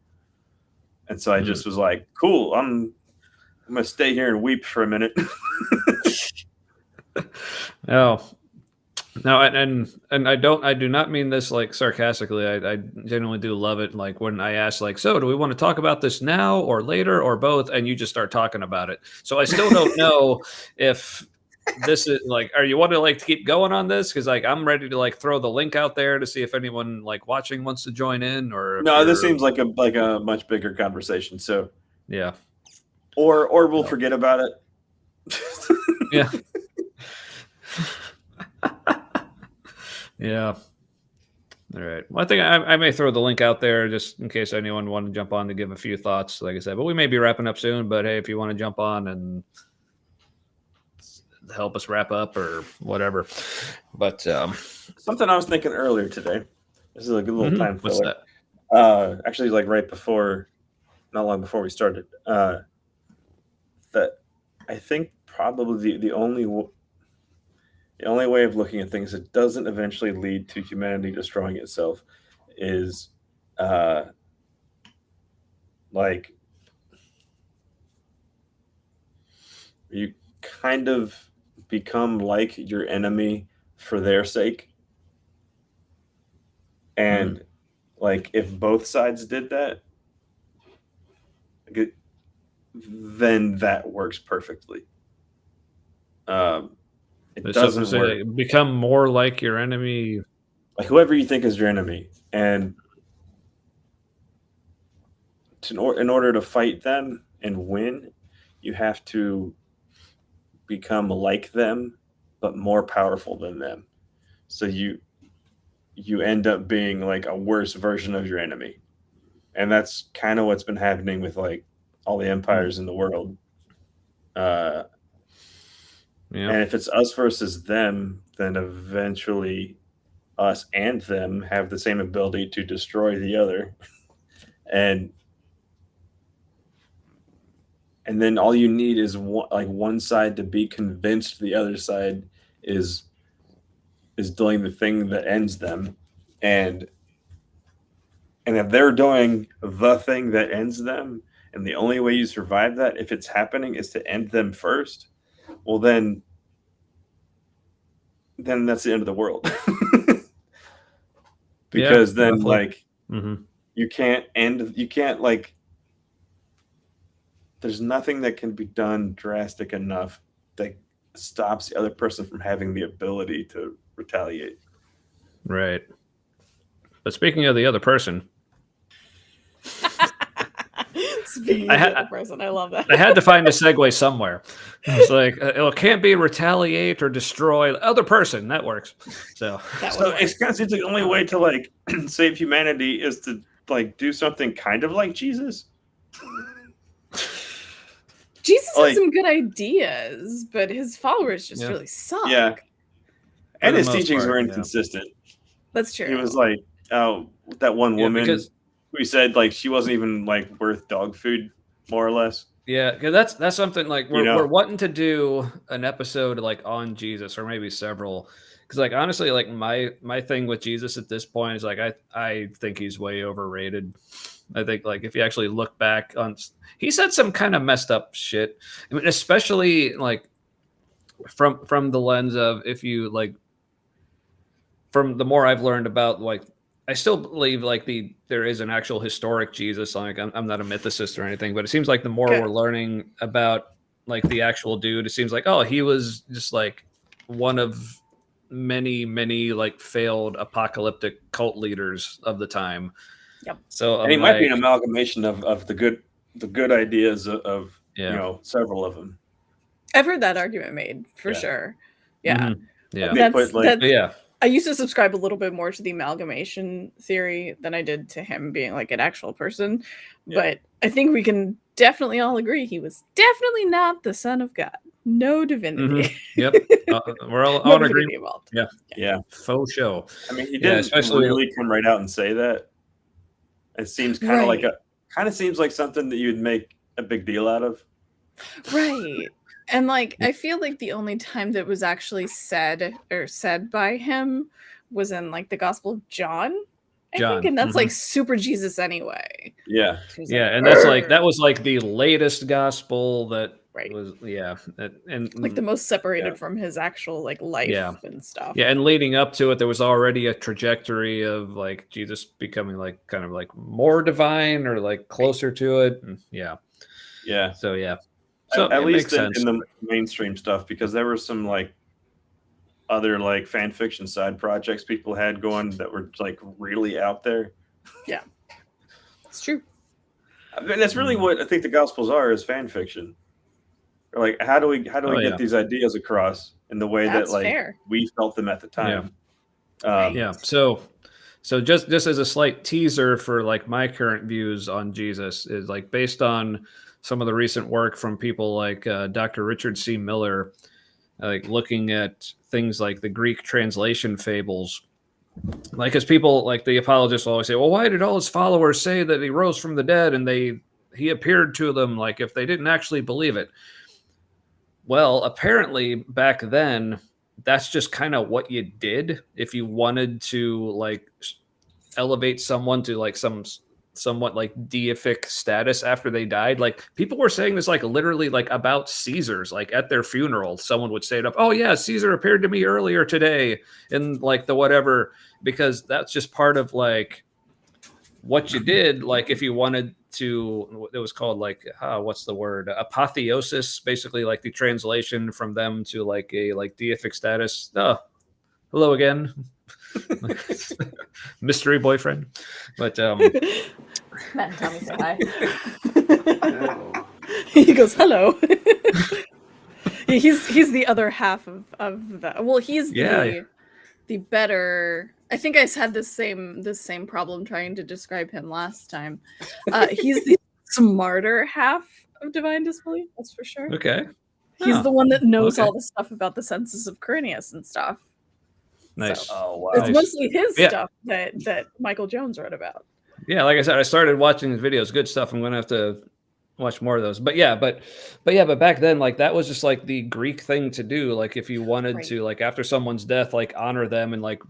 and so I hmm, just was like, "Cool, I'm gonna stay here and weep for a minute." no, no, and I do not mean this like sarcastically. I genuinely do love it. Like when I ask, like, so do we want to talk about this now or later or both? And you just start talking about it. So I still don't know if this is like, are you want to like keep going on this? Because like I'm ready to like throw the link out there to see if anyone like watching wants to join in, or if No, this you're, seems like a much bigger conversation. So, yeah, or we'll no, forget about it. yeah, yeah. All right. Well, I think I may throw the link out there just in case anyone want to jump on to give a few thoughts. Like I said, but we may be wrapping up soon. But hey, if you want to jump on and help us wrap up or whatever. But Something I was thinking earlier today. This is a good little time what's filler. that? Actually, like right before, not long before we started. That I think probably the only way of looking at things that doesn't eventually lead to humanity destroying itself is uh, like you kind of become like your enemy for their sake. Hmm. And like if both sides did that, then that works perfectly. Um, it So, doesn't so work like, become more like your enemy. like whoever you think is your enemy, and in order to fight them and win, you have to become like them but more powerful than them. So you end up being like a worse version of your enemy. And that's kind of what's been happening with like all the empires in the world. Uh, Yeah. and if it's us versus them, then eventually us and them have the same ability to destroy the other. And then all you need is one side to be convinced the other side is doing the thing that ends them, and if they're doing the thing that ends them, and the only way you survive that if it's happening is to end them first, well then that's the end of the world. Because then roughly. like you can't like there's nothing that can be done drastic enough that stops the other person from having the ability to retaliate. Right. But speaking of the other person, Speaking of the other person, I love that. I had to find a segue somewhere. It's like it can't be retaliate or destroy the other person. That works. So it kind of seems like the only way to like save humanity is to like do something kind of like Jesus. Jesus has some good ideas, but his followers just really suck. Yeah. And his teachings were inconsistent. That's true. He was like, oh, that one woman who said like she wasn't even like worth dog food, more or less. Yeah, because that's something like we're wanting to do an episode like on Jesus, or maybe several. Because like honestly, like my thing with Jesus at this point is like I think he's way overrated. I think like if you actually look back on, he said some kind of messed up shit. I mean, especially like from the lens of if you like, from the more I've learned about like, I still believe like there is an actual historic Jesus. Like I'm not a mythicist or anything, but it seems like the more we're learning about like the actual dude, it seems like, oh, he was just like one of many like failed apocalyptic cult leaders of the time. Yep. So and he might be an amalgamation of the good ideas of several of them. I've heard that argument made for sure. Yeah. Mm-hmm. Yeah. I used to subscribe a little bit more to the amalgamation theory than I did to him being like an actual person. Yeah. But I think we can definitely all agree he was definitely not the son of God. No divinity. Mm-hmm. Yep. We're all on agreement. Involved. Yeah. Faux show. I mean, he didn't really come right out and say that. It seems kind of seems like something that you'd make a big deal out of. Right. And like, I feel like the only time that was actually said by him was in like the Gospel of John, I think, and that's like super Jesus anyway. Yeah. Yeah. And that's like, that was like the latest gospel that was, and like the most separated from his actual like life and stuff. Yeah. And leading up to it, there was already a trajectory of like Jesus becoming like kind of like more divine or like closer to it. And yeah. So, yeah. So at least in the mainstream stuff, because there were some like other like fan fiction side projects people had going that were like really out there. Yeah, it's true. I mean, that's really what I think the Gospels are, is fan fiction. Or like, how do we get these ideas across in the way that like we felt them at the time? So just as a slight teaser for like my current views on Jesus is like based on some of the recent work from people like Dr. Richard C. Miller, like looking at things like the Greek translation fables. Like, as people like the apologists always say, well, why did all his followers say that he rose from the dead and he appeared to them, like if they didn't actually believe it? Well, apparently back then, that's just kind of what you did if you wanted to like elevate someone to like somewhat like deific status after they died. Like people were saying this like literally like about Caesars, like at their funeral, someone would say it up. Oh yeah, Caesar appeared to me earlier today in like the whatever, because that's just part of like what you did. Like if you wanted to, it was called like, what's the word? Apotheosis, basically like the translation from them to like a like deific status. Oh, hello again. Mystery boyfriend. But Matt and Tommy say hi. He goes, hello. He's the other half of the. Well, he's Yeah. the better. I think I had this same problem trying to describe him last time. He's the smarter half of divine disbelief. That's for sure. Okay. He's the one that knows okay. all the stuff about the census of Quirinius and stuff. Nice. So, Oh wow. it's Nice. mostly his Yeah. stuff that Michael Jones wrote about. Yeah, like I said, I started watching his videos. Good stuff. I'm gonna have to watch more of those. But back then, like that was just like the Greek thing to do. Like if you wanted Right. to, like after someone's death, like honor them and like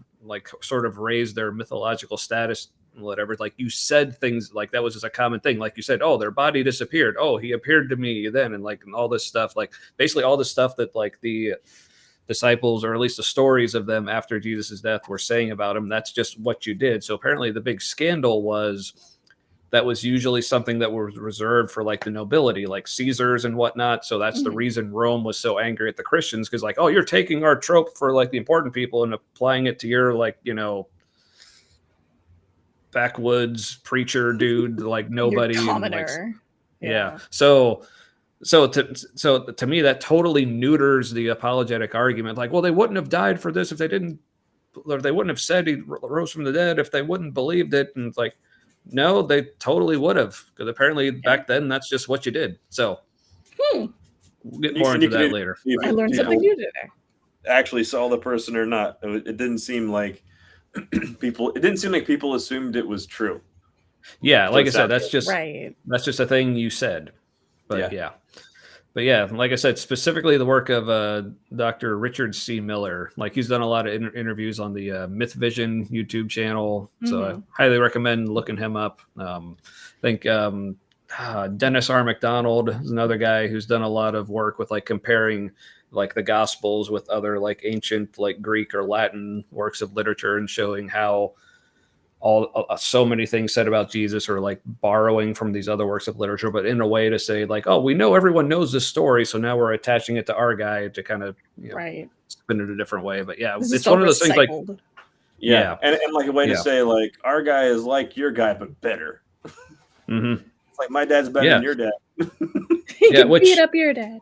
sort of raise their mythological status, whatever. Like you said things like that was just a common thing. Like you said, oh, their body disappeared. Oh, he appeared to me then, and like and all this stuff. Like basically all the stuff that like the disciples, or at least the stories of them after Jesus' death were saying about him. That's just what you did. So apparently the big scandal was that was usually something that was reserved for like the nobility, like Caesars and whatnot. So that's the reason Rome was so angry at the Christians, because like, oh, you're taking our trope for like the important people and applying it to your like, backwoods preacher dude, like nobody. Your and, like, commoner. yeah. So to me, that totally neuters the apologetic argument. Like, well, they wouldn't have died for this if they didn't, or they wouldn't have said he rose from the dead if they wouldn't believed it. And it's like, no, they totally would have, because apparently back then that's just what you did. So we'll get more into that later. I learned something new today. Actually saw the person or not. It didn't seem like people. It didn't seem like people assumed it was true. Yeah, like I said, that's just a thing you said. But yeah, like I said, specifically the work of Dr. Richard C. Miller. Like he's done a lot of interviews on the Myth Vision YouTube channel, so I highly recommend looking him up. I think Dennis R. MacDonald is another guy who's done a lot of work with like comparing like the Gospels with other like ancient like Greek or Latin works of literature and showing how so many things said about Jesus are like borrowing from these other works of literature, but in a way to say like, oh, we know everyone knows this story, so now we're attaching it to our guy to kind of spin it a different way. But yeah, it's one of those things like and like a way to say like our guy is like your guy but better. It's like my dad's better than your dad. He can beat up your dad.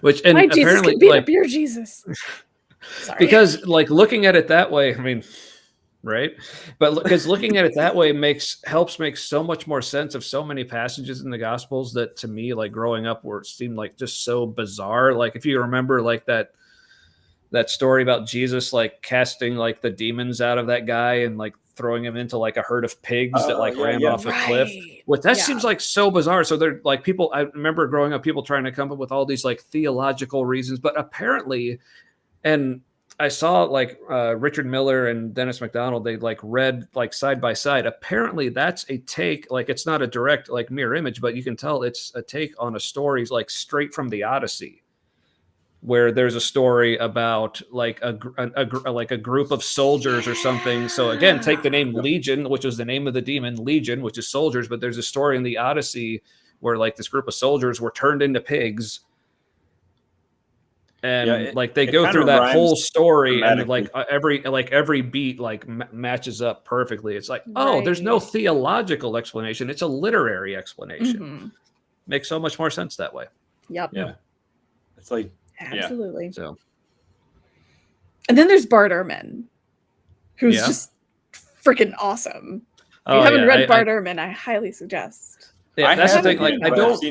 And my Jesus apparently can beat up your Jesus. Sorry. Because like looking at it that way, I mean. Right, but because looking at it that way helps make so much more sense of so many passages in the Gospels that to me, like growing up, where it seemed like just so bizarre. Like if you remember, like that story about Jesus like casting like the demons out of that guy and like throwing him into like a herd of pigs that like ran off a cliff. What that seems like so bizarre. So they're like people. I remember growing up, people trying to come up with all these like theological reasons, but apparently, and I saw like Richard Miller and Dennis MacDonald, they like read like side by side. Apparently that's a take, like it's not a direct like mirror image, but you can tell it's a take on a story like straight from the Odyssey, where there's a story about like a group of soldiers or something. So again, take the name Legion, which was the name of the demon, Legion, which is soldiers. But there's a story in the Odyssey where like this group of soldiers were turned into pigs. And like they go through that whole story, and like every beat like matches up perfectly. It's like, oh, there's no theological explanation; it's a literary explanation. Makes so much more sense that way. Yep. Yeah. It's like absolutely. So, and then there's Bart Ehrman, who's just freaking awesome. If you haven't read Bart Ehrman, I highly suggest. Yeah, that's the thing. Like, that's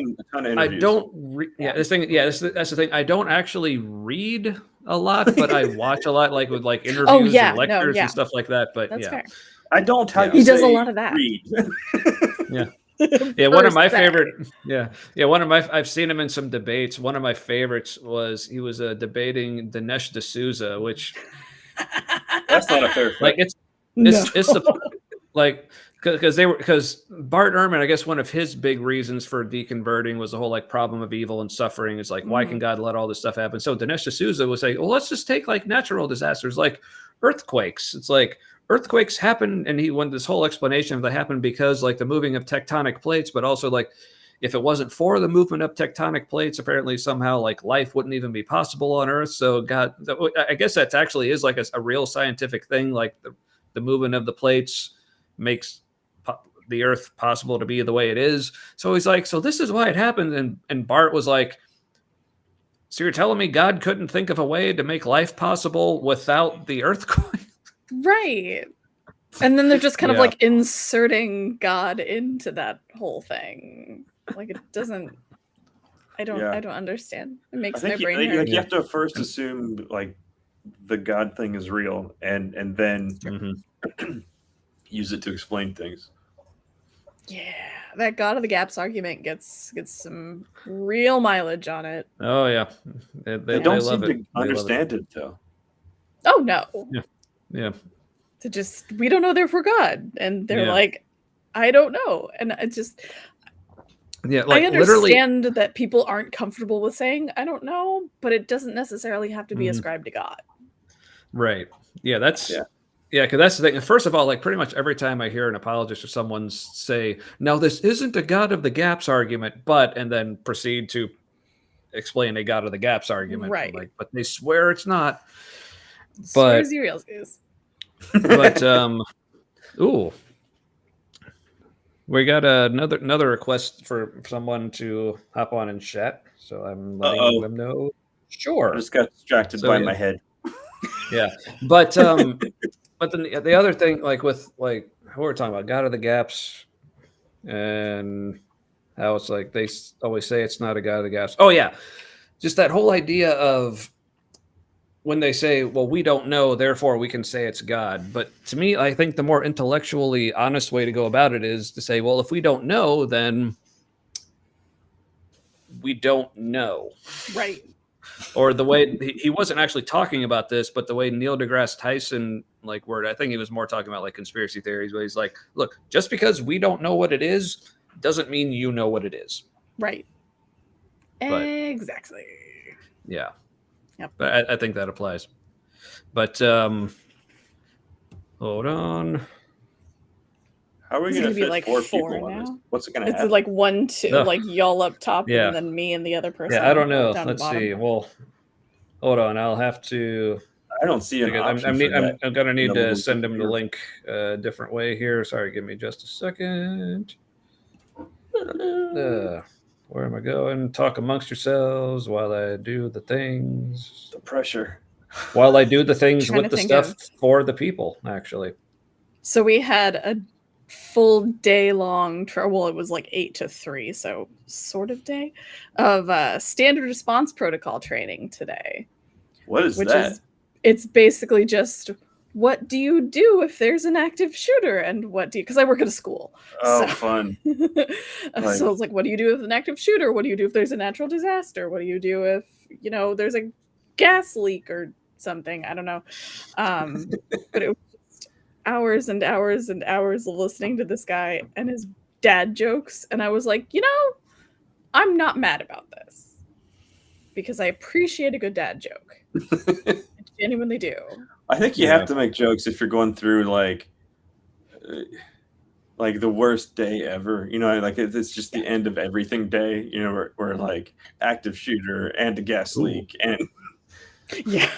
the thing. I don't actually read a lot, but I watch a lot, like with like interviews and lectures and stuff like that. But that's fair. I don't tell he does a lot of that. One of my favorite. I've seen him in some debates. One of my favorites was he was debating Dinesh D'Souza, which that's not a fair. Like it's the like. Because Bart Ehrman, I guess one of his big reasons for deconverting was the whole like problem of evil and suffering. It's like, why can God let all this stuff happen? So Dinesh D'Souza was like, well, let's just take like natural disasters like earthquakes. It's like earthquakes happen, and he went this whole explanation of that happened because like the moving of tectonic plates, but also like if it wasn't for the movement of tectonic plates, apparently somehow like life wouldn't even be possible on Earth. So God, I guess that actually is like a real scientific thing. Like the movement of the plates makes the Earth possible to be the way it is. So he's like, so this is why it happened. And Bart was like, So you're telling me God couldn't think of a way to make life possible without the earthquake? Right. And then they're just kind of Yeah. like inserting God into that whole thing. Like it doesn't. I don't understand. It I makes my think brain you, hurt. like, you have to first assume like the God thing is real, and then Mhm. use it to explain things. Yeah, that God of the Gaps argument gets some real mileage on it. Oh yeah, They don't love seem it. to They love it. understand it though. Oh no. Yeah. To just we don't know therefore God. And they're Yeah. like, I don't know. And I just Yeah, like I literally. understand that people aren't comfortable with saying I don't know, but it doesn't necessarily have to be Mhm. ascribed to God. Right. Yeah, that's Yeah. yeah, because that's the thing. First of all, like pretty much every time I hear an apologist or someone say, "Now this isn't a God of the Gaps argument," but and then proceed to explain a God of the Gaps argument, I'm Right. like, but they swear it's not. Swears But you real is. but ooh, we got another request for someone to hop on and chat, so I'm letting Uh-oh. them know. I Sure. just got distracted So, by yeah. my head. Yeah, but then the other thing, like with like what we're talking about, God of the Gaps, and how it's like they always say it's not a God of the Gaps. Oh yeah, just that whole idea of when they say, "Well, we don't know, therefore we can say it's God." But to me, I think the more intellectually honest way to go about it is to say, "Well, if we don't know, then we don't know." Right. Or the way he wasn't actually talking about this, but the way Neil deGrasse Tyson like word, I think he was more talking about like conspiracy theories, where he's like, look, just because we don't know what it is doesn't mean you know what it is. Right. But exactly. yeah. Yep. But I think that applies. But hold on. How are we Is it going gonna to be fit like 4 four people on this? now? What's it going to It's happen? like 1, 2, No. like y'all up top, Yeah. and then me and the other person. Yeah, I don't know. down Let's the bottom. see. Well, hold on. I'll have to. I don't see an option for that. I'm gonna need in the to little send him the computer. link a different way here. Sorry, give me just a second. Where am I going? Talk amongst yourselves while I do the things. The pressure. While I do the things Trying with to the think stuff of- for the people, actually. So we had a full day long well, it was like 8 to 3, so sort of day of standard response protocol training today. What is Which that? It's basically just what do you do if there's an active shooter, and what do you, because I work at a school. Oh, so, fun. So it's like, what do you do with an active shooter? What do you do if there's a natural disaster? What do you do if, there's a gas leak or something? I don't know. But it was just hours and hours and hours of listening to this guy and his dad jokes. And I was like, I'm not mad about this because I appreciate a good dad joke. I genuinely do. I think you have to make jokes if you're going through like the worst day ever. Like it's just the end of everything day. Where like active shooter and a gas leak and yeah,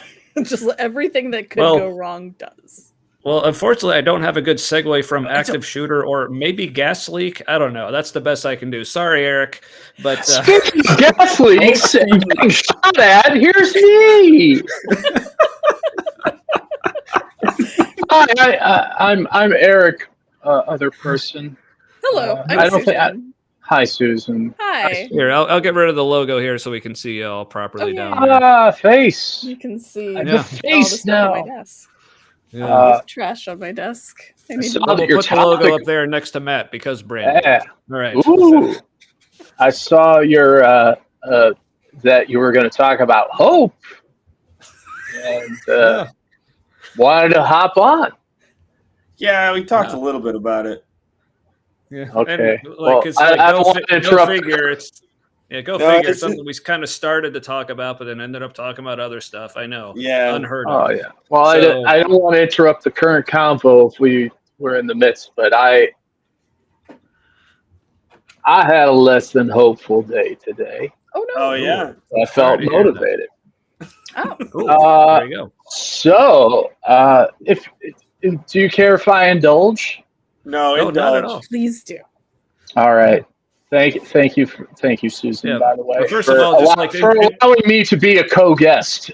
just everything that could go wrong does. Well, unfortunately, I don't have a good segue from active shooter or maybe gas leak. I don't know. That's the best I can do. Sorry, Eric. But speaking of gas leaks and getting shot at, here's me. Hi, I'm Eric. Other person. Hello, I'm I don't Susan. think. Hi, Susan. Hi. Here, I'll get rid of the logo here so we can see y'all properly down there. Ah, face. You can see The all the face stuff on now. my desk. Yeah. There's trash on my desk. I need saw to that We'll your put the logo topic- up there next to Matt because Brandon. Yeah. All right. Ooh. I saw your that you were going to talk about hope, and wanted to hop on. yeah, we talked a little bit about it. Yeah. Okay. And, Well, I don't want to go interrupt. figure. It's figure. It's something we kind of started to talk about, but then ended up talking about other stuff. I know. Yeah. Unheard of. Oh yeah. Well, So- I don't want to interrupt the current convo if we were in the midst, but I had a less than hopeful day today. Oh no. Oh yeah. I felt Sorry to hear that. motivated. Oh. Cool. There you go. So, if do you care if I indulge? No, No, not at all. Please do. All right. Thank you, Susan. Yeah, By the way, but first of all, just like for allowing me to be a co-guest.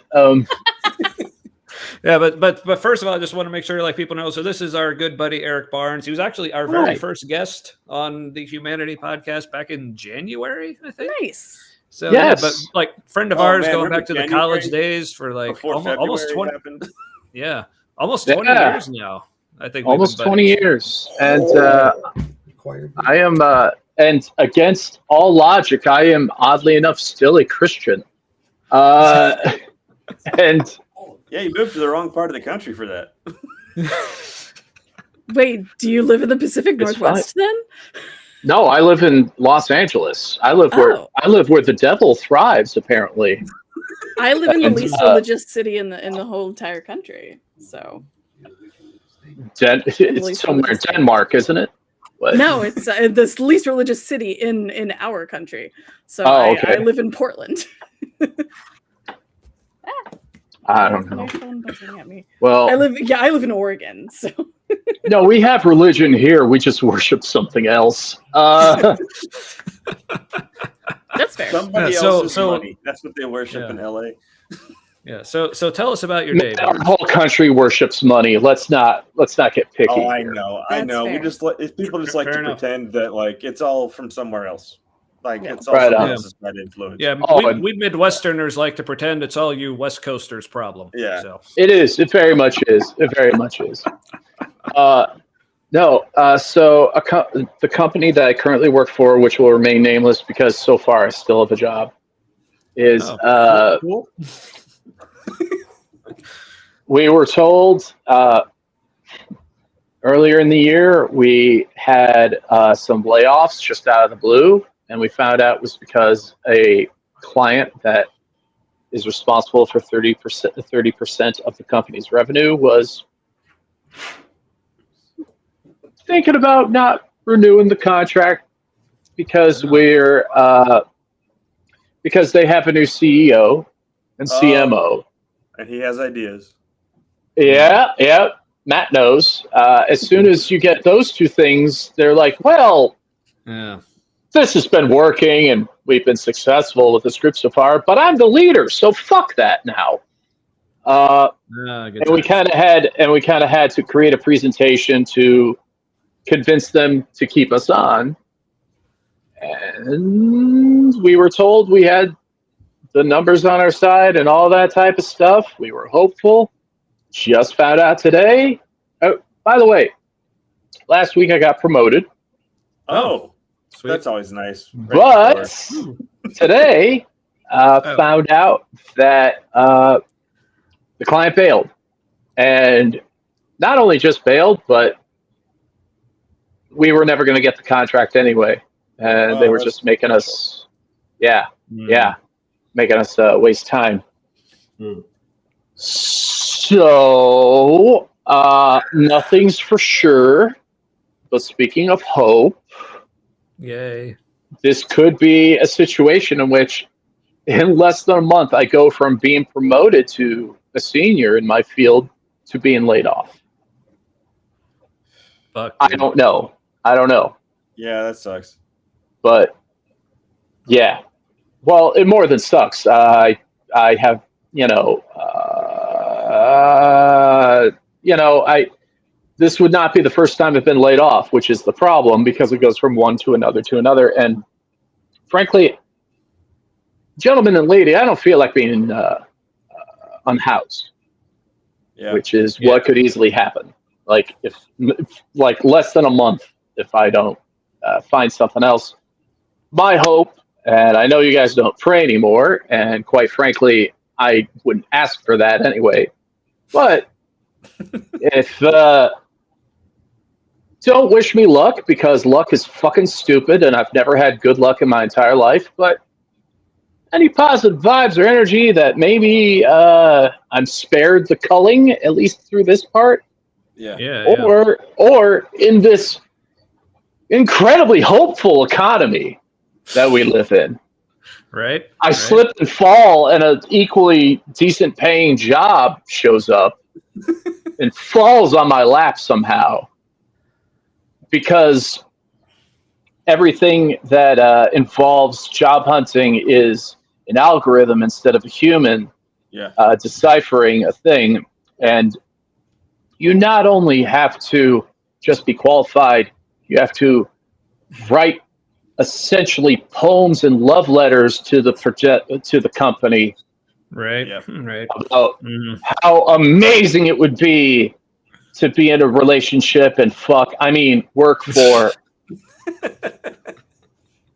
Yeah, but first of all, I just want to make sure like people know. So this is our good buddy Eric Barnes. He was actually our very Right. first guest on the Humanity podcast back in January, I think. Nice. So Yes. yeah, but like friend of Oh, ours man, going remember back to the January? college days for like Before almost February 20. happened. Yeah, almost 20 Yeah. years now. I think we've Almost been 20 buddies. years, and I am, and against all logic, I am oddly enough still a Christian. And Yeah, you moved to the wrong part of the country for that. Wait, do you live in the Pacific It's Northwest then? no, I live in Los Angeles. I live where the devil thrives. Apparently, I live in the And, least religious city in the whole entire country. So it's somewhere in Denmark, isn't it? What? no, it's the least religious city in our country. So okay. I live in Portland. I don't know. My phone buzzing at me. Well, I live in Oregon. So no, we have religion here. We just worship something else. that's fair. Somebody Yeah, else's so- money. That's what they worship in LA. Yeah. So tell us about your day. Our whole country worships money. Let's not get picky. Oh, I here. know. That's We fair. just people just like Fair to enough. pretend that like it's all from somewhere else. Like Yeah. it's all Right someone on. else's bad influence. Yeah, Oh, we Midwesterners like to pretend it's all you West Coasters' problem. Yeah. So. It is. It very much is. It very much is. No. So the company that I currently work for, which will remain nameless because so far I still have a job, is Cool. we were told earlier in the year we had some layoffs just out of the blue, and we found out it was because a client that is responsible for 30% of the company's revenue was thinking about not renewing the contract because because they have a new CEO and CMO. And he has ideas. Yeah. Matt knows. As soon as you get those two things, they're like, well, Yeah. this has been working and we've been successful with this group so far, but I'm the leader, so fuck that now. And we kind of had to create a presentation to convince them to keep us on. And we were told we had the numbers on our side and all that type of stuff. We were hopeful. Just found out today. Oh, by the way, last week I got promoted. Oh, Sweet. that's always nice. But today, found out that the client bailed. And not only just bailed, but we were never going to get the contract anyway. And they were just making us, making us waste time. So, nothing's for sure. But speaking of hope, Yay. this could be a situation in which in less than a month I go from being promoted to a senior in my field to being laid off. Fuck. I don't know. Yeah, that sucks. But yeah. Well, it more than sucks. I have, this would not be the first time I've been laid off, which is the problem because it goes from one to another. And frankly, gentlemen and lady, I don't feel like being unhoused, which is what could easily happen. Like if less than a month, if I don't find something else. My hope, and I know you guys don't pray anymore, and quite frankly, I wouldn't ask for that anyway. But if don't wish me luck because luck is fucking stupid and I've never had good luck in my entire life, but any positive vibes or energy that maybe I'm spared the culling, at least through this part. Or in this incredibly hopeful economy that we live in. Right. I slip and fall and an equally decent paying job shows up and falls on my lap somehow. Because everything that involves job hunting is an algorithm instead of a human Yeah. deciphering a thing. And you not only have to just be qualified, you have to write essentially poems and love letters to the project to the company Right. Yeah. Right. about Mhm. how amazing it would be to be in a relationship and work for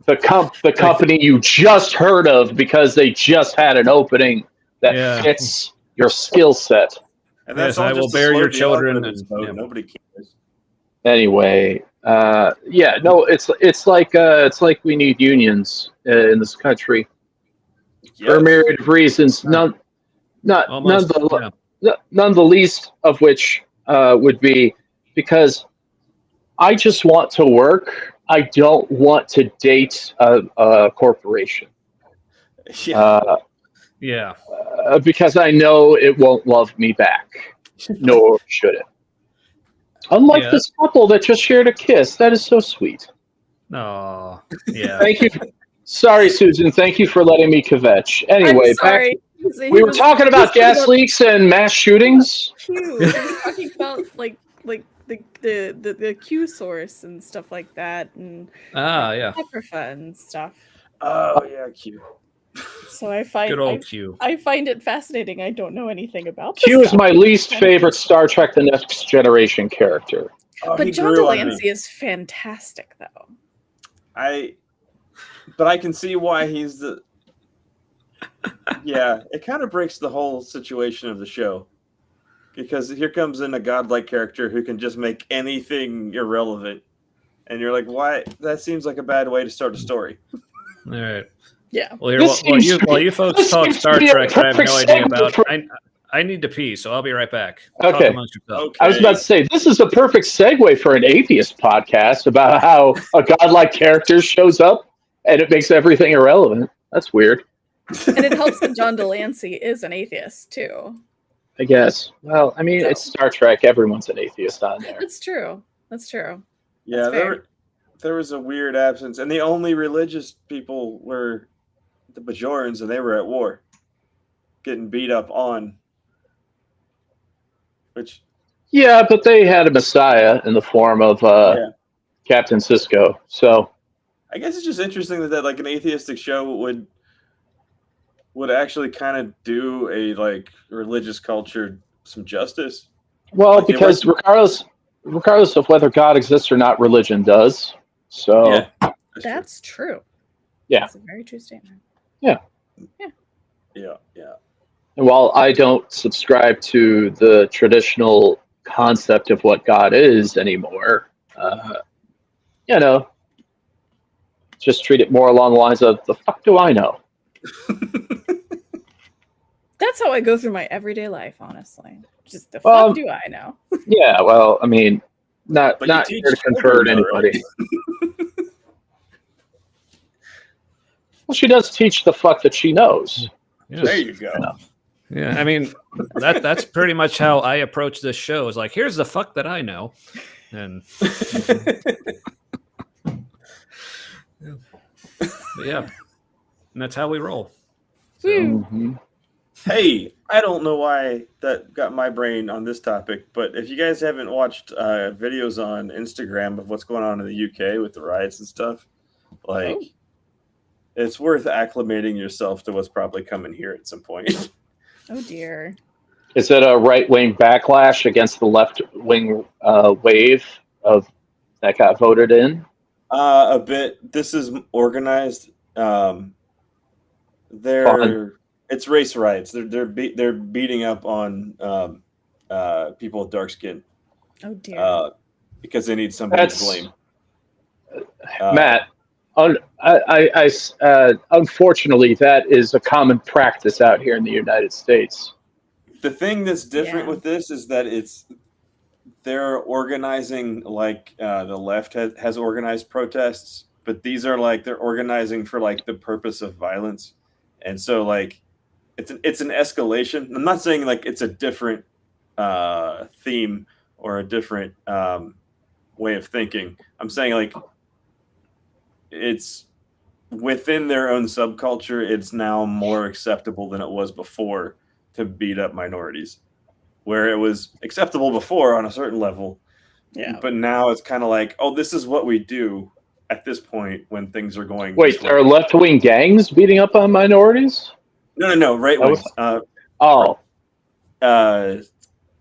the company you just heard of because they just had an opening that Yeah. fits your skill set. And that's Yes, all I just will to bear slow your the children algorithms, and though. yeah. Nobody cares. Anyway, it's like we need unions in this country for a Yes. myriad of reasons. Almost. Yeah. None the least of which would be because I just want to work. I don't want to date a corporation Yeah. Yeah. because I know it won't love me back, nor should it. Unlike Yeah. this couple that just shared a kiss, that is so sweet. Oh. Yeah. Thank you. Sorry, Susan. Thank you for letting me kvetch. I'm Anyway, back. sorry. We were talking about gas leaks and mass shootings. Q. He was talking about like the Q source and stuff like that, and Yeah. apocrypha and stuff. Oh yeah, cute. So I find Good old Q. I find it fascinating. I don't know anything about this Q is stuff. my least favorite Star Trek: The Next Generation character. Oh, he But John grew on me. Delancey is fantastic, though. But I can see why he's the. Yeah, it kind of breaks the whole situation of the show, because here comes in a godlike character who can just make anything irrelevant, and you're like, why? That seems like a bad way to start a story. All right. Yeah. Well, here, This while seems- you folks this talk seems to Star be a Trek, I have no perfect idea segue about. for- I need to pee, so I'll be right back. Talk Okay. amongst yourselves. Okay. I was about to say this is a perfect segue for an atheist podcast about how a godlike character shows up and it makes everything irrelevant. That's weird. And it helps that John Delancey is an atheist too. I guess. Well, I mean, So- it's Star Trek. Everyone's an atheist on there. That's true. That's true. Yeah, That's fair. there was a weird absence, and the only religious people were the Bajorans, and they were at war, getting beat up on. Which, Yeah, but they had a messiah in the form of yeah, Captain Sisko. So I guess it's just interesting that like an atheistic show would actually kind of do a like religious culture some justice. well, Like, because regardless of whether God exists or not, religion does. So Yeah, That's true. Yeah. That's a very true statement. yeah. and while I don't subscribe to the traditional concept of what God is anymore, just treat it more along the lines of the fuck do I know? That's how I go through my everyday life, honestly. Just the fuck do I know? Yeah, well, I mean, not But you here teach to convert children, though, anybody. Well, she does teach the fuck that she knows. Yeah. There you go. Yeah, I mean that's pretty much how I approach this show. Is like, here's the fuck that I know, and yeah, and that's how we roll. So, Woo. Mhm. Hey, I don't know why that got my brain on this topic, but if you guys haven't watched videos on Instagram of what's going on in the UK with the riots and stuff, like, it's worth acclimating yourself to what's probably coming here at some point. Oh dear. Is it a right-wing backlash against the left-wing wave of that got voted in? A bit. This is organized. It's race riots. They're beating up on people with dark skin Oh dear. because they need somebody to blame. Matt, unfortunately, that is a common practice out here in the United States. The thing that's different Yeah. with this is that they're organizing like the left has organized protests, but these are like they're organizing for like the purpose of violence, and so like it's an escalation. I'm not saying like it's a different theme or a different way of thinking. I'm saying like it's within their own subculture, it's now more acceptable than it was before to beat up minorities, where it was acceptable before on a certain level. Yeah. But now it's kind of like, oh, this is what we do at this point when things are going. Wait, this there way. are left-wing gangs beating up on minorities? No, right That was- wings. Oh,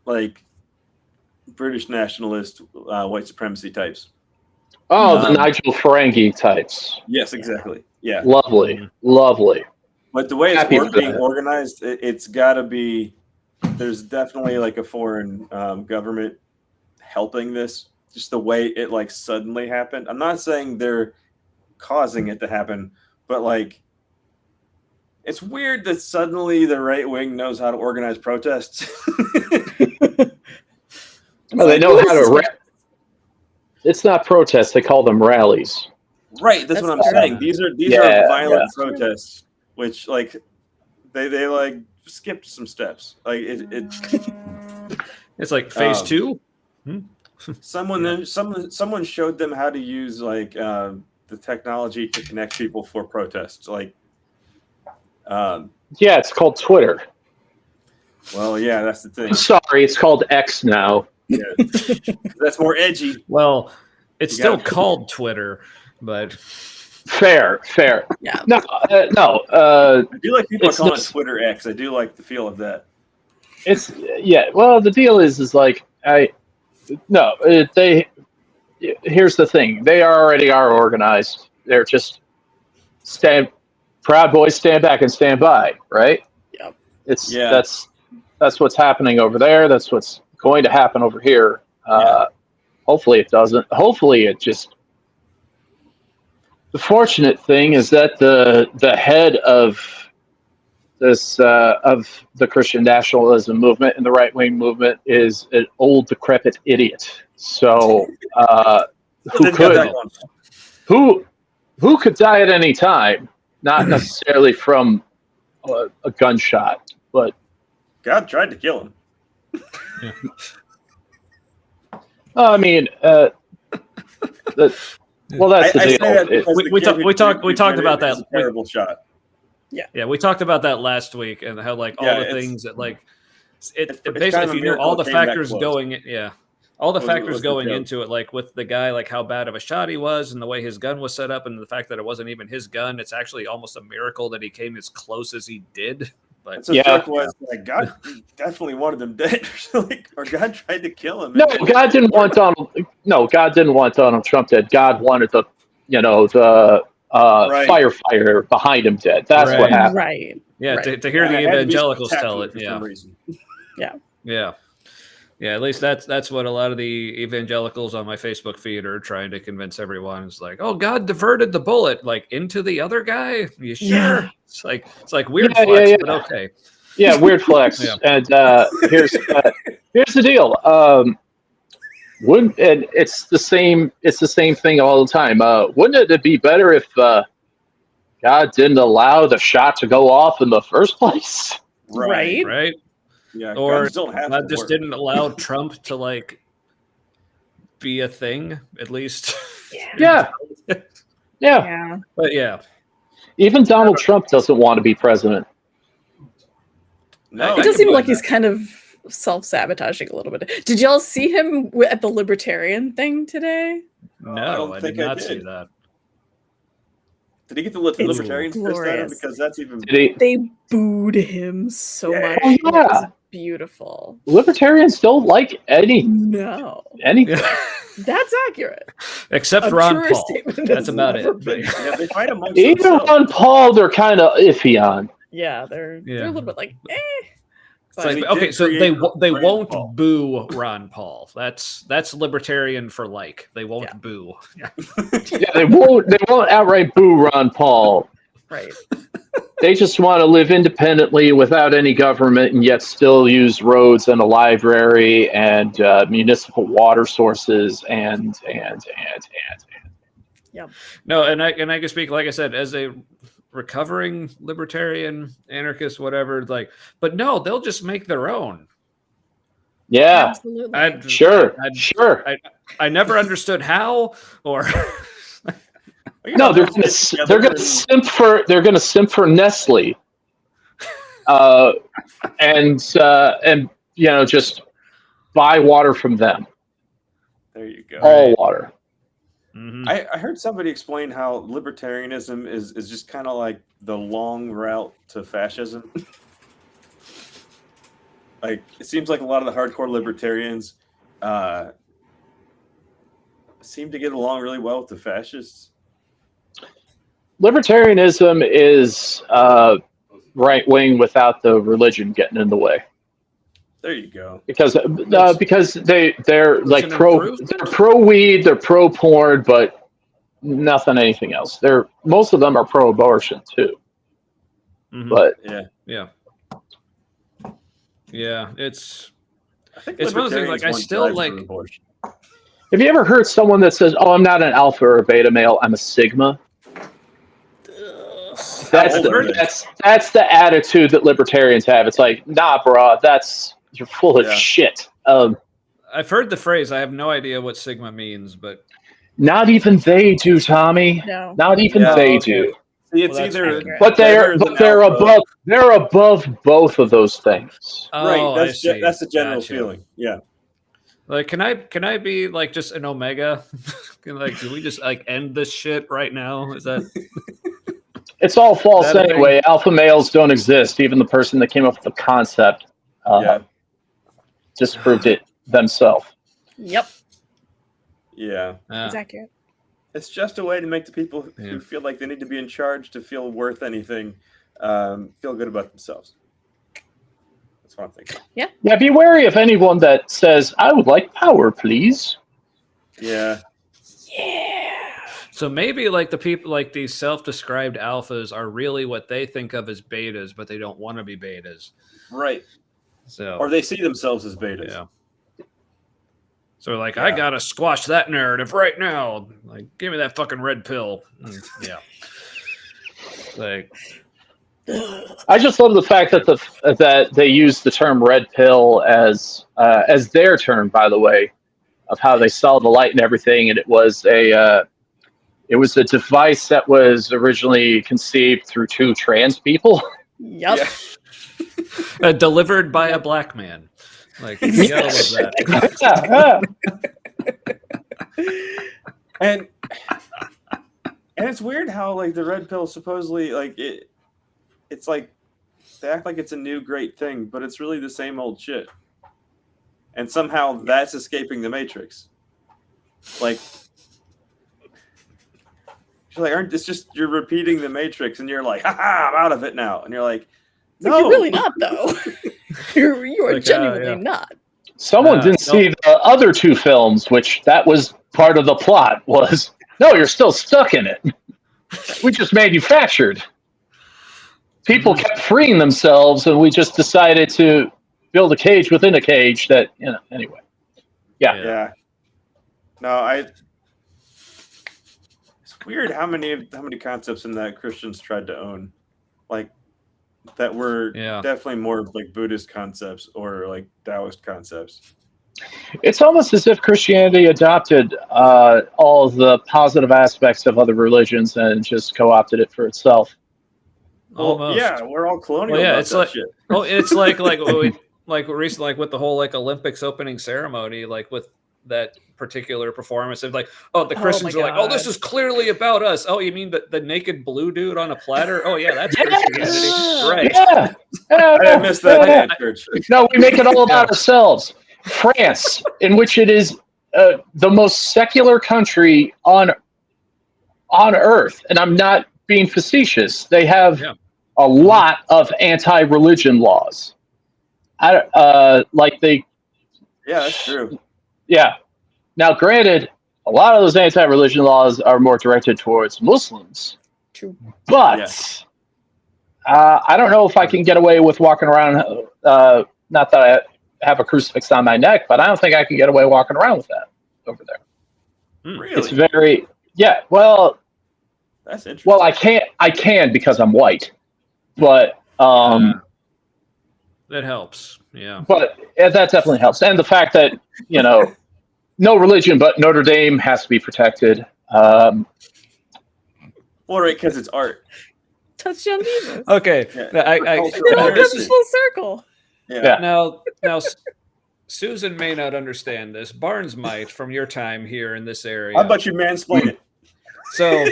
Like British nationalist, white supremacy types. the Um, Nigel Ferengi types. Yes, exactly. Yeah. Lovely, lovely. But the way it's Happy for being that. organized, it's got to be. There's definitely like a foreign government helping this. Just the way it like suddenly happened. I'm not saying they're causing it to happen, but like it's weird that suddenly the right wing knows how to organize protests. Oh, they know how to. It's not protests; they call them rallies. Right, that's what I'm That's saying. true. These Yeah, are violent yeah. protests, which like they like skipped some steps. Like it It's like phase 2. someone showed them how to use like the technology to connect people for protests. Like, Yeah, it's called Twitter. well, yeah, that's the thing. Sorry, it's called X now. Yeah, that's more edgy. Well, it's You still gotta- called Twitter, but Fair. Yeah. No. I do like people It's calling it not- Twitter X. I do like the feel of that. It's Well, the deal is like they. Here's the thing: they already are organized. They're just Proud Boys stand back and stand by, right? Yep. That's what's happening over there. That's what's going to happen over here. Hopefully it doesn't. Hopefully it just. The fortunate thing is that the head of this of the Christian nationalism movement and the right wing movement is an old decrepit idiot. So Didn't get that one. who could die at any time? Not necessarily from a gunshot, but God tried to kill him. I mean, that's the I say that deal. because the We kid talk- who we talked- we did talked it about is that. a terrible shot. yeah, we talked about that last week and how like all Yeah, the it's- things that like it's basically kind of if a you knew miracle all it the came that factors close. going all the Was- factors was the going joke. into it, like with the guy, like how bad of a shot he was and the way his gun was set up and the fact that it wasn't even his gun, it's actually almost a miracle that he came as close as he did. But So the joke was like God definitely wanted him dead, or God tried to kill him. No, God didn't want Donald. No, God didn't want Donald Trump dead. God wanted the Right. firefighter behind him dead. That's what Right. happened. Right. yeah, Right. to hear the It had to be evangelicals tell spectacular it, for yeah. some reason. Yeah, at least that's what a lot of the evangelicals on my Facebook feed are trying to convince everyone. It's like, oh, God diverted the bullet like into the other guy. You sure? Yeah. It's like weird Yeah, flex, yeah. but okay. Yeah, weird flex. Yeah. And here's the deal. It's the same thing all the time. Wouldn't it be better if God didn't allow the shot to go off in the first place? Right. Right? Yeah. Or guns don't have God to just work. didn't allow Trump to like be a thing, at least. Yeah. Yeah. Yeah. But yeah. Even Donald Trump doesn't want to be president. No, It I does can seem buy like he's kind of self-sabotaging a little bit. Did y'all see him at the libertarian thing today? No, I did think I not did. see that. Did he get the It's libertarians pissed at him? glorious. Because that's even. Did he? They booed him so Yeah. much. Oh, It was yeah. beautiful. Libertarians don't like anything. No. That's accurate. Except A Ron truer Paul. statement That's has about never it. been- Yeah, they fight amongst Even themselves. Ron Paul, they're kind of iffy on. Yeah, they're Yeah. a little bit like, eh. It's But like, he okay, did so create they Ron won't Paul. boo Ron Paul. That's libertarian for like. They won't Yeah. boo. Yeah, they won't outright boo Ron Paul. right. They just want to live independently without any government and yet still use roads and a library and municipal water sources and. No, and I can speak, like I said, as a recovering libertarian, anarchist, whatever. Like, but no, they'll just make their own. Yeah, Absolutely. sure. I never understood how or. No, they're gonna simp for Nestle, and just buy water from them. There you go. All water. Mm-hmm. I heard somebody explain how libertarianism is just kind of like the long route to fascism. Like, it seems like a lot of the hardcore libertarians seem to get along really well with the fascists. Libertarianism is right wing without the religion getting in the way. There you go. Because they're like they're pro weed, they're pro porn, but nothing anything else. Most of them are pro abortion too. Mm-hmm. But yeah, it's one of those things. Like, I still like. abortion. Have you ever heard someone that says, "Oh, I'm not an alpha or a beta male. I'm a sigma"? That's the attitude that libertarians have. It's like, nah, bro, you're full of shit. I've heard the phrase. I have no idea what sigma means, but not even they do, Tommy. No. Not even they do. See, it's either, but they're above both of those things. Oh, right. That's the general feeling. Yeah. Like, can I be like just an omega? Like, do we just like end this shit right now? Is that? It's all false anyway. Alpha males don't exist. Even the person that came up with the concept disproved it themselves. Yep. Yeah. It's accurate. It's just a way to make the people who feel like they need to be in charge to feel worth anything feel good about themselves. That's what I'm thinking. Yeah. Yeah, be wary of anyone that says, "I would like power, please." Yeah. Yeah. So maybe like the people, like these self-described alphas, are really what they think of as betas, but they don't want to be betas. Right. So, or they see themselves as betas. Yeah. So like, I gotta squash that narrative right now. Like, give me that fucking red pill. Yeah. Like, I just love the fact that that they use the term "red pill" as their term, by the way, of how they saw the light and everything, and it was a device that was originally conceived through two trans people. Yep. Yeah. Delivered by a black man. Like, you gotta love that. And it's weird how like the red pill supposedly like it's like they act like it's a new great thing, but it's really the same old shit. And somehow that's escaping the matrix. Like, it's just you're repeating the matrix, and you're like, "Ha, I'm out of it now," and you're like, "No, like, you're really not though." you are like, genuinely not. Someone didn't see the other two films, which that was part of the plot. Was no, you're still stuck in it. We just manufactured. People kept freeing themselves, and we just decided to build a cage within a cage. That anyway. Yeah. No, it's weird how many concepts in that Christians tried to own, like that were definitely more like Buddhist concepts or like Taoist concepts. It's almost as if Christianity adopted all the positive aspects of other religions and just co-opted it for itself. Almost. Yeah, we're all colonial. Well, yeah, about it's that like shit. It's like recently, like with the whole like Olympics opening ceremony, like with that particular performance of like, the Christians are like, "Oh, this is clearly about us." Oh, you mean the naked blue dude on a platter? Oh yeah, that's Christianity, right? Yeah. I missed that in church. No, we make it all about ourselves. France, in which it is the most secular country on earth, and I'm not being facetious. They have a lot of anti-religion laws. Yeah, that's true. Yeah. Now, granted, a lot of those anti-religion laws are more directed towards Muslims. True. But I don't know if I can get away with walking around. Not that I have a crucifix on my neck, but I don't think I can get away walking around with that over there. Really? It's very Well, that's interesting. Well, I can because I'm white, but that helps. Yeah. But that definitely helps, and the fact that no religion, but Notre Dame has to be protected. Well, right, because it's art. Touchdown Jesus. Okay. Yeah. It all This comes is- full circle. Yeah. Now, Susan may not understand this. Barnes might from your time here in this area. How about you mansplain it? So,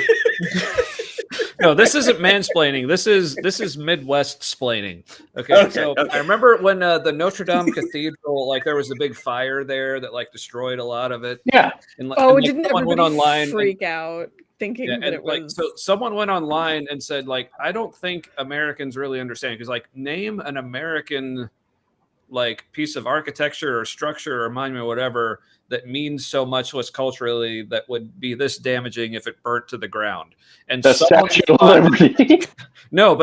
no, this isn't mansplaining. This is Midwest splaining. Okay, so okay. I remember when the Notre Dame Cathedral, like there was a big fire there that like destroyed a lot of it. Yeah. And, Oh, and, like, didn't someone went everybody online freak out thinking that it like was? so someone went online and said like I don't think Americans really understand because like name an American like piece of architecture or structure or monument or whatever that means so much to us culturally that would be this damaging if it burnt to the ground. And The someone Statue of Liberty. no,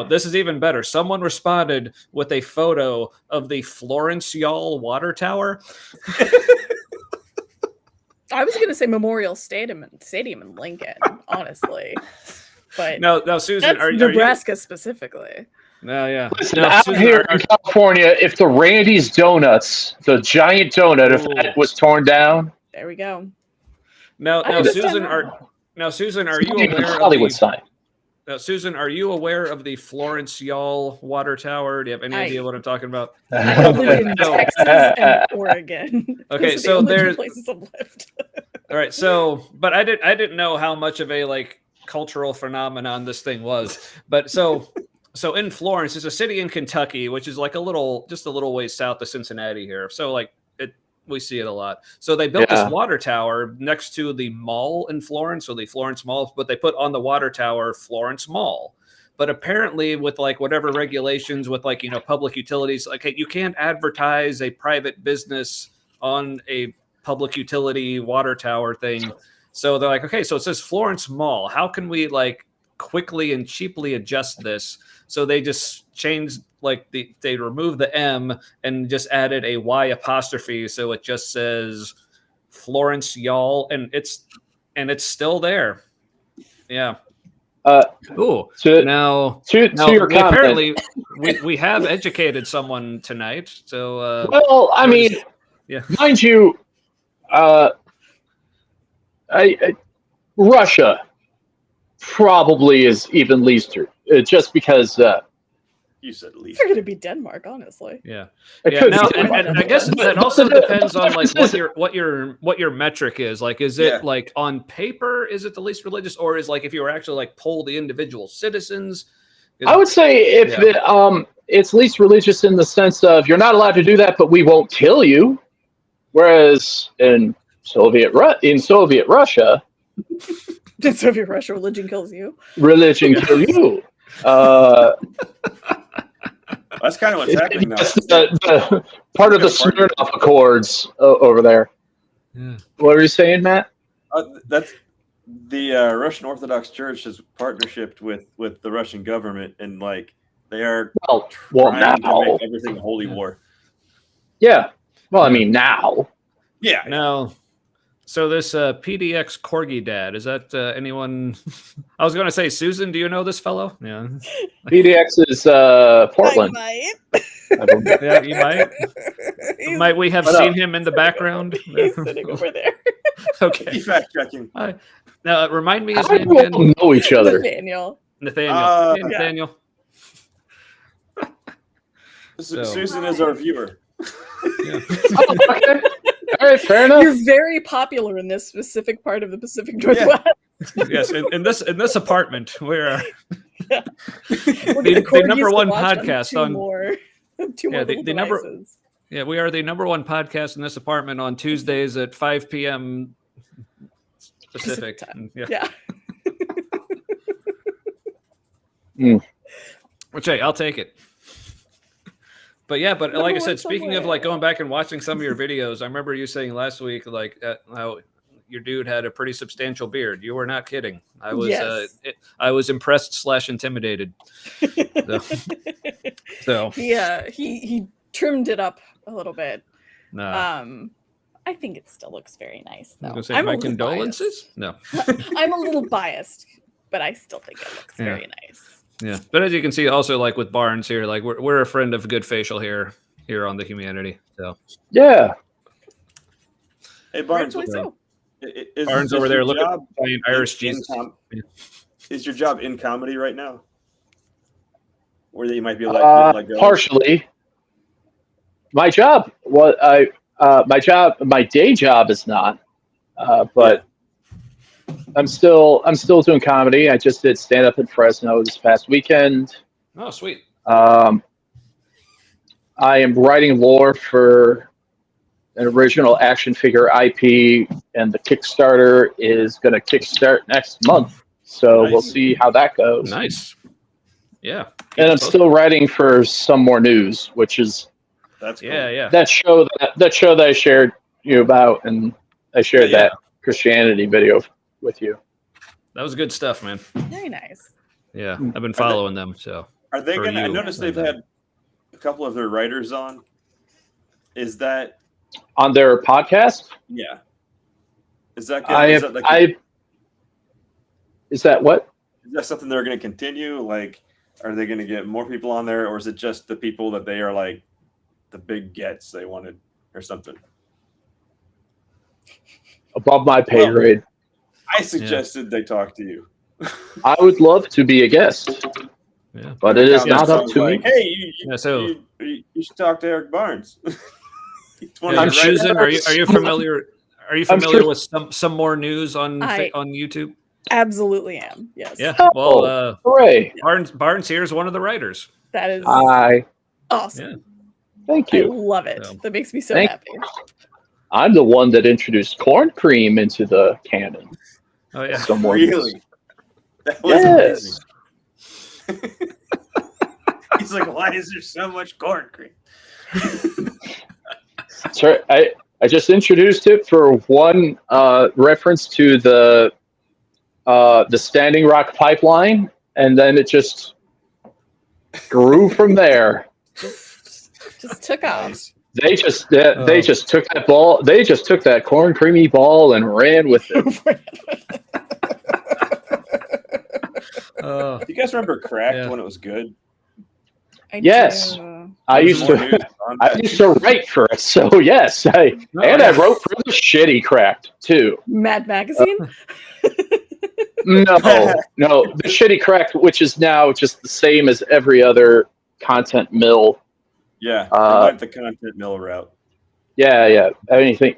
this is even better. Someone responded with a photo of the Florence Y'all water tower. I was gonna say Memorial Stadium in Lincoln, honestly, but No, Susan, that's Nebraska specifically. No, yeah. Listen, No, out Susan, here in California, if the Randy's Donuts, the giant donut, if that was torn down, There we go. now, I understand Susan, that. Susan, are it's you not even a aware Hollywood of the? sign. Susan, are you aware of the Florence Y'all water tower? Do you have any idea what I'm talking about? I live in Texas and Oregon. Okay, Those are so the only two there's- places I've lived. All right, so but I didn't know how much of a like cultural phenomenon this thing was. But so in Florence, it's a city in Kentucky, which is like just a little ways south of Cincinnati here. So like we see it a lot. So they built this water tower next to the mall in Florence, or the Florence Mall, but they put on the water tower Florence Mall. But apparently with like whatever regulations with like, public utilities, like, hey, you can't advertise a private business on a public utility water tower thing. So they're like, okay, so it says Florence Mall. How can we like quickly and cheaply adjust this? So they just changed they removed the M and just added a Y apostrophe. So it just says Florence Y'all, and it's still there. Yeah. Ooh. To Now your comment, apparently we have educated someone tonight. So well, I mean, mind you, Russia probably is even least just because. You said least. They're going to be Denmark, honestly. Yeah. It Yeah. could Now, be and I guess that also depends on like what your metric is. Like, is it like on paper, is it the least religious, or is like if you were actually like poll the individual citizens? I would say if it's least religious in the sense of you're not allowed to do that, but we won't kill you. Whereas in Soviet Russia, In Soviet Russia, religion kills you. Religion kill you. That's kind of what's happening now. That's the part of the Smirnoff Accords over there. Yeah. What were you saying, Matt? That's the Russian Orthodox Church has partnership with the Russian government, and like they are trying to make everything holy war. Yeah. Well, I mean now. Yeah. Now, so this PDX Corgi Dad, is that anyone? I was going to say, Susan, do you know this fellow? Yeah. PDX is Portland. I Yeah, you might. might. Might we have seen him in the background? He's sitting over there. Okay. Fact checking. Now, remind me his How name do we again. all know each other? Nathaniel. Nathaniel. Yeah. Nathaniel. Susan is our viewer. Yeah. Oh, okay. All right, fair enough. You're very popular in this specific part of the Pacific Northwest. Yes, in this apartment, we're We're the gonna corgis number to one watch podcast two on- more the number- devices. Yeah, we are the number one podcast in this apartment on Tuesdays at 5 p.m. Pacific. time. Yeah. Mm. Which, hey, I'll take it. But yeah, but like I Number said, one speaking of somewhere. like going back and watching some of your videos, I remember you saying last week like how your dude had a pretty substantial beard. You were not kidding. I was Yes. I was impressed / intimidated. So he trimmed it up a little bit. nah. I think it still looks very nice I though. was gonna say, I'm a my little condolences. No. biased. I'm a little biased, but I still think it looks Yeah. very nice. Yeah, but as you can see, also like with Barnes here, like we're a friend of good facial hair here on the Humanity. So Yeah. Hey Barnes, Rightfully so. is Barnes over there your looking job giant Irish in Jesus. Is your job in comedy right now? Or that you might be let go? Partially. My job, my day job is not, but I'm still doing comedy. I just did stand up in Fresno this past weekend. Oh, sweet. I am writing lore for an original action figure IP, and the Kickstarter is going to kickstart next month. So we'll see how that goes. Nice. Yeah. And I'm still writing for some more news, which is that's cool. Yeah. that show that I shared you about, and I shared that Christianity video with you. That was good stuff, man. Very nice. Yeah, I've been following them. So are they gonna? I noticed they've had a couple of their writers on. Is that on their podcast? Yeah. Is that good? Is that what? Is that something they're going to continue? Like, are they going to get more people on there, or is it just the people that they are like the big gets they wanted or something? Above my pay grade. I suggested they talk to you. I would love to be a guest. Yeah. But it is not up to me. Hey, you should talk to Eric Barnes. I'm choosing. Are you familiar? Are you familiar with some more news on YouTube? Absolutely am. Yes. Yeah. Well, hooray! Barnes here is one of the writers. That is awesome. Yeah. Thank you. I love it. That makes me so happy. I'm the one that introduced corn cream into the canon. Oh yeah. Really? That was amazing. He's like, why is there so much corn cream? Sorry, I just introduced it for one reference to the Standing Rock pipeline, and then it just grew from there. Just took off. They just took that ball. They just took that corn creamy ball and ran with it. Do you guys remember Cracked when it was good? Yes, I used to write for it. So yes, I wrote for the shitty Cracked too. Mad Magazine. No, the shitty Cracked, which is now just the same as every other content mill. Yeah, they went the content mill route. Yeah. Anything,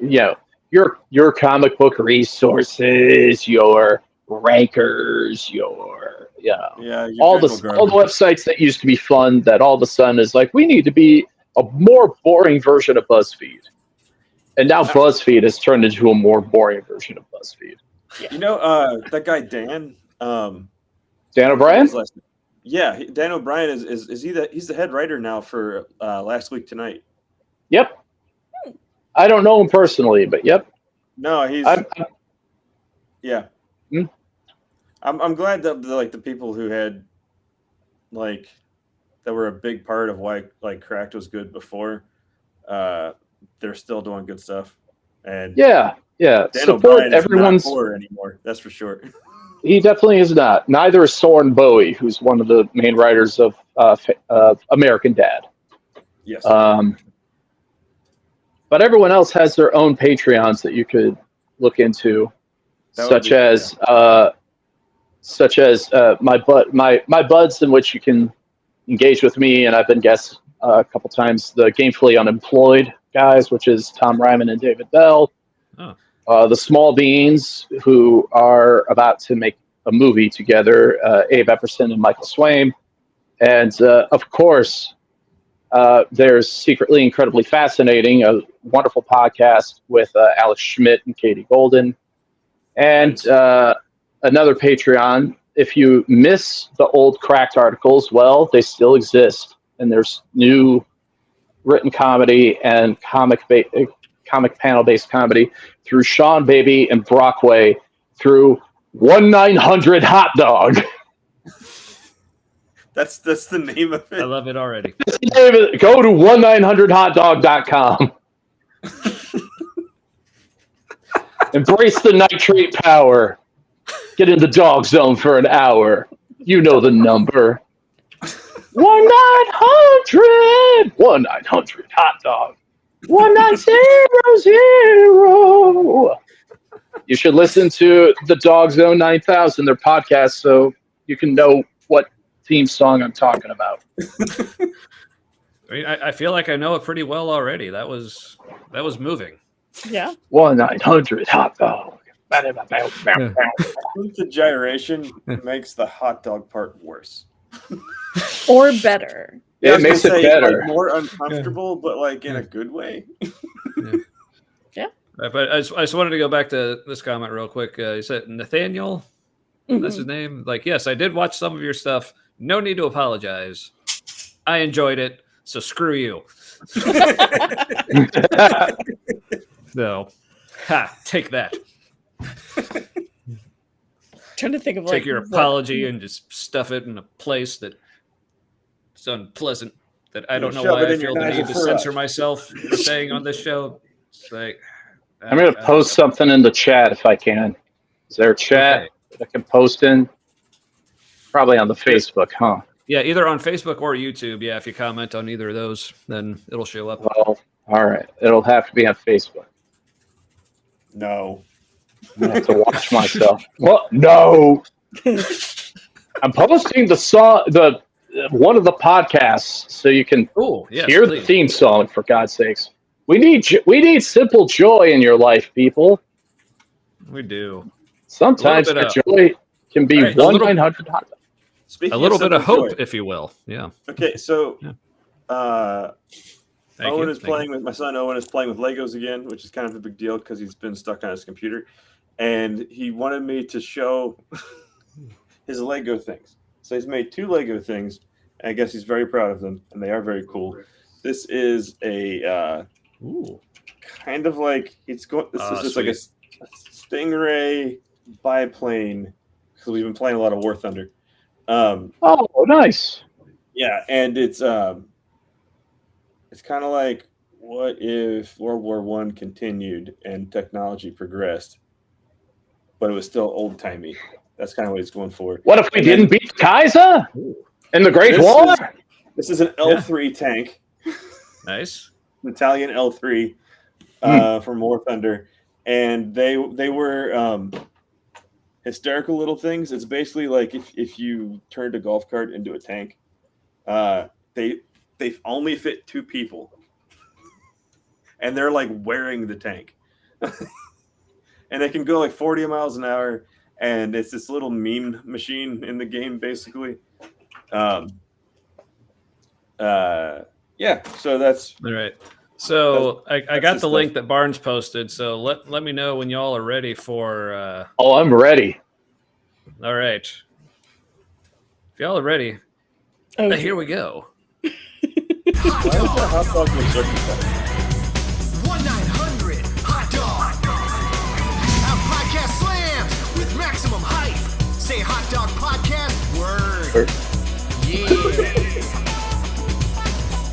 your comic book resources, your rankers, all the websites that used to be fun that all of a sudden is like, we need to be a more boring version of BuzzFeed. And now BuzzFeed has turned into a more boring version of BuzzFeed. You know, that guy Dan O'Brien? Yeah, Dan O'Brien is he's the head writer now for Last Week Tonight. Yep. I don't know him personally, but yep. No, he's yeah. I'm glad that the people who had that were a big part of why Cracked was good before, they're still doing good stuff. And yeah. Dan Support O'Brien everyone's is not poor anymore. That's for sure. He definitely is not. Neither is Soren Bowie, who's one of the main writers of American Dad. Yes. But everyone else has their own Patreons that you could look into, such as my buds, in which you can engage with me, and I've been guests a couple times. The Gamefully Unemployed guys, which is Tom Ryman and David Bell. The Small Beans, who are about to make a movie together, Abe Epperson and Michael Swaim. And, of course, there's Secretly Incredibly Fascinating, a wonderful podcast with Alex Schmidt and Katie Golden. And another Patreon. If you miss the old Cracked articles, well, they still exist. And there's new written comedy and comic panel-based comedy through Sean Baby and Brockway through 1-900 Hot Dog. That's the name of it. I love it already. That's the name of it. Go to 1-900hotdog.com. Embrace the nitrate power. Get in the dog zone for an hour. You know the number. 1-900 Hot Dog. 1900. You should listen to the Dog Zone 9000, their podcast, so you can know what theme song I'm talking about. I mean, I feel like I know it pretty well already. That was moving. Yeah. 1-900 hot dog. I think the gyration makes the hot dog part worse. Or better. Yeah, it makes it better. Like, more uncomfortable, but like in a good way. Yeah. Right, but I just wanted to go back to this comment real quick. You said Nathaniel, that's his name. Like, yes, I did watch some of your stuff. No need to apologize. I enjoyed it, so screw you. No. Ha, take that. Trying to think of Take your apology and just stuff it in a place that it's unpleasant. That I don't know why I feel the need to censor myself saying on this show. It's like, I'm going to post something in the chat if I can. Is there a chat that I can post in? Probably on the Facebook, huh? Yeah, either on Facebook or YouTube. Yeah, if you comment on either of those, then it'll show up. Well, all right. It'll have to be on Facebook. No. I have to watch myself. What? No. I'm posting the one of the podcasts so you can hear the theme song. For God's sakes, we need simple joy in your life, people. We do. Sometimes the joy can be 1-900 hot dog. A little bit of hope, if you will. Yeah. Okay, so Owen is playing with my son. Owen is playing with Legos again, which is kind of a big deal because he's been stuck on his computer, and he wanted me to show his Lego things. So he's made 2 Lego things. And I guess he's very proud of them, and they are very cool. This is a kind of like it's going. This is just like a Stingray biplane because we've been playing a lot of War Thunder. Oh, nice. Yeah, and it's kind of like, what if World War I continued and technology progressed, but it was still old timey? That's kind of what it's going for. What if we didn't beat Kaiser in the Great War? This is an L3 tank. Nice. Italian L3 from War Thunder, and they were hysterical little things. It's basically like if you turned a golf cart into a tank. They only fit 2 people, and they're like wearing the tank, and it can go like 40 miles an hour. And it's this little meme machine in the game, basically. Yeah. So that's all right. So I got the link that Barnes posted. So let me know when y'all are ready for. I'm ready. All right. If y'all are ready, here we go. Why is the hot dog with circumcised? 1-900 hot dog. Our podcast slams with maximum height. Say hot dog podcast word. Yeah.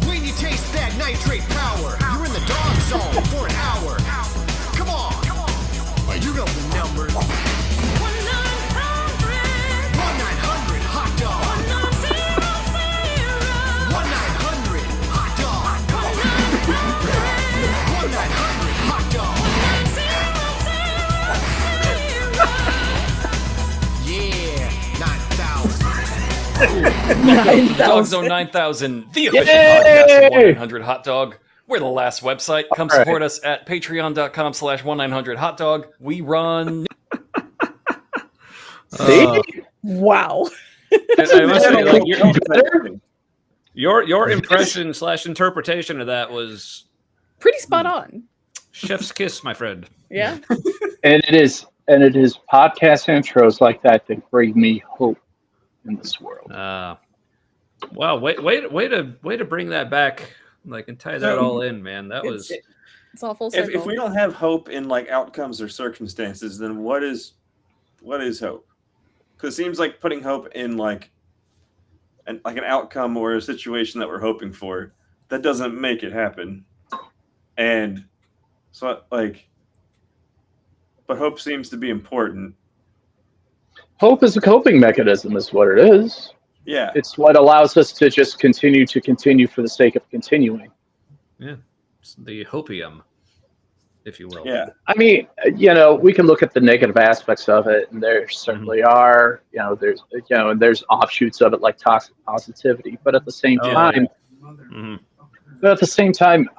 When you taste that nitrate power, you're in the dog zone for an hour. Come on. You know the numbers. 1-900 hot dog. 1-900 hot dog. 1-900 hot dog. Yeah, 9,000. Dog Zone 9000, the official podcast of 1-900 Hot Dog. We're the last website. Come support us at patreon.com/1-900 Hot Dog. We run. Wow. I must say, like, your impression / interpretation of that was Pretty spot on. chef's kiss, my friend. Yeah. And it is podcast intros like that that bring me hope in this world. Wow, way to bring that back, like, and tie that all in, man. That was It's all full circle. If we don't have hope in like outcomes or circumstances, then what is hope? Because it seems like putting hope in like an outcome or a situation that we're hoping for, that doesn't make it happen. And so like, but hope seems to be important. Hope is a coping mechanism, is what it is. Yeah. It's what allows us to just continue for the sake of continuing. yeah, it's the hopium. if you will. Yeah. I mean, we can look at the negative aspects of it, and there certainly are. And there's offshoots of it like toxic positivity. But at the same time,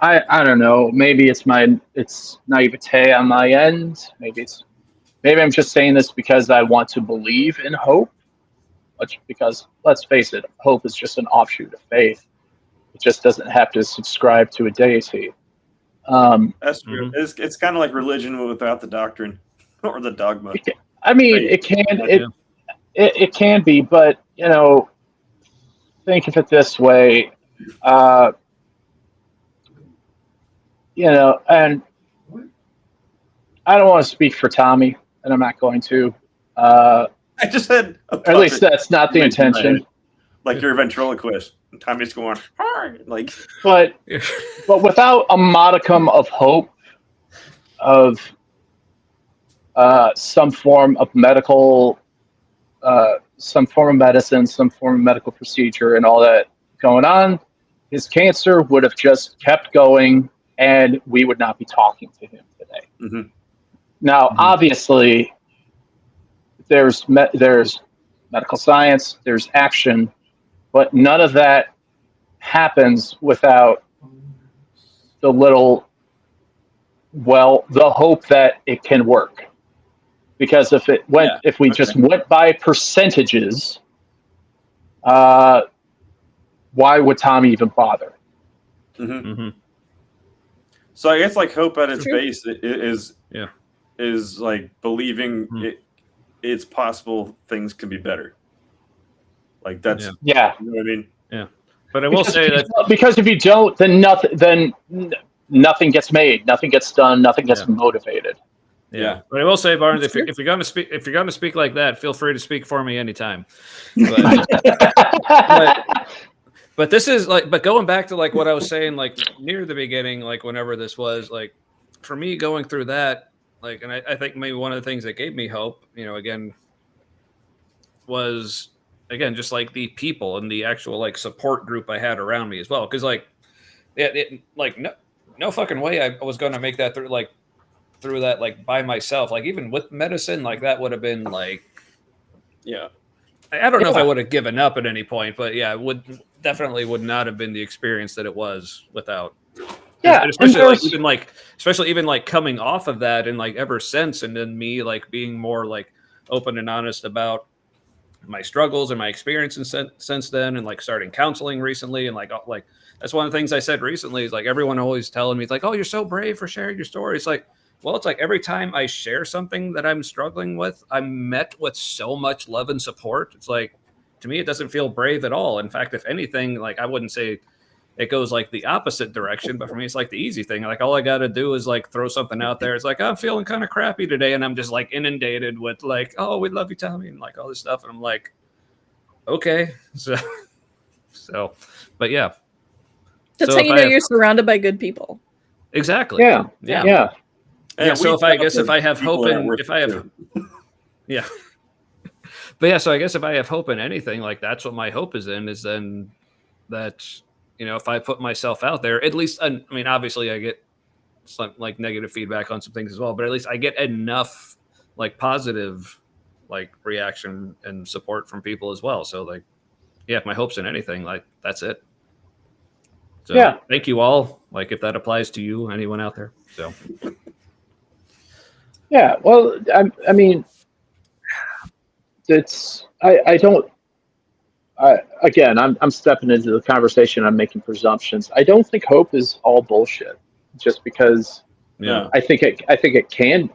I don't know. Maybe it's naivete on my end. Maybe I'm just saying this because I want to believe in hope. Because let's face it, hope is just an offshoot of faith. It just doesn't have to subscribe to a deity. That's true. It's kind of like religion without the doctrine or the dogma. I mean, it can be, but think of it this way, and I don't want to speak for Tommy, and I'm not going to. I just said, or at least that's not the intention. Like you're a ventriloquist. And Tommy's going, like. But without a modicum of hope of some form of medical, some form of medicine, some form of medical procedure, and all that going on, his cancer would have just kept going, and we would not be talking to him today. Mm-hmm. Now, obviously, there's medical science, there's action, but none of that happens without the hope that it can work. Because if we just went by percentages, why would Tommy even bother? Mm-hmm. Mm-hmm. So I guess like hope at its base is like believing it's possible things can be better. Like that's you know what I mean? Yeah. But I will say that because if you don't, then nothing gets made, nothing gets done, nothing gets motivated. Yeah. But I will say, Barnes, if you're gonna speak like that, feel free to speak for me anytime. But this is but going back to like what I was saying, like near the beginning, like whenever this was, like for me going through that, like, and I think maybe one of the things that gave me hope, was just like the people and the actual like support group I had around me as well. Cause like, no fucking way I was going to make that through that, like by myself, like even with medicine, like that would have been like, I don't know if I would have given up at any point, but it would not have been the experience that it was without. Yeah, especially even coming off of that and like ever since, and then me like being more like open and honest about my struggles and my experiences since then, and like starting counseling recently, and like that's one of the things I said recently is like everyone always telling me it's like, oh, you're so brave for sharing your story. It's like, well, it's like every time I share something that I'm struggling with, I'm met with so much love and support. It's like, to me, it doesn't feel brave at all. In fact, if anything, like I wouldn't say it goes like the opposite direction, but for me, it's like the easy thing. Like all I got to do is like throw something out there. It's like, I'm feeling kind of crappy today. And I'm just like inundated with like, oh, we love you, Tommy. And like all this stuff. And I'm like, okay. So, but yeah. That's how you know you're surrounded by good people. Exactly. Yeah. So if I have hope in, but yeah, so I guess if I have hope in anything, like that's what my hope is then that, if I put myself out there, at least, I mean, obviously I get some like negative feedback on some things as well, but at least I get enough like positive, like reaction and support from people as well. So like, if my hope's in anything, like that's it. So thank you all. Like if that applies to you, anyone out there. So. Yeah, well, I mean, it's I'm stepping into the conversation. I'm making presumptions. I don't think hope is all bullshit. Just because, I think it can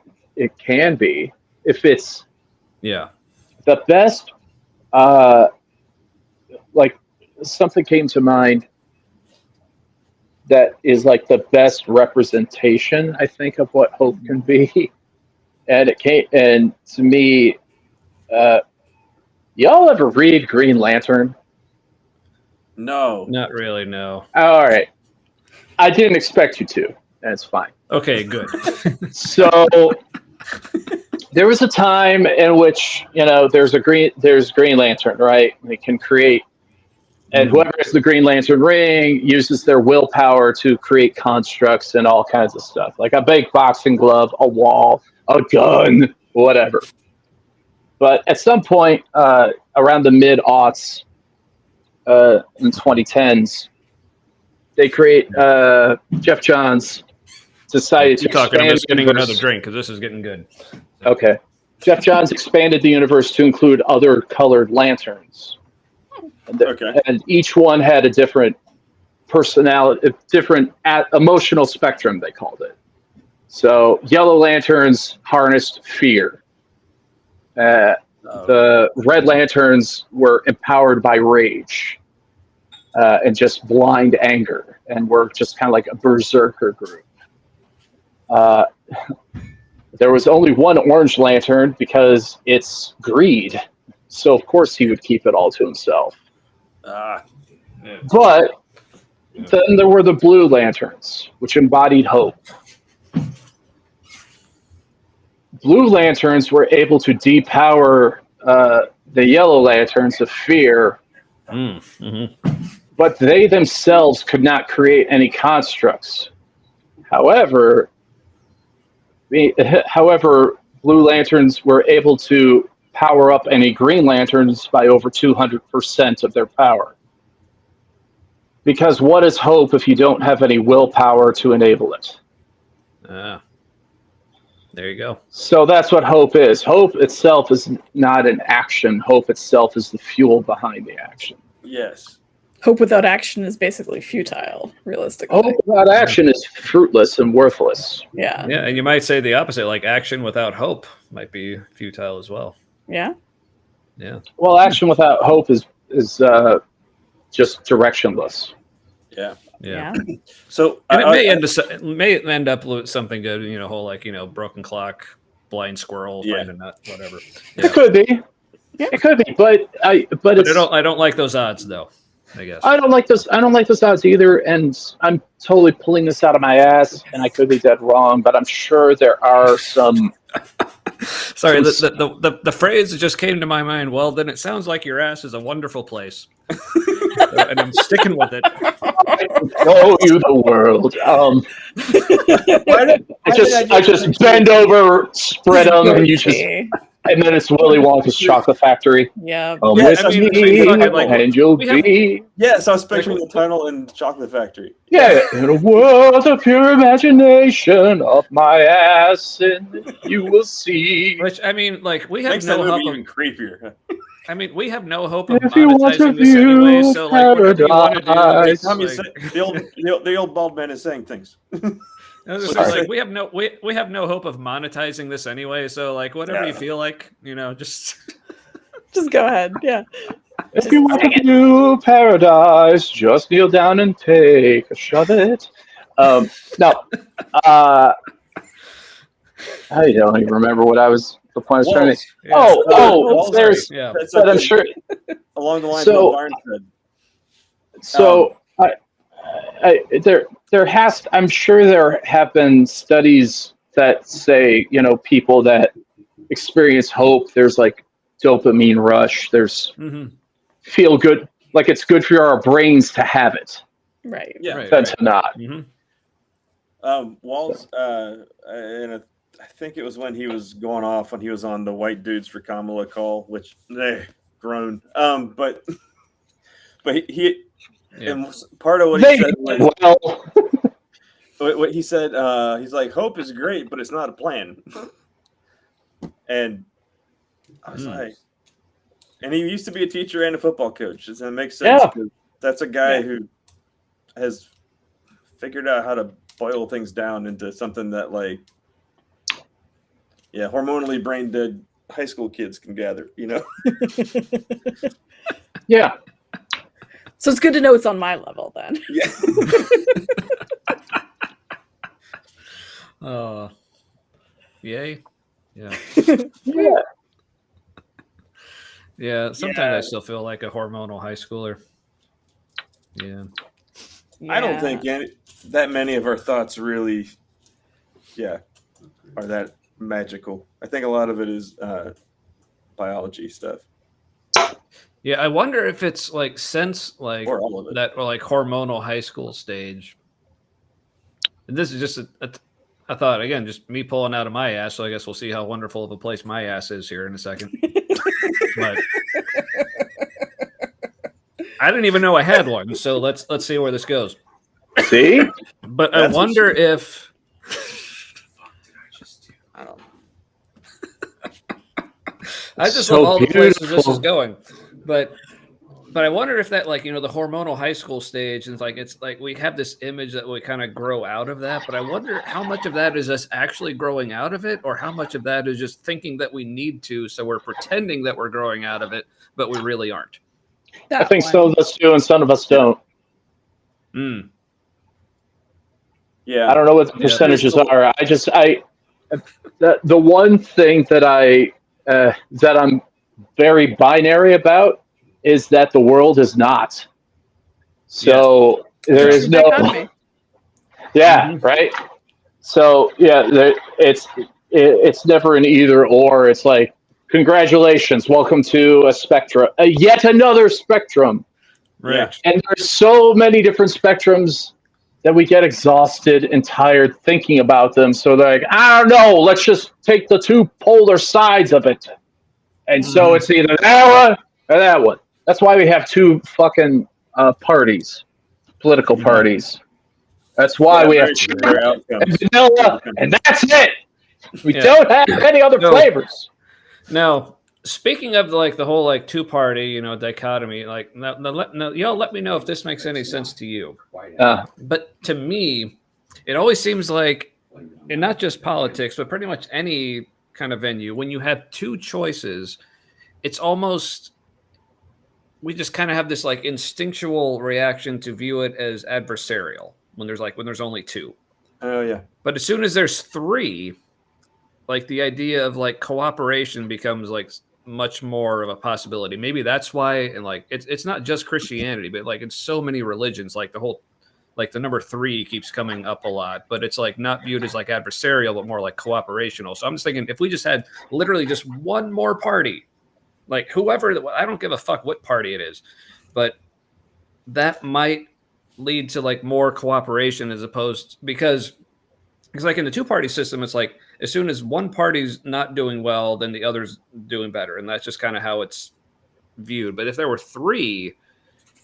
be if it's the best. Like something came to mind that is like the best representation, I think, of what hope can be. And and to me, y'all ever read Green Lantern? No. Not really, no. All right. I didn't expect you to. That's fine. Okay, good. So there was a time in which, there's Green Lantern, right? They can create And whoever has the Green Lantern ring uses their willpower to create constructs and all kinds of stuff, like a big boxing glove, a wall, a gun, whatever. But at some point around the mid-aughts, in 2010s, they create Jeff Johns decided to You're talking. I'm expand just getting the universe. another drink because this is getting good. Okay. Jeff Johns expanded the universe to include other colored lanterns. Okay. And each one had a different personality, a different emotional spectrum, they called it. So yellow lanterns harnessed fear. The red lanterns were empowered by rage and just blind anger, and were just kind of like a berserker group. There was only one orange lantern because it's greed. So, of course, he would keep it all to himself. But then there were the blue lanterns, which embodied hope. Blue lanterns were able to depower the yellow lanterns of fear, but they themselves could not create any constructs. However, blue lanterns were able to power up any green lanterns by over 200% of their power. Because what is hope if you don't have any willpower to enable it? There you go. So that's what hope is. Hope itself is not an action. Hope itself is the fuel behind the action. Yes. Hope without action is basically futile, realistically. Hope without action is fruitless and worthless. Yeah. Yeah, and you might say the opposite, like action without hope might be futile as well. Yeah. Yeah. Well, action without hope is just directionless. Yeah. Yeah. So And it may end up with something good, whole like, broken clock, blind squirrel, find a nut, whatever. Yeah. It could be. It could be, but I don't like those odds though, I guess. I don't like those odds either, and I'm totally pulling this out of my ass, and I could be dead wrong, but I'm sure there are some. Sorry, the phrase that just came to my mind. Well, then it sounds like your ass is a wonderful place, and I'm sticking with it. Show you the world. I just bend over, spread them, and you just. And then it's Willy Wonka's Chocolate Factory. Yeah. And you'll be. Yes, I was picturing the tunnel in Chocolate Factory. Yeah, in a world of pure imagination of my ass, and you will see. Which we have Makes no that movie hope. even creepier. We have no hope of If you want to monetizing this anyway. view So whatever you want to do, paradise. Tommy said, the old bald man is saying things. we have no hope of monetizing this anyway. So whatever you feel like, just Just go ahead. Yeah. If you want to view paradise, just kneel down and take a shove it. No. I don't even remember what the point I was trying to. Walls. There's. yeah. But I'm sure. Along the lines of what Barnes said. So I'm sure there have been studies that say, people that experience hope, there's like dopamine rush, there's feel good, like it's good for our brains to have it. Right. Yeah. Than to not. Walls, and I think it was when he was going off when he was on the White Dudes for Kamala call, which they grown. But he and part of what he said was, what he said, he's like, hope is great, but it's not a plan. And I was like, and he used to be a teacher and a football coach. Does that make sense? Yeah. That's a guy who has figured out how to boil things down into something that hormonally brain dead high school kids can gather, Yeah. So it's good to know it's on my level then. Yeah. Yay. Yeah. Yeah. Yeah. Sometimes I still feel like a hormonal high schooler. Yeah. I don't think that many of our thoughts really, are that magical. I think a lot of it is biology stuff. Yeah, I wonder if it's like since like Or all of it. that or like hormonal high school stage. And this is just a thought again, just me pulling out of my ass. So I guess we'll see how wonderful of a place my ass is here in a second. But I didn't even know I had one, so let's see where this goes. See? But That's I wonder if I don't know. I just So love all the places this beautiful. is going. But I wonder if that, like, the hormonal high school stage, and it's like we have this image that we kind of grow out of that. But I wonder how much of that is us actually growing out of it, or how much of that is just thinking that we need to, so we're pretending that we're growing out of it, but we really aren't. I think some of us do and some of us don't. Mm. Yeah. I don't know what the percentages are. The one thing that I'm very binary about is that the world is not. So there is no. Dichotomy. Yeah, right. So it's never an either or. It's like, congratulations, welcome to a spectrum, yet another spectrum. Right. And there's so many different spectrums that we get exhausted and tired thinking about them. So they're like, I don't know, let's just take the two polar sides of it. And so it's either that one or that one. That's why we have two fucking parties, political parties. That's why we have chocolate and vanilla, and that's it. We don't have any other flavors. Now, speaking of the whole two-party, dichotomy, now y'all let me know if this makes any sense to you. But to me, it always seems like, and not just politics, but pretty much any kind of venue, when you have two choices, it's almost, we just kind of have this instinctual reaction to view it as adversarial when there's only two. Oh yeah. But as soon as there's three, the idea of cooperation becomes much more of a possibility. Maybe that's why, and it's not just Christianity, but it's so many religions, the whole, the number three keeps coming up a lot, but it's not viewed as adversarial, but more cooperational. So I'm just thinking, if we just had literally just one more party, whoever, I don't give a fuck what party it is, but that might lead to more cooperation, as opposed, because in the two-party system, it's as soon as one party's not doing well, then the other's doing better, and that's just kind of how it's viewed. But if there were three,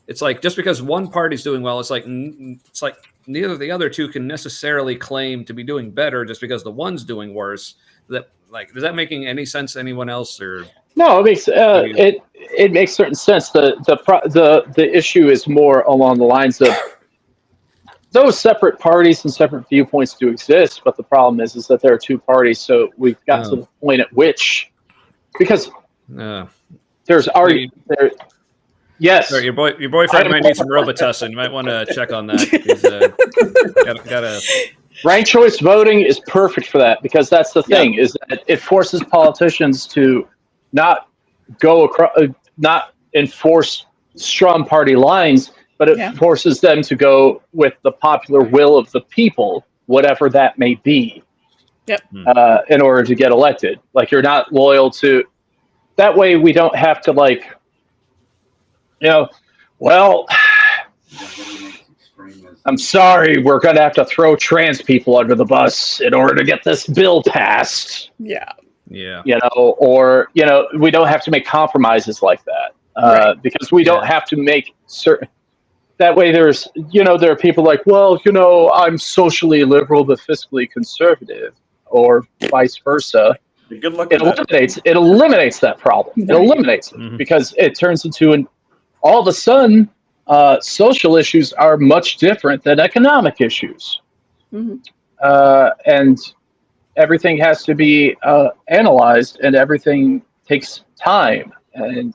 it's just because one party's doing well, it's neither of the other two can necessarily claim to be doing better just because the one's doing worse. That is that making any sense to anyone else? Or no, it makes it makes certain sense. The issue is more along the lines of those separate parties and separate viewpoints do exist, but the problem is that there are two parties. So we've got to the point at which, because there's already there. Yes, sorry, your boyfriend might need some Robitussin. You might want to check on that. Gotta. Ranked choice voting is perfect for that, because that's the thing, is that it forces politicians to not go across, not enforce strong party lines, but it forces them to go with the popular will of the people, whatever that may be. Yep. In order to get elected. You're not loyal to. That way, we don't have to well, I'm sorry, we're going to have to throw trans people under the bus in order to get this bill passed. Yeah. Yeah. Or we don't have to make compromises like that, because we don't have to make certain. That way, there's, there are people well, I'm socially liberal but fiscally conservative, or vice versa. Good luck. It eliminates that problem. It eliminates it, because it turns into all of a sudden, social issues are much different than economic issues. Mm-hmm. And everything has to be analyzed, and everything takes time, and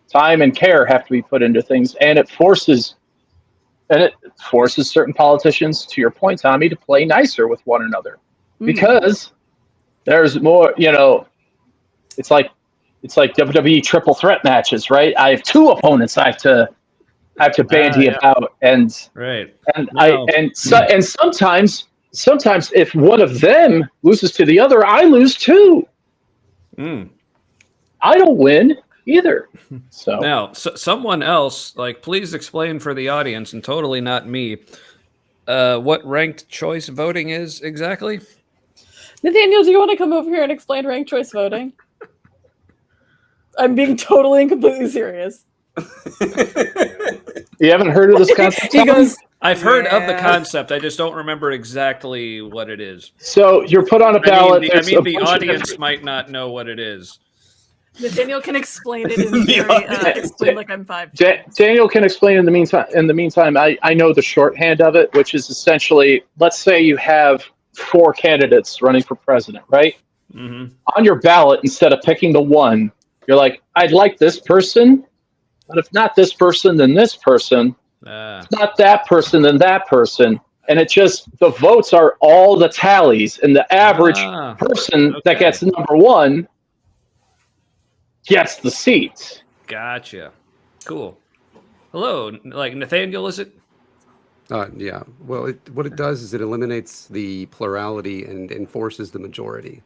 time and care have to be put into things, and it forces certain politicians, to your point, Tommy, to play nicer with one another, because there's more. It's like WWE triple threat matches, right? I have two opponents I have to bandy about, and sometimes if one of them loses to the other, I lose too. I don't win. either. So Now, someone else, like, please explain for the audience, and totally not me, what ranked choice voting is exactly. Nathaniel, do you want to come over here and explain ranked choice voting? I'm being totally and completely serious. you haven't heard of this concept? He goes, I've heard of the Yeah. concept. I just don't remember exactly what it is. So you're put on a ballot. I mean, the bunch of audience different- might not know what it is. Nathaniel can explain it in very explain like I'm 5. Daniel can explain in the meantime. In the meantime, I know the shorthand of it, which is essentially, let's say you have 4 candidates running for president, right? Mm-hmm. On your ballot, instead of picking the one, you're like, I'd like this person, but if not this person, then this person. If not that person, then that person. And it just, the votes are all the tallies, and the average person that gets number 1 gets the seat. Gotcha. Cool. Hello, like Nathaniel, is it? Yeah. Well, what it does is it eliminates the plurality and enforces the majority.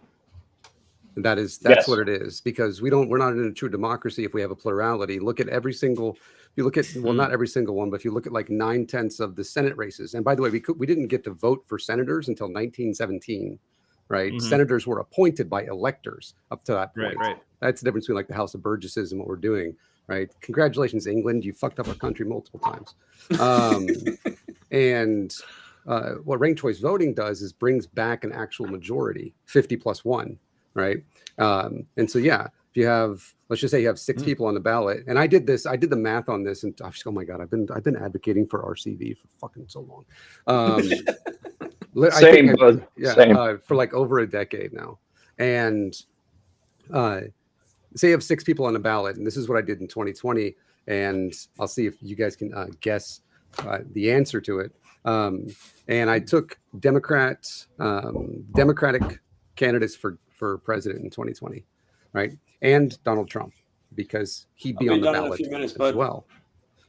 And that's Yes. what it is, because we're not in a true democracy if we have a plurality. Look at every single, if you look at, well, not every single one, but if you look at like 9/10 of the Senate races. And by the way, we didn't get to vote for senators until 1917, right? Mhm. Senators were appointed by electors up to that point. Right. That's the difference between like the House of Burgesses and what we're doing, right? Congratulations, England. You fucked up our country multiple times. And what ranked choice voting does is brings back an actual majority, 50+1, right? And so, yeah, if you have, let's just say you have 6 people on the ballot, and I did the math on this, and oh my God, I've been advocating for RCV for fucking so long. Same. For like over a decade now. And say you have 6 people on the ballot, and this is what I did in 2020, and I'll see if you guys can guess the answer to it. And I took Democratic candidates for president in 2020, right? And Donald Trump, because he'd be on the ballot as well,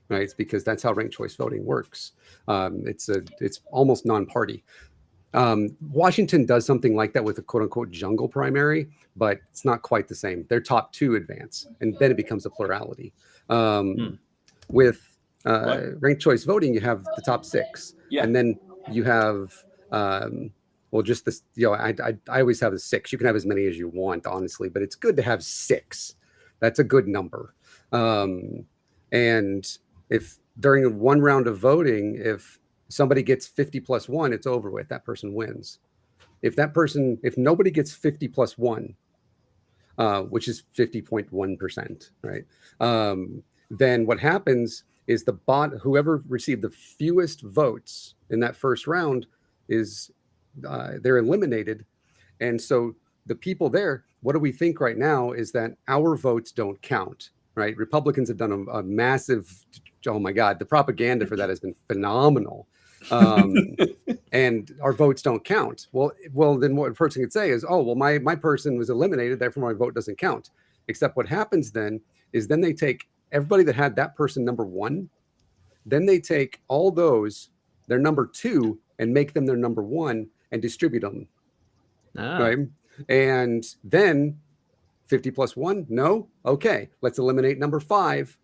right? It's because that's how ranked choice voting works. It's almost non-party. Washington does something like that with a quote unquote jungle primary, but it's not quite the same. Their top 2 advance, and then it becomes a plurality. With ranked choice voting, you have the top 6, and then you have just this. I always have the 6. You can have as many as you want, honestly, but it's good to have 6. That's a good number. And if during one round of voting, if somebody gets 50+1, it's over with. That person wins. If nobody gets 50+1, which is 50.1%, right? Then what happens is whoever received the fewest votes in that first round is they're eliminated. And so the people there, what do we think right now is that our votes don't count, right? Republicans have done a massive, oh my God, the propaganda for that has been phenomenal. And our votes don't count. Well, then what a person could say is, oh, well, my person was eliminated, therefore my vote doesn't count. Except what happens then is then they take everybody that had that person number 1, then they take all those, their number 2, and make them their number 1 and distribute them. Right? And then 50+1, no? Okay, let's eliminate number 5.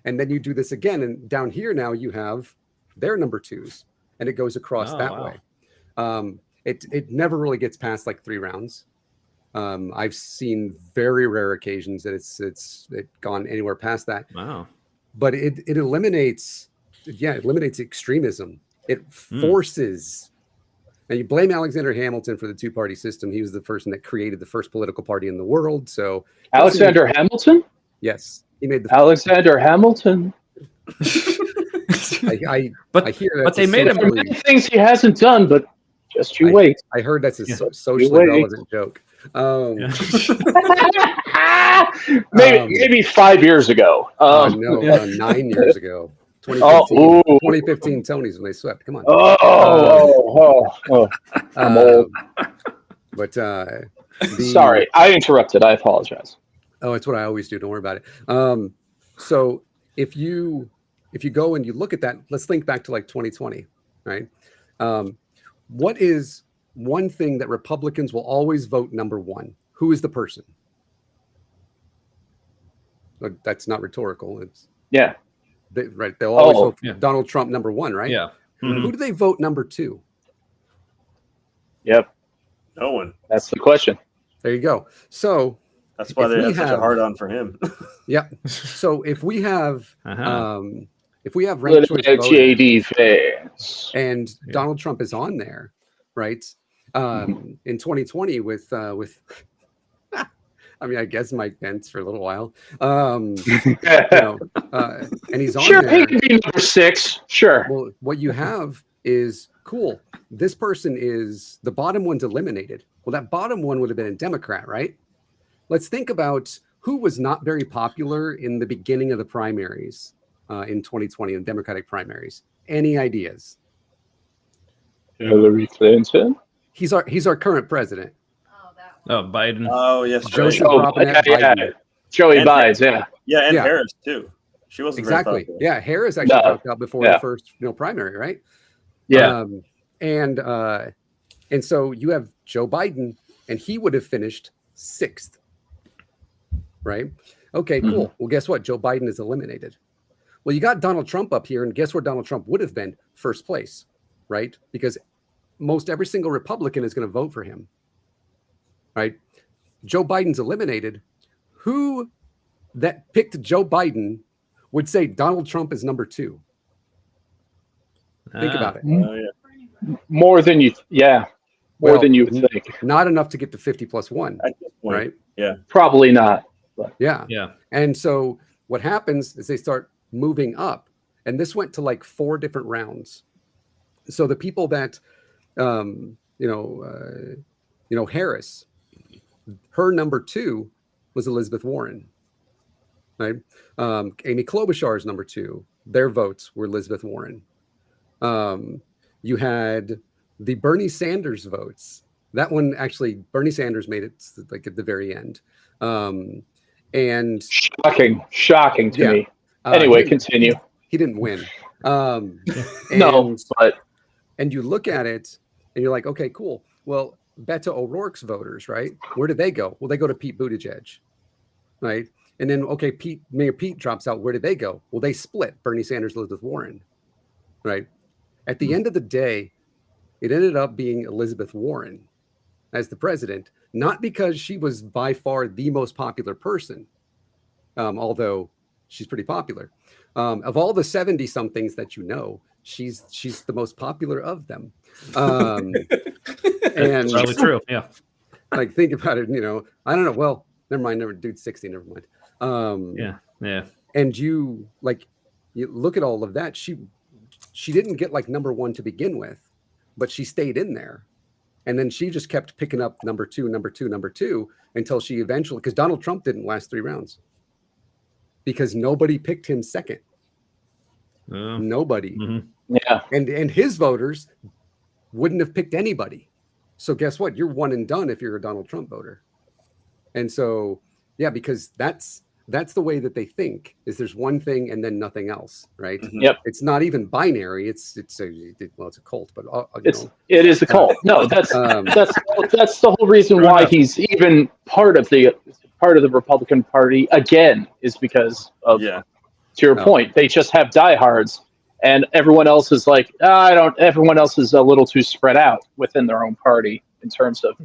And then you do this again. And down here now you have their number 2s. And it goes across way. It never really gets past like 3 rounds. I've seen very rare occasions that it's gone anywhere past that. Wow. But it eliminates extremism. It forces. And you blame Alexander Hamilton for the 2-party system. He was the person that created the first political party in the world. So Alexander Hamilton? Yes, he made the Alexander Hamilton. I hear that. But they made him many things he hasn't done, but just you wait. I heard that's a socially relevant joke. Maybe 5 years ago. 9 years ago. 2015 Tonys when they swept. Come on. I'm old. But sorry, I interrupted. I apologize. Oh, it's what I always do. Don't worry about it. So if you go and you look at that, let's think back to like 2020, right? What is one thing that Republicans will always vote number 1? Who is the person? That's not rhetorical. It's Yeah. right. They'll always vote for yeah. Donald Trump number one, right? Yeah. Who do they vote number two? Yep. No one. That's the question. There you go. So That's why if they we have such a have- hard on for him. yeah. So if we have Uh-huh. ranked choice voting, JD fans. and Yeah. Donald Trump is on there, right? In 2020 with I mean, I guess Mike Pence for a little while. And he's on Sure, there. he can be number 6. Sure. Well, what you have is cool. This person is the bottom one's eliminated. Well, that bottom one would have been a Democrat, right? Let's think about who was not very popular in the beginning of the primaries in 2020, in Democratic primaries. Any ideas? Hillary Clinton. He's our current president. Oh, Biden. Oh yes, Joseph right. Robinette Biden. Joey And- Bides, yeah. Yeah, and Yeah. Harris too. She wasn't very Exactly. popular. Yeah, Harris actually No. dropped out before Yeah. the first primary, right? Yeah. And so you have Joe Biden, and he would have finished 6th, right? Okay, cool. Well, guess what? Joe Biden is eliminated. Well, you got Donald Trump up here, and guess where Donald Trump would have been? First place, right? Because most every single Republican is going to vote for him, right? Joe Biden's eliminated. Who that picked Joe Biden would say Donald Trump is number 2? Think about it. Oh, yeah. More than you think. Not enough to get to 50 plus 1, At this point, right? yeah. Probably not. Yeah. Yeah. And so what happens is they start moving up, and this went to like 4 different rounds. So the people that, Harris, her number 2 was Elizabeth Warren, right? Amy Klobuchar's number 2, their votes were Elizabeth Warren. You had the Bernie Sanders votes. That one actually, Bernie Sanders made it like at the very end. And Shocking to me. Anyway, continue. He didn't win. No, but and you look at it and you're like, okay, cool. Well, Beto O'Rourke's voters, right? Where did they go? Well, they go to Pete Buttigieg, right? And then, okay, Mayor Pete drops out. Where did they go? Well, they split Bernie Sanders, Elizabeth Warren, right? At the end of the day, it ended up being Elizabeth Warren as the president, not because she was by far the most popular person, although she's pretty popular. Of all the 70-somethings that you know, she's the most popular of them. And That's probably true. Yeah. like, think about it, I don't know. Well, never mind. Dude's 60. Never mind. Yeah. And you look at all of that. She didn't get like number 1 to begin with, but she stayed in there. And then she just kept picking up number 2 until she eventually, because Donald Trump didn't last 3 rounds because nobody picked him second. Nobody. Mm-hmm. yeah. And his voters wouldn't have picked anybody. So guess what? You're one and done if you're a Donald Trump voter. And so, yeah, because that's the way that they think, is there's one thing and then nothing else, right? Yep. It's not even binary. It's a cult, but It is a cult. No, that's the whole reason why he's even part of the Republican Party again, is because of, to your point, they just have diehards, and everyone else is like, everyone else is a little too spread out within their own party in terms of,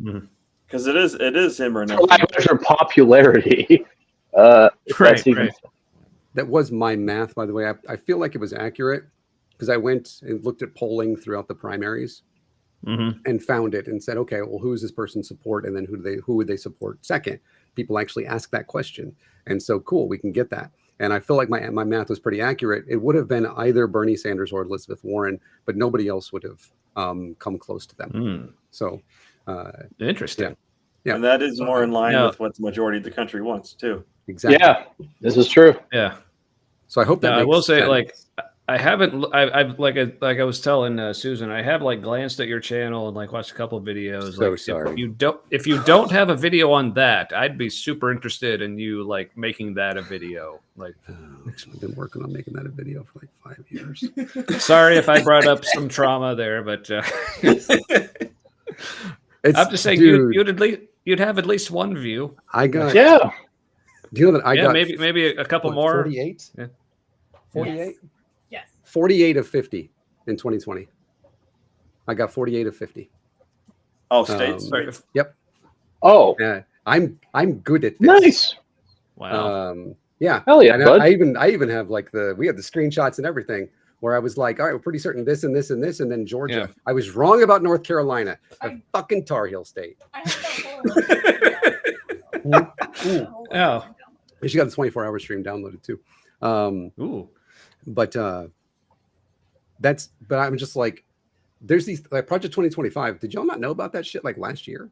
because it is him or for lack nothing. of popularity. Right. That was my math, by the way. I feel like it was accurate because I went and looked at polling throughout the primaries and found it and said, okay, well, who does this person support? And then who would they support second? People actually ask that question. And so, cool, we can get that. And I feel like my math was pretty accurate. It would have been either Bernie Sanders or Elizabeth Warren, but nobody else would have come close to them. So Interesting. Yeah. And that is more in line with what the majority of the country wants too. Exactly. Yeah, this is true. Yeah. So I hope that I will say, sense. like, I haven't. I've like I was telling Susan, I have like glanced at your channel and like watched a couple of videos. So like, sorry. If you don't have a video on that, I'd be super interested in you like making that a video. Like, I've been working on making that a video for like 5 years. sorry if I brought up some trauma there, but I'm just saying dude, you'd have at least one view. I got Do you know that I got maybe a couple more. 48? Yeah. 48? Yes. 48 of 50 in 2020. I got 48 of 50. Oh, states. Yep. Oh, Yeah, I'm good at this. nice. Wow. Yeah. Hell yeah, And bud. I even have like we had the screenshots and everything where I was like, all right, we're pretty certain this and this and this, and then Georgia. Yeah. I was wrong about North Carolina, a fucking Tar Heel state. I have that whole Oh. She got the 24-hour stream downloaded too. Ooh. But I'm just like, there's these like Project 2025. Did y'all not know about that shit like last year?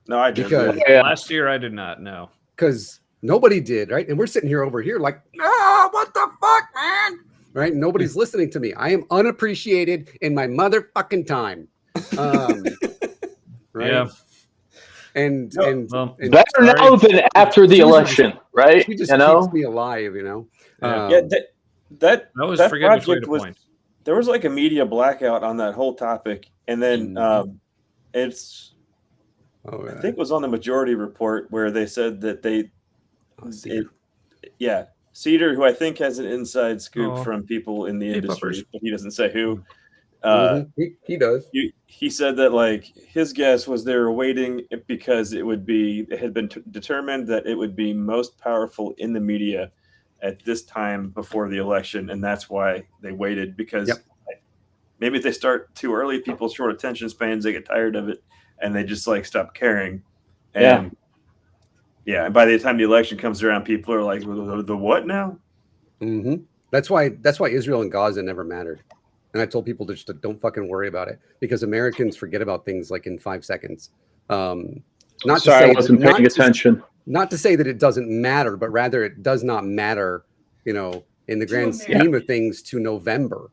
No, I didn't. Because Yeah. Last year I did not know. because nobody did, right? And we're sitting here over here like, no, what the fuck, man? Right? Nobody's listening to me. I am unappreciated in my motherfucking time. Right? Yeah. And Well, and Better now than after the election, right? she just You know? keeps me alive, you know. Yeah. Yeah, that was that forget which way project to was. point. There was like a media blackout on that whole topic, and then it's. Oh, I think it was on the Majority Report where they said that Cedar, who I think has an inside scoop from people in the Hey, industry, puppers. but he doesn't say who. he does. He said that like his guess was they were waiting because it had been determined that it would be most powerful in the media at this time before the election, and that's why they waited, because maybe if they start too early, people's short attention spans, they get tired of it and they just like stop caring. And and by the time the election comes around, people are like, the what now? Mm-hmm. That's why Israel and Gaza never mattered. And I told people to just don't fucking worry about it, because Americans forget about things like in 5 seconds. Sorry, I wasn't paying attention. Not to say that it doesn't matter, but rather it does not matter, you know, in the grand scheme of things to November.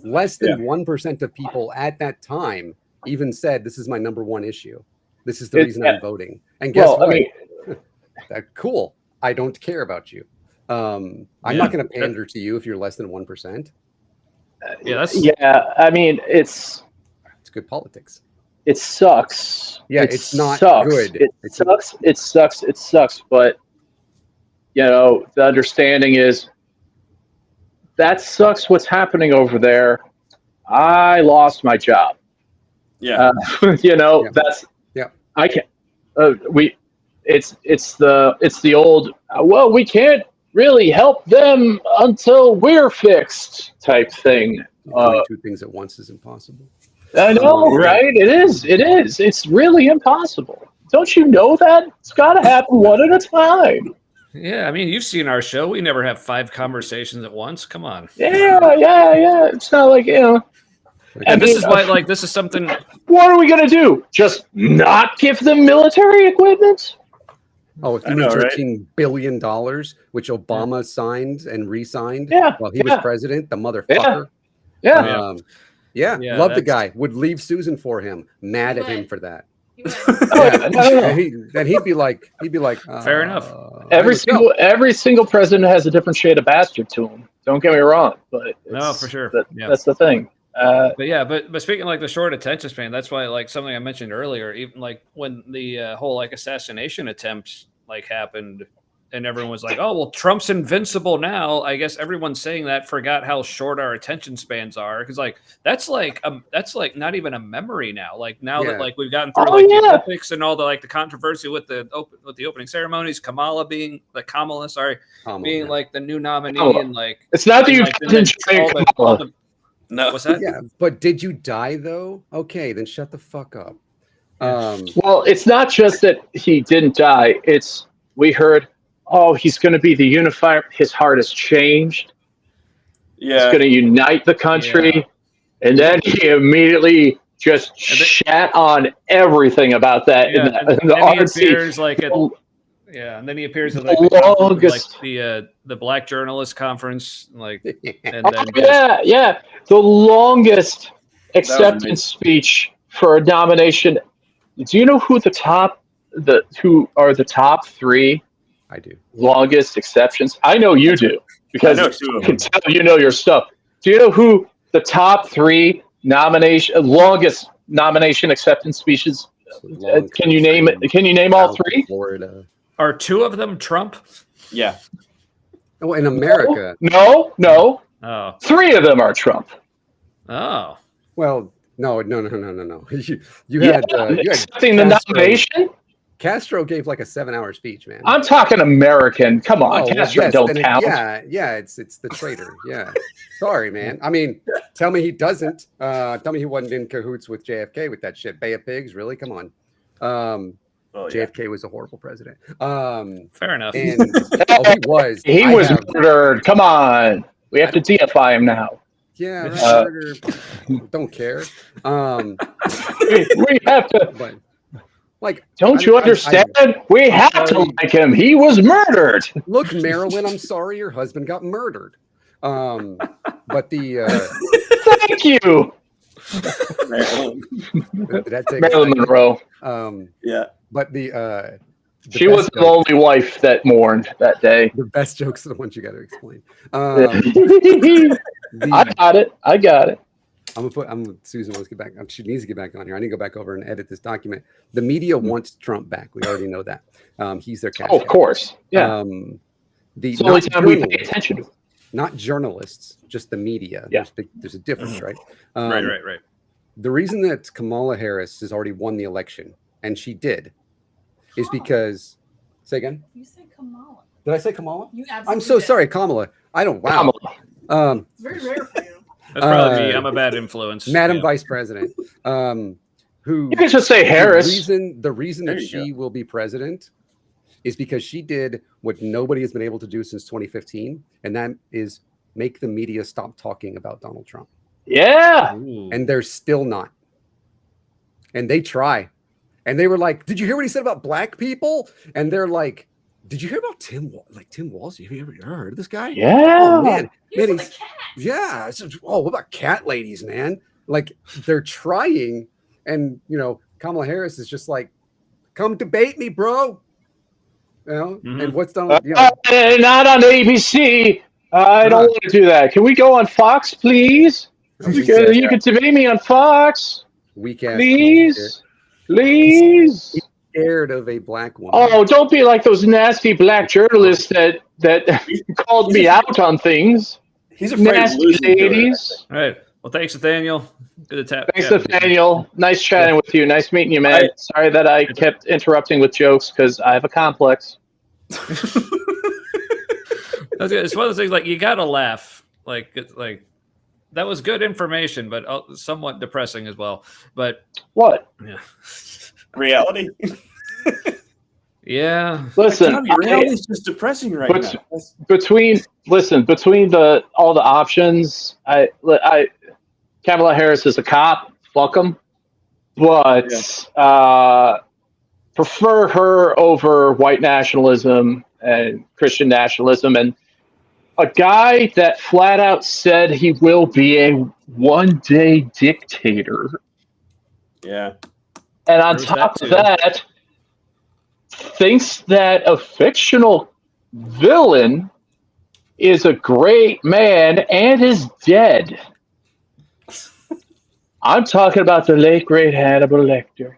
Less than 1% of people at that time even said, this is my number one issue. This is the reason I'm voting. And guess what? I mean, cool. I don't care about you. I'm not going to pander to you if you're less than 1%. I mean, it's good politics. It sucks. Yeah, it it's not sucks. good. It sucks. But you know, the understanding is that sucks. What's happening over there? I lost my job. Yeah. You know, that's I can't. It's the old. Well, we can't really help them until we're fixed type thing. Doing two things at once is impossible. I know, right? It is. It's really impossible. Don't you know that? It's got to happen one at a time. Yeah, I mean, you've seen our show. We never have 5 conversations at once. Come on. Yeah. It's not like, you know. And this is why, like, this is something. What are we going to do? Just not give them military equipment? Oh, if you need $13 billion, which Obama signed and re-signed while he was president, the motherfucker. Love the guy. Would leave Susan for him. Mad at him for that. Then he'd be like, fair enough. Every single president has a different shade of bastard to him. Don't get me wrong, but no, for sure. That's the thing. But speaking like the short attention span, that's why like something I mentioned earlier, even like when the whole like assassination attempts like happened, and everyone was like, "Oh, well, Trump's invincible now." I guess everyone's saying that forgot how short our attention spans are, because like that's like not even a memory now. Like now that like we've gotten through the Olympics and all the like the controversy with the opening ceremonies, Kamala being like the new nominee, and like it's not that you didn't Kamala. No, what's that? Yeah, but did you die though? Okay, then shut the fuck up. Well, it's not just that he didn't die. It's we heard, oh, he's going to be the unifier. His heart has changed. Yeah, he's going to unite the country, and then he immediately just shat on everything about that in the RNC. And then he appears at the Black Journalist Conference, like, and then the longest acceptance speech for a nomination. Do you know who who are the top 3? I do. Longest exceptions. I know you do, because I can tell you know your stuff. Do you know who the top 3 longest nomination acceptance speeches? Can you name it? Can you name all 3? Florida. Are two of them Trump? Yeah. Oh, in America. No. Oh. 3 of them are Trump. Oh. Well, no. You had Accepting the Castro. nomination. Castro gave like a 7-hour speech, man. I'm talking American. Come on, Oh, well, Castro yes, don't then count. it's the traitor. Yeah. Sorry, man. I mean, tell me he doesn't. Tell me he wasn't in cahoots with JFK with that shit. Bay of Pigs, really? Come on. JFK was a horrible president. Fair enough. And he was. He was murdered. Come on. We have to deify him now. Yeah, murder. Don't care. We have to. But, like, don't you understand? We have to like him. He was murdered. Look, Marilyn, I'm sorry your husband got murdered. But the thank you, Marilyn Monroe. Yeah, but the she was the only wife that mourned that day. The best jokes are the ones you got to explain. I got it. Susan wants to get back. She needs to get back on here. I need to go back over and edit this document. The media wants Trump back. We already know that. He's their cash. Oh, of course. Yeah. The only time we pay attention to. Not journalists, just the media. Yeah. There's a difference, right? Right. The reason that Kamala Harris has already won the election, and she did, is because. Say again. You said Kamala. Did I say Kamala? You absolutely I'm so did. sorry, Kamala. I don't. Wow. Kamala. It's very rare for you. That's probably me. I'm a bad influence. Madam Vice President, who you can just say Harris. The reason that she will be president is because she did what nobody has been able to do since 2015, and that is make the media stop talking about Donald Trump. Yeah. Ooh. And they're still not. And they try. And they were like, "Did you hear what he said about black people?" And they're like, "Did you hear about Tim Walz? Have you ever heard of this guy?" Yeah. Oh, man. He's the cat. Yeah. What about cat ladies, man? Like, they're trying. And, Kamala Harris is just like, "Come debate me, bro." And what's Donald? Not on ABC. I don't want to do that. Can we go on Fox, please? You can debate me on Fox. Please. Scared of a black woman. Oh, don't be like those nasty black journalists that called me out on things. He's afraid of losing ladies. All right. Well, thanks, Nathaniel. Good to tap. Thanks, Nathaniel. Nice chatting with you. Nice meeting you, man. Sorry that I kept interrupting with jokes because I have a complex. It's one of those things like you gotta laugh. Like that was good information, but somewhat depressing as well. But what? Yeah. Reality. Yeah. Listen, reality is just depressing right now. Between all the options, Kamala Harris is a cop. Fuck him. But prefer her over white nationalism and Christian nationalism, and a guy that flat out said he will be a one-day dictator. Yeah. And on top of that, thinks that a fictional villain is a great man and is dead. I'm talking about the late great Hannibal Lecter.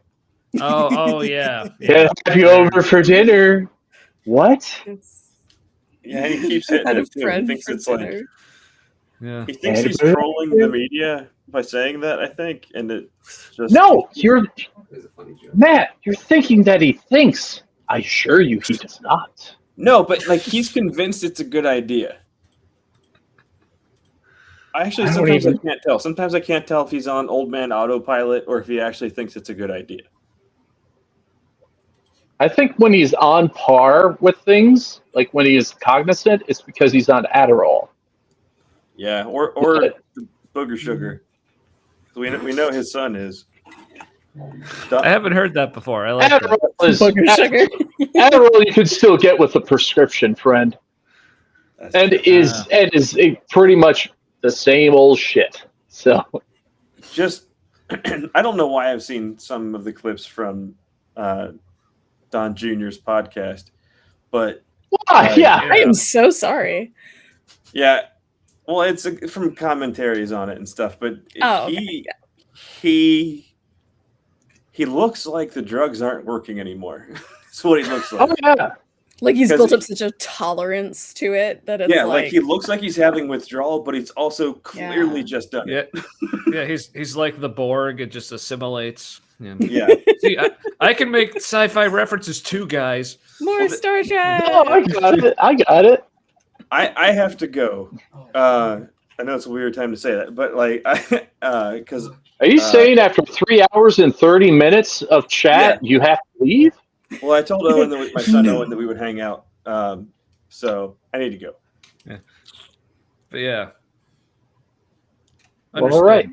Oh yeah. Can I have you over for dinner? What? Yeah, he keeps hitting it too. He thinks it's like. Yeah. He thinks he's trolling the media by saying that, I think, and it's just Matt, you're thinking that he thinks. I assure you he does not. No, but he's convinced it's a good idea. I can't tell. Sometimes I can't tell if he's on old man autopilot or if he actually thinks it's a good idea. I think when he's on par with things, like when he is cognizant, it's because he's on Adderall. Yeah, or booger sugar. We know his son is. I haven't heard that before. I like Adderall that. is Adderall you can still get with a prescription, friend. And is pretty much the same old shit. So just I don't know why I've seen some of the clips from Don Jr.'s podcast, but I am so sorry. Yeah, well, it's from commentaries on it and stuff, but he looks like the drugs aren't working anymore. That's what he looks like. Oh yeah, Like he's 'Cause built he- up such a tolerance to it that it's Yeah, like like he looks like he's having withdrawal, but he's also clearly Yeah. just done Yeah, it. yeah. He's like the Borg. It just assimilates. Yeah. Yeah. See, I can make sci-fi references too, guys. more Star Trek. Oh, I got it. I got it. I have to go. I know it's a weird time to say that, but like, because Are you saying after 3 hours and 30 minutes of chat, you have to leave? well, I told Owen that my son Owen that we would hang out. So I need to go. But yeah. All right.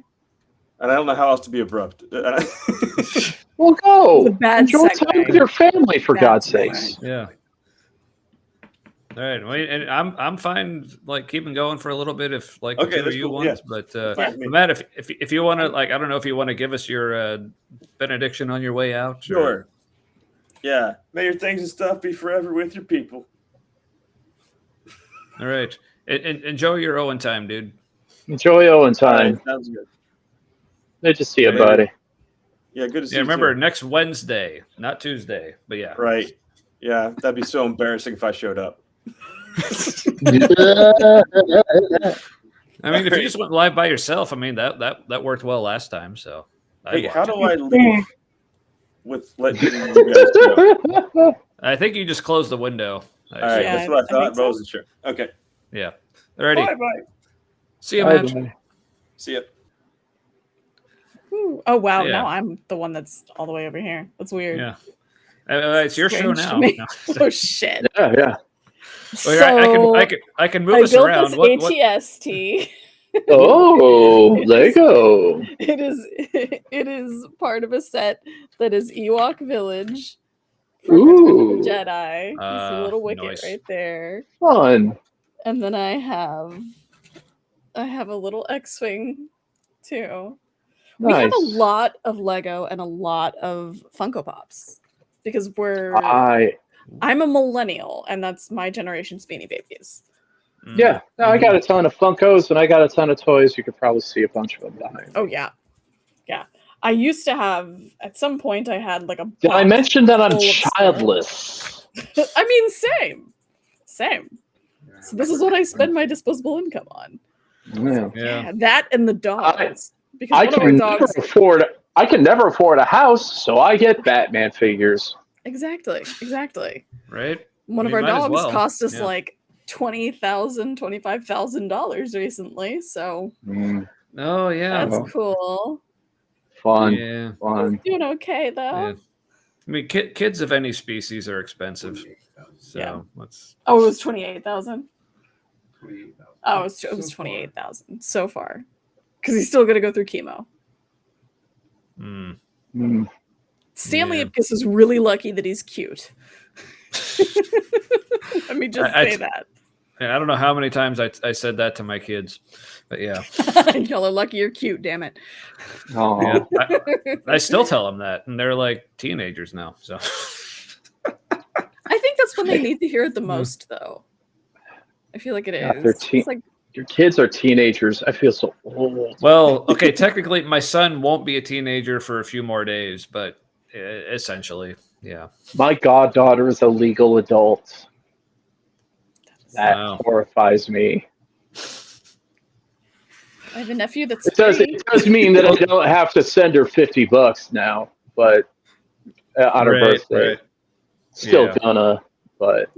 And I don't know how else to be abrupt. Well, go. It's a bad Enjoy segue. time with your family, for Bad God's segue. sakes. Yeah. All right. Well, and I'm fine like keeping going for a little bit if like the Okay, two of that's you cool, want. yeah. But Fine with me. Matt, if you want to like I don't know if you want to give us your benediction on your way out. or- Sure. Yeah. May your things and stuff be forever with your people. All right. And enjoy your Owen time, dude. Enjoy Owen All right, time. sounds good. Good to see you, Yeah. buddy. Yeah, good to see Yeah, you. remember too. next Wednesday, not Tuesday. But yeah. Right. Yeah, that'd be so embarrassing if I showed up. I mean, if you just went live by yourself, I mean that worked well last time. So I'd Hey, watch how it. do I leave with letting you guys go? I think you just close the window. All right, Yeah, that's what I I thought, think but I so. wasn't sure. Okay. Yeah. Alrighty. Bye. See you, Bye, Matt. bye. See ya. Ooh. Oh wow, Yeah. now I'm the one that's all the way over here. That's weird. Yeah. It's your show Strange to now. me. No. Oh shit. Yeah, yeah. Well, I can move I us built around. this What- ATST. Oh, Lego. It is part of a set that is Ewok Village. Ooh, Jedi. You see a little wicket nice. right there. fun. And then I have a little X-Wing too. We have a Nice. lot of Lego and a lot of Funko Pops because I'm a millennial and that's my generation's Beanie Babies. Mm. Yeah, no, I got a ton of Funkos and I got a ton of toys. You could probably see a bunch of them behind. Oh yeah. Yeah. I used to have at some point I had like a Did I box mention that I'm full of stuff. childless? I mean same. So this is what I spend my disposable income on. Yeah. Yeah. That and the dogs. Because I one of our can never dogs afford. I can never afford a house, so I get Batman figures. Exactly. Right. One I of mean, our might as dogs well. cost us Yeah. like $25,000 recently, so Oh yeah. that's cool. Fun, Yeah. fun. Doing okay though. Yeah. I mean, kids of any species are expensive. So Yeah. let's. Oh, it was 28,000. Oh, it was 28,000 so far, because he's still gonna go through chemo. Mm. Mm. Stanley Yeah. Ipkiss is really lucky that he's cute. Let me just I- say that. I don't know how many times I said that to my kids, but yeah. Y'all are lucky you're cute, damn it. Oh, Yeah, I still tell them that, and they're like teenagers now. So I think that's when they need to hear it the most, though. I feel like it Yeah, is. they're It's like your kids are teenagers. I feel so old. well, okay, technically, my son won't be a teenager for a few more days, but essentially, yeah. My goddaughter is a legal adult. That Wow. horrifies me. I have a nephew that's It does. 3. It does mean that I don't have to send her $50 now, but on her birthday, right. still Yeah. gonna. But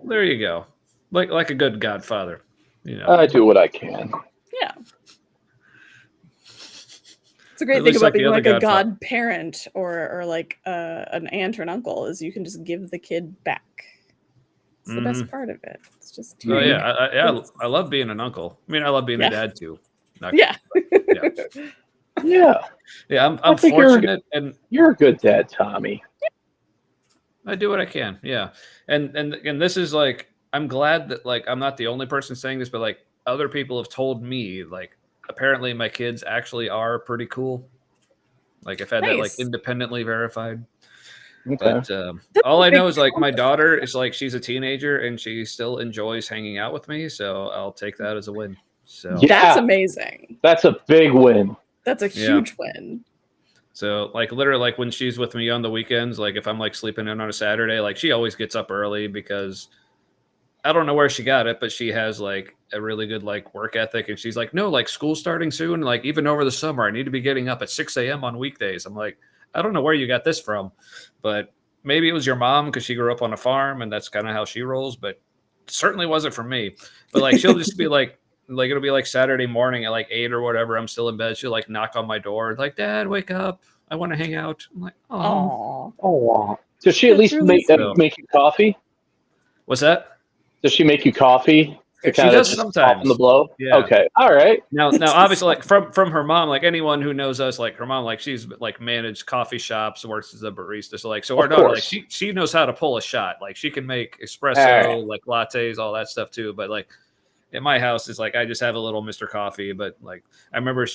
There you go, like a good godfather, you know. I do what I can. Yeah. It's a great At thing least about like the being other like a Godfather. godparent or like an aunt or an uncle is you can just give the kid back. It's the best part of it. It's just Oh yeah, I love being an uncle. I mean, I love being Yeah. a dad too. Not- yeah. Yeah, yeah. I'm I think you're- fortunate, and you're a good dad, Tommy. I do what I can. Yeah, and this is like I'm glad that like I'm not the only person saying this, but like other people have told me like apparently my kids actually are pretty cool. Like I've had that like Nice. independently verified. Okay. But all I know is like my daughter is like she's a teenager and she still enjoys hanging out with me, so I'll take that as a win. So Yeah. That's amazing. That's a big win. That's a Yeah. huge win. So like literally like when she's with me on the weekends, like if I'm like sleeping in on a Saturday, like she always gets up early because I don't know where she got it, but she has like a really good like work ethic. And she's like, no, like school's starting soon. Like even over the summer, I need to be getting up at 6 a.m. on weekdays. I'm like, I don't know where you got this from, but maybe it was your mom because she grew up on a farm and that's kind of how she rolls, but certainly wasn't for me. But like she'll just be like it'll be like Saturday morning at like 8 or whatever. I'm still in bed. She'll like knock on my door, like, Dad, wake up. I want to hang out. I'm like, oh. Oh, does she at That's least really make you coffee? What's that? Does she make you coffee? To She kind does of sometimes. soften the blow. Yeah. Okay. All right. Now, obviously, like from her mom, like anyone who knows us, like her mom, like she's like managed coffee shops, works as a barista. So like, so our Of daughter, like course. she knows how to pull a shot. Like she can make espresso, All right. like lattes, all that stuff too. But like at my house, it's like I just have a little Mr. Coffee. But like I remember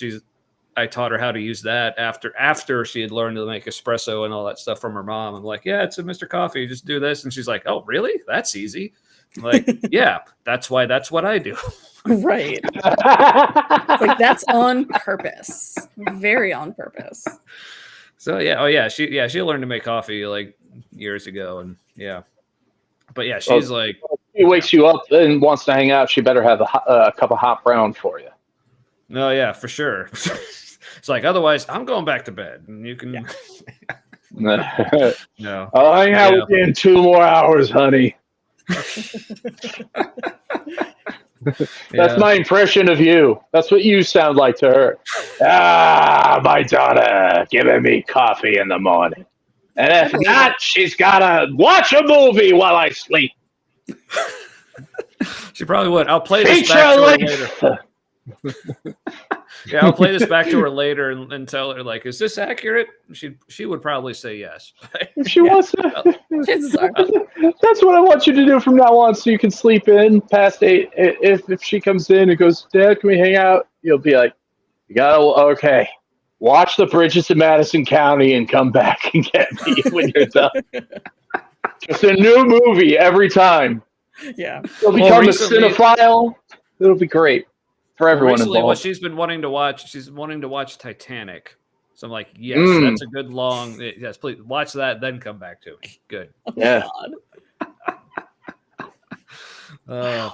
I taught her how to use that after she had learned to make espresso and all that stuff from her mom. I'm like, yeah, it's a Mr. Coffee. Just do this, and she's like, oh, really? That's easy. I'm like, yeah, that's what I do. Right. It's like that's on purpose. Very on purpose. So yeah, she learned to make coffee like years ago, and yeah, but yeah, she's like, She wakes you up and wants to hang out. She better have a cup of hot brown for you. no, yeah, for sure. It's like otherwise, I'm going back to bed, and you can. No, I'll hang out with you in 2 more hours, honey. That's my impression of you. That's what you sound like to her. My daughter giving me coffee in the morning. And if not, she's got to watch a movie while I sleep. She probably would. I'll play this back to her later. Yeah, I'll play this back to her later and tell her, like, is this accurate? She would probably say yes. If she wants to. Chances are. That's what I want you to do from now on so you can sleep in past 8. If she comes in and goes, Dad, can we hang out? You'll be like, okay. Watch The Bridges in Madison County and come back and get me when you're done. Just a new movie every time. Yeah. You'll become a recently- cinephile. It'll be great for everyone Recently, what involved. she's been wanting to watch, she's wanting to watch Titanic. So I'm like, yes, that's a good long. Yes, please watch that, then come back to me. Good. Yeah. God.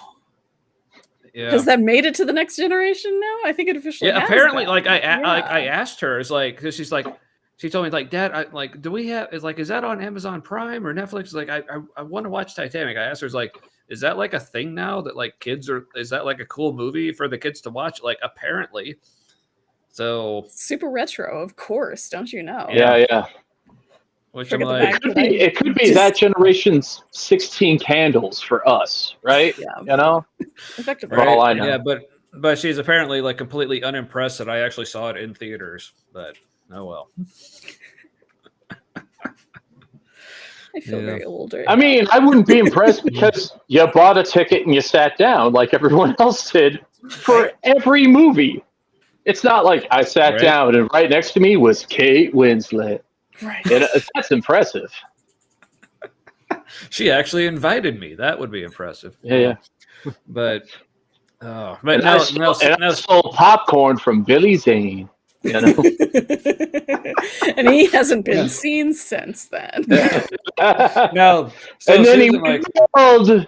Yeah. Has that made it to the next generation now? I think it officially Yeah, has apparently, now. like I Yeah. asked her, it's like because she told me like, Dad, do we have? Is that on Amazon Prime or Netflix? It's like I want to watch Titanic. I asked her, it's like, is that like a thing now that like kids are? Is that like a cool movie for the kids to watch? Like apparently, so Super retro, of course. Don't you know? Yeah. which Forget I'm the like, fact- It could be that generation's 16 Candles for us, right? Yeah. You know? Effectively. For all I know. yeah, but she's apparently like completely unimpressed that I actually saw it in theaters. But oh well. I feel Yeah. very old right I mean, I wouldn't be impressed because you bought a ticket and you sat down like everyone else did for every movie. It's not like I sat Right. down and right next to me was Kate Winslet. now. Right. That's impressive. She actually invited me. That would be impressive. Yeah. But And I stole popcorn from Billy Zane. You know? And he hasn't been seen since then. no. So And then he Susan, like, called.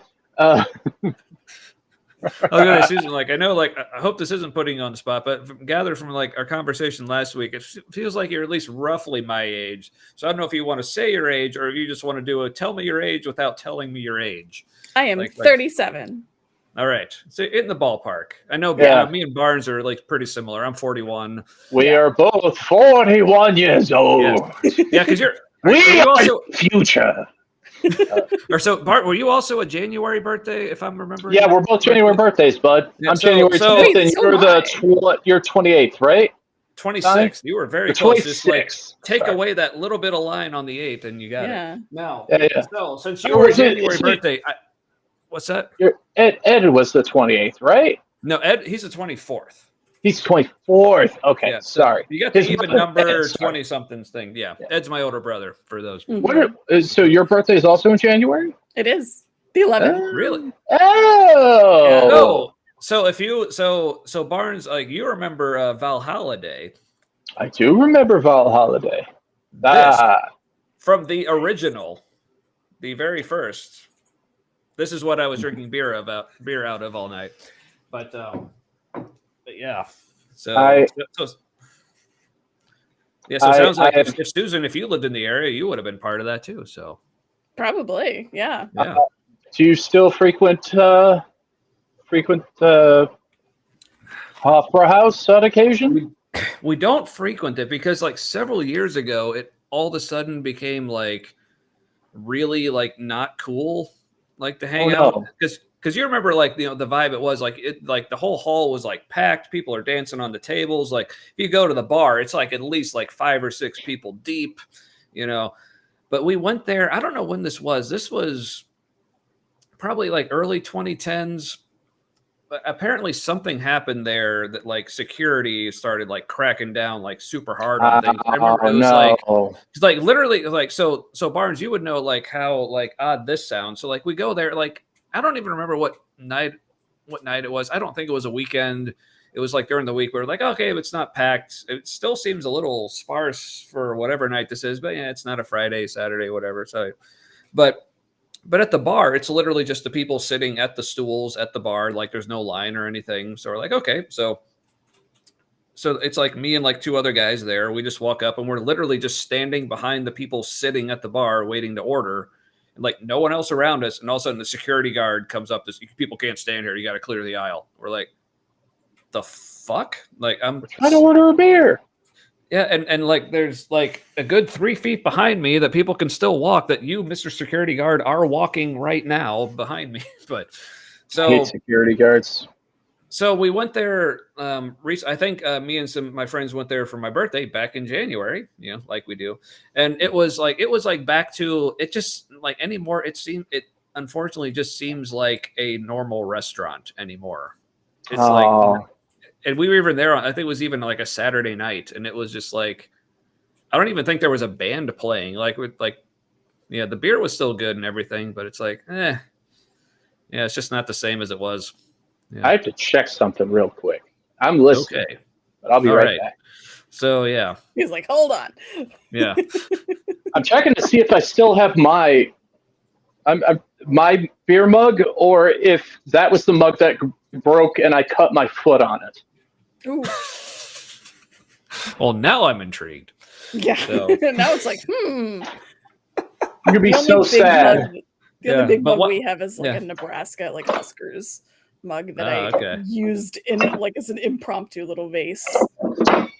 Susan, like, I know, like, I hope this isn't putting you on the spot, but gathered from like our conversation last week, it feels like you're at least roughly my age. So I don't know if you want to say your age or if you just want to do a tell me your age without telling me your age. I am Like- 37. All right, so in the ballpark. I know Yeah. me and Barnes are like pretty similar. I'm 41. We are both 41 years old. Yeah, because you're. We you are also the future. or so Bart? Were you also a January birthday? If I'm remembering. Yeah, we're both January birthdays, bud. Yeah, I'm so- January so- 10th, and Wait, so you're am I. you're 28th, right? 26. You were very You're close. Just like 26. take Sorry. away that little bit of line on the 8th, and you got it. Yeah. Now, Yeah. so since Oh, you were a was it- January is it- birthday, what's that? Ed was the 28th, right? No, Ed, he's the 24th. He's 24th. Okay, Yeah. sorry. You got the His even brother, number Ed, sorry. 20 somethings thing. Yeah. Ed's my older brother. For those. Mhm. So your birthday is also in January? It is the 11th. Really? Oh. No. So if you so Barnes, like you remember Valhalla Day. I do remember Valhalla Day. From the original, the very first. This is what I was drinking beer out of all night. But yeah. So it sounds like if Susan, if you lived in the area, you would have been part of that too. So Probably, yeah. yeah. Do you still frequent Opera House on occasion? We don't frequent it because like several years ago, it all of a sudden became like really like not cool, like to hang out. Because you remember like the vibe it was like the whole hall was like packed. People are dancing on the tables. Like if you go to the bar, it's like at least like 5 or 6 people deep, But we went there. I don't know when this was. This was probably like early 2010s. But apparently something happened there that like security started like cracking down like super hard on things. I remember it was like literally like so Barnes, you would know like how like odd this sounds. So like we go there, like I don't even remember what night it was. I don't think it was a weekend. It was like during the week. We were like, okay, if it's not packed, it still seems a little sparse for whatever night this is. But yeah, it's not a Friday, Saturday, whatever. So, but at the bar, it's literally just the people sitting at the stools at the bar. Like there's no line or anything. So we're like, okay. So it's like me and like 2 other guys there. We just walk up and we're literally just standing behind the people sitting at the bar waiting to order. And like no one else around us. And all of a sudden the security guard comes up. People can't stand here. You got to clear the aisle. We're like, the fuck? Like I'm trying to order a beer. Yeah, and like there's like a good 3 feet behind me that people can still walk, that you, Mr. Security Guard, are walking right now behind me. But so I hate security guards. So we went there. I think me and some of my friends went there for my birthday back in January. Like we do, and it was like back to it. Just like anymore, it unfortunately just seems like a normal restaurant anymore. It's like. And we were even there I think it was even like a Saturday night, and it was just like, I don't even think there was a band playing. The beer was still good and everything, but it's like, it's just not the same as it was. Yeah. I have to check something real quick. I'm listening, okay, but I'll be right back. So yeah, he's like, hold on. Yeah, I'm checking to see if I still have my beer mug, or if that was the mug that broke and I cut my foot on it. Ooh. Well, now I'm intrigued. Yeah. So. Now it's like, You're gonna be so sad. The other big mug we have is like a Nebraska like Huskers mug that I used in like as an impromptu little vase.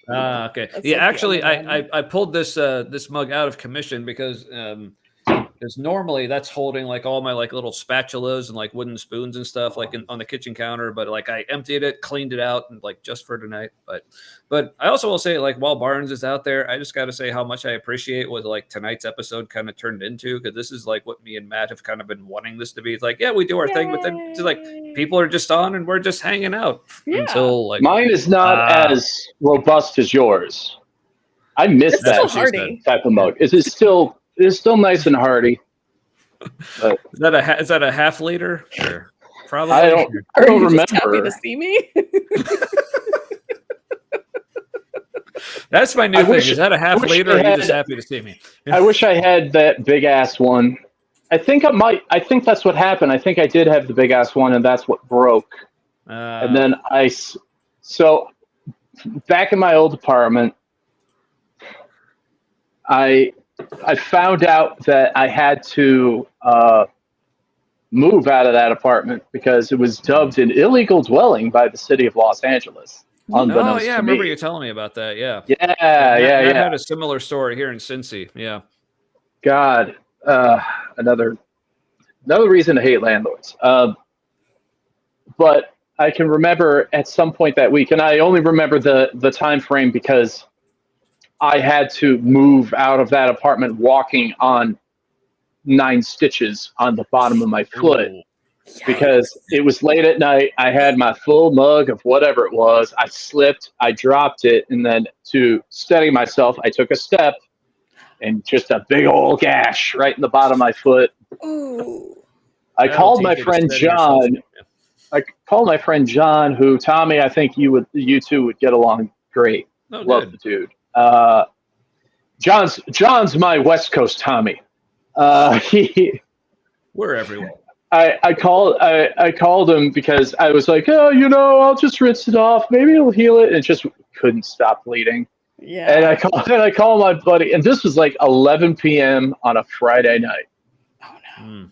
Okay. That's actually, I pulled this mug out of commission because normally that's holding like all my like little spatulas and like wooden spoons and stuff like on the kitchen counter, but like I emptied it, cleaned it out, and like just for tonight. But I also will say, like, while Barnes is out there, I just got to say how much I appreciate what like tonight's episode kind of turned into, because this is like what me and Matt have kind of been wanting this to be. It's like, yeah, we do our thing, but then it's like people are just on and we're just hanging out until like mine is not as robust as yours. I miss that type of mug. It is still nice and hearty. But is that a half liter? Or probably. I don't remember. Just happy to see me. That's my new thing. Is that a half liter? Or are you just happy to see me? I wish I had that big ass one. I think that's what happened. I think I did have the big ass one, and that's what broke. And then so back in my old apartment, I found out that I had to move out of that apartment because it was dubbed an illegal dwelling by the city of Los Angeles. Oh yeah, I remember you telling me about that. Yeah. Yeah. I had a similar story here in Cincy. Yeah. God, another reason to hate landlords. But I can remember at some point that week, and I only remember the time frame because I had to move out of that apartment walking on 9 stitches on the bottom of my foot. Ooh. Because it was late at night. I had my full mug of whatever it was. I slipped, I dropped it, and then to steady myself, I took a step, and just a big old gash right in the bottom of my foot. Ooh. I called my friend John. Who, Tommy, I think you two would get along great. Oh, love the dude. John's my West Coast Tommy. We're everywhere. I called him because I was like, oh, I'll just rinse it off. Maybe it'll heal it. And it just couldn't stop bleeding. Yeah. And I called my buddy, and this was like 11 p.m. on a Friday night. Oh no.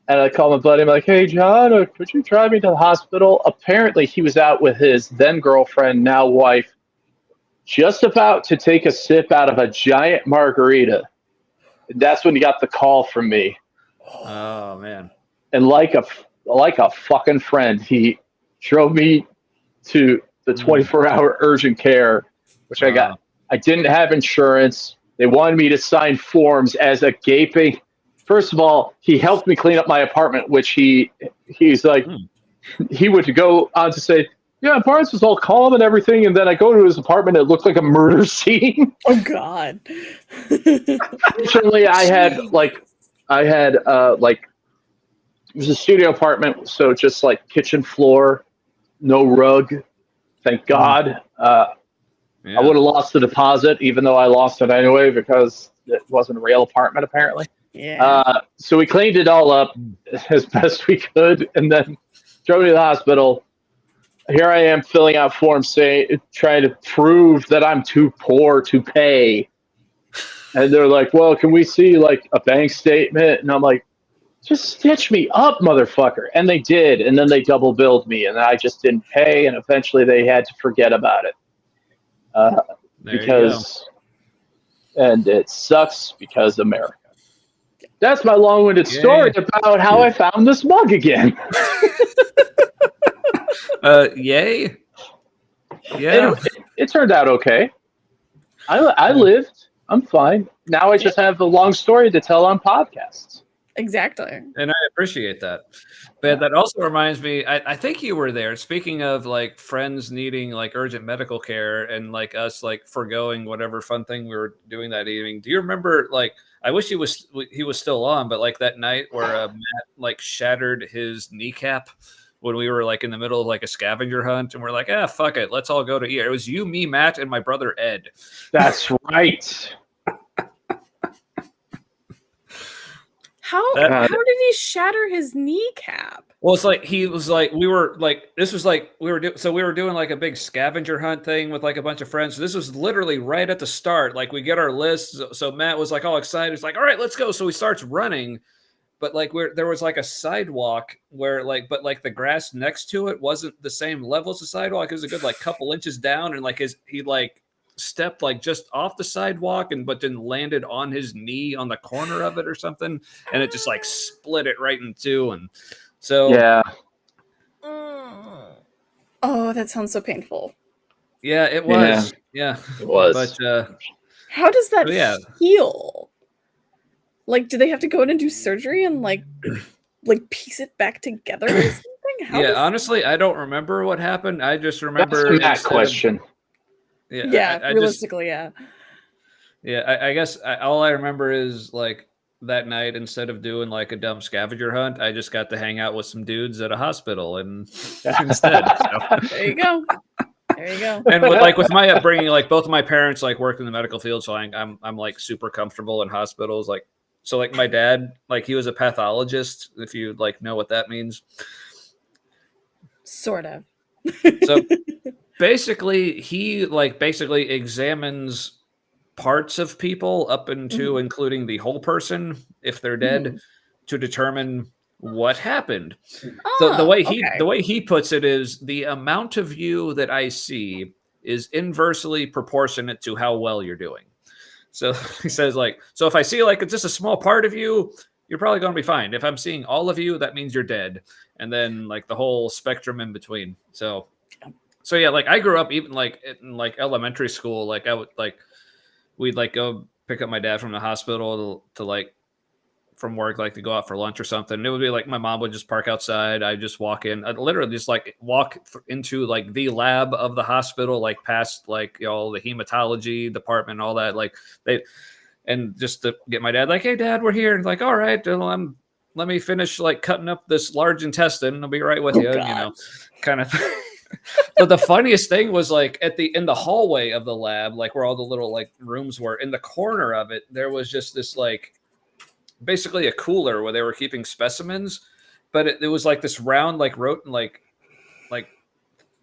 And I called my buddy. I'm like, hey, John, could you drive me to the hospital? Apparently, he was out with his then girlfriend, now wife, just about to take a sip out of a giant margarita. And that's when he got the call from me. Oh man! And like a fucking friend, he drove me to the 24-hour urgent care, which I got. I didn't have insurance. They wanted me to sign forms as a gaping. First of all, he helped me clean up my apartment, which he's like, he would go on to say, yeah, apartment was all calm and everything, and then I go to his apartment, it looked like a murder scene. Oh God. Fortunately, it was a studio apartment, so just like kitchen floor, no rug. Thank God. I would have lost the deposit, even though I lost it anyway because it wasn't a real apartment apparently. Yeah. So we cleaned it all up as best we could, and then drove me to the hospital. Here I am filling out forms, trying to prove that I'm too poor to pay. And they're like, well, can we see like a bank statement? And I'm like, just stitch me up, motherfucker. And they did. And then they double billed me, and I just didn't pay. And eventually they had to forget about it. And it sucks because America. That's my long-winded story about how I found this mug again. Yay. Yeah. It turned out okay. I lived. I'm fine. Now I just have a long story to tell on podcasts. Exactly. And I appreciate that. But that also reminds me, I think you were there. Speaking of like friends needing like urgent medical care and like us like foregoing whatever fun thing we were doing that evening. Do you remember like, I wish he was still on, but like that night where Matt like shattered his kneecap when we were like in the middle of like a scavenger hunt and we're like, fuck it. Let's all go to eat. It was you, me, Matt, and my brother, Ed. That's right. How did he shatter his kneecap? Well, it's like he was like we were like this was like we were doing like a big scavenger hunt thing with like a bunch of friends. So this was literally right at the start. Like we get our lists. So Matt was like all excited. He's like, all right, let's go. So he starts running, but like there was like a sidewalk where like the grass next to it wasn't the same level as the sidewalk. It was a good like couple inches down, and like he stepped like just off the sidewalk but then landed on his knee on the corner of it or something, and it just like split it right in two. And so oh, that sounds so painful. Yeah, it was. Yeah, it was. But how does that heal? Like, do they have to go in and do surgery and like piece it back together or something? Honestly, I don't remember what happened. I just remember that question. Realistically. I guess all I remember is like that night, instead of doing like a dumb scavenger hunt, I just got to hang out with some dudes at a hospital and instead. So. There you go. And with my upbringing, like both of my parents like worked in the medical field, so I'm like super comfortable in hospitals. Like so, like my dad, like he was a pathologist. If you like know what that means, sort of. So. Basically, he examines parts of people up into including the whole person if they're dead to determine what happened. So the way he puts it is the amount of you that I see is inversely proportionate to how well you're doing. So he says like, so if I see like it's just a small part of you, you're probably going to be fine. If I'm seeing all of you, that means you're dead. And then like the whole spectrum in between. So yeah, like I grew up even like in like elementary school, like I would like we'd like go pick up my dad from the hospital to like from work, like to go out for lunch or something. And it would be like my mom would just park outside. I just walk in, I'd literally just like walk into like the lab of the hospital, like past like the hematology department, all that. Like and just to get my dad, like, hey Dad, we're here. And like, all right, let me finish like cutting up this large intestine. I'll be right with you, God. kind of thing. But the funniest thing was like in the hallway of the lab, like where all the little like rooms were, in the corner of it, there was just this like basically a cooler where they were keeping specimens, but it was like this round like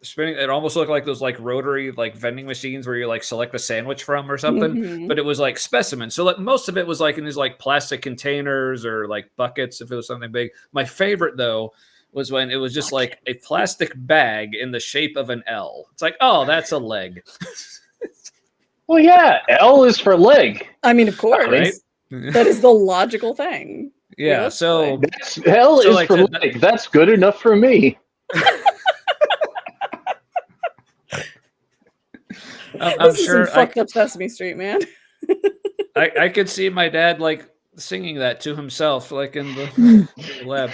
spinning. It almost looked like those like rotary like vending machines where you like select a sandwich from or something. Mhm. But it was like specimens. So like most of it was like in these like plastic containers or like buckets if it was something big. My favorite though was when it was just like a plastic bag in the shape of an L. It's like, oh, that's a leg. Well, yeah, L is for leg. I mean, of course, Right? that is the logical thing. Yeah. So L So, is like, for that- leg. That's good enough for me. I'm This is sure some fucked up Sesame Street, man. I could see my dad like singing that to himself, like in the lab.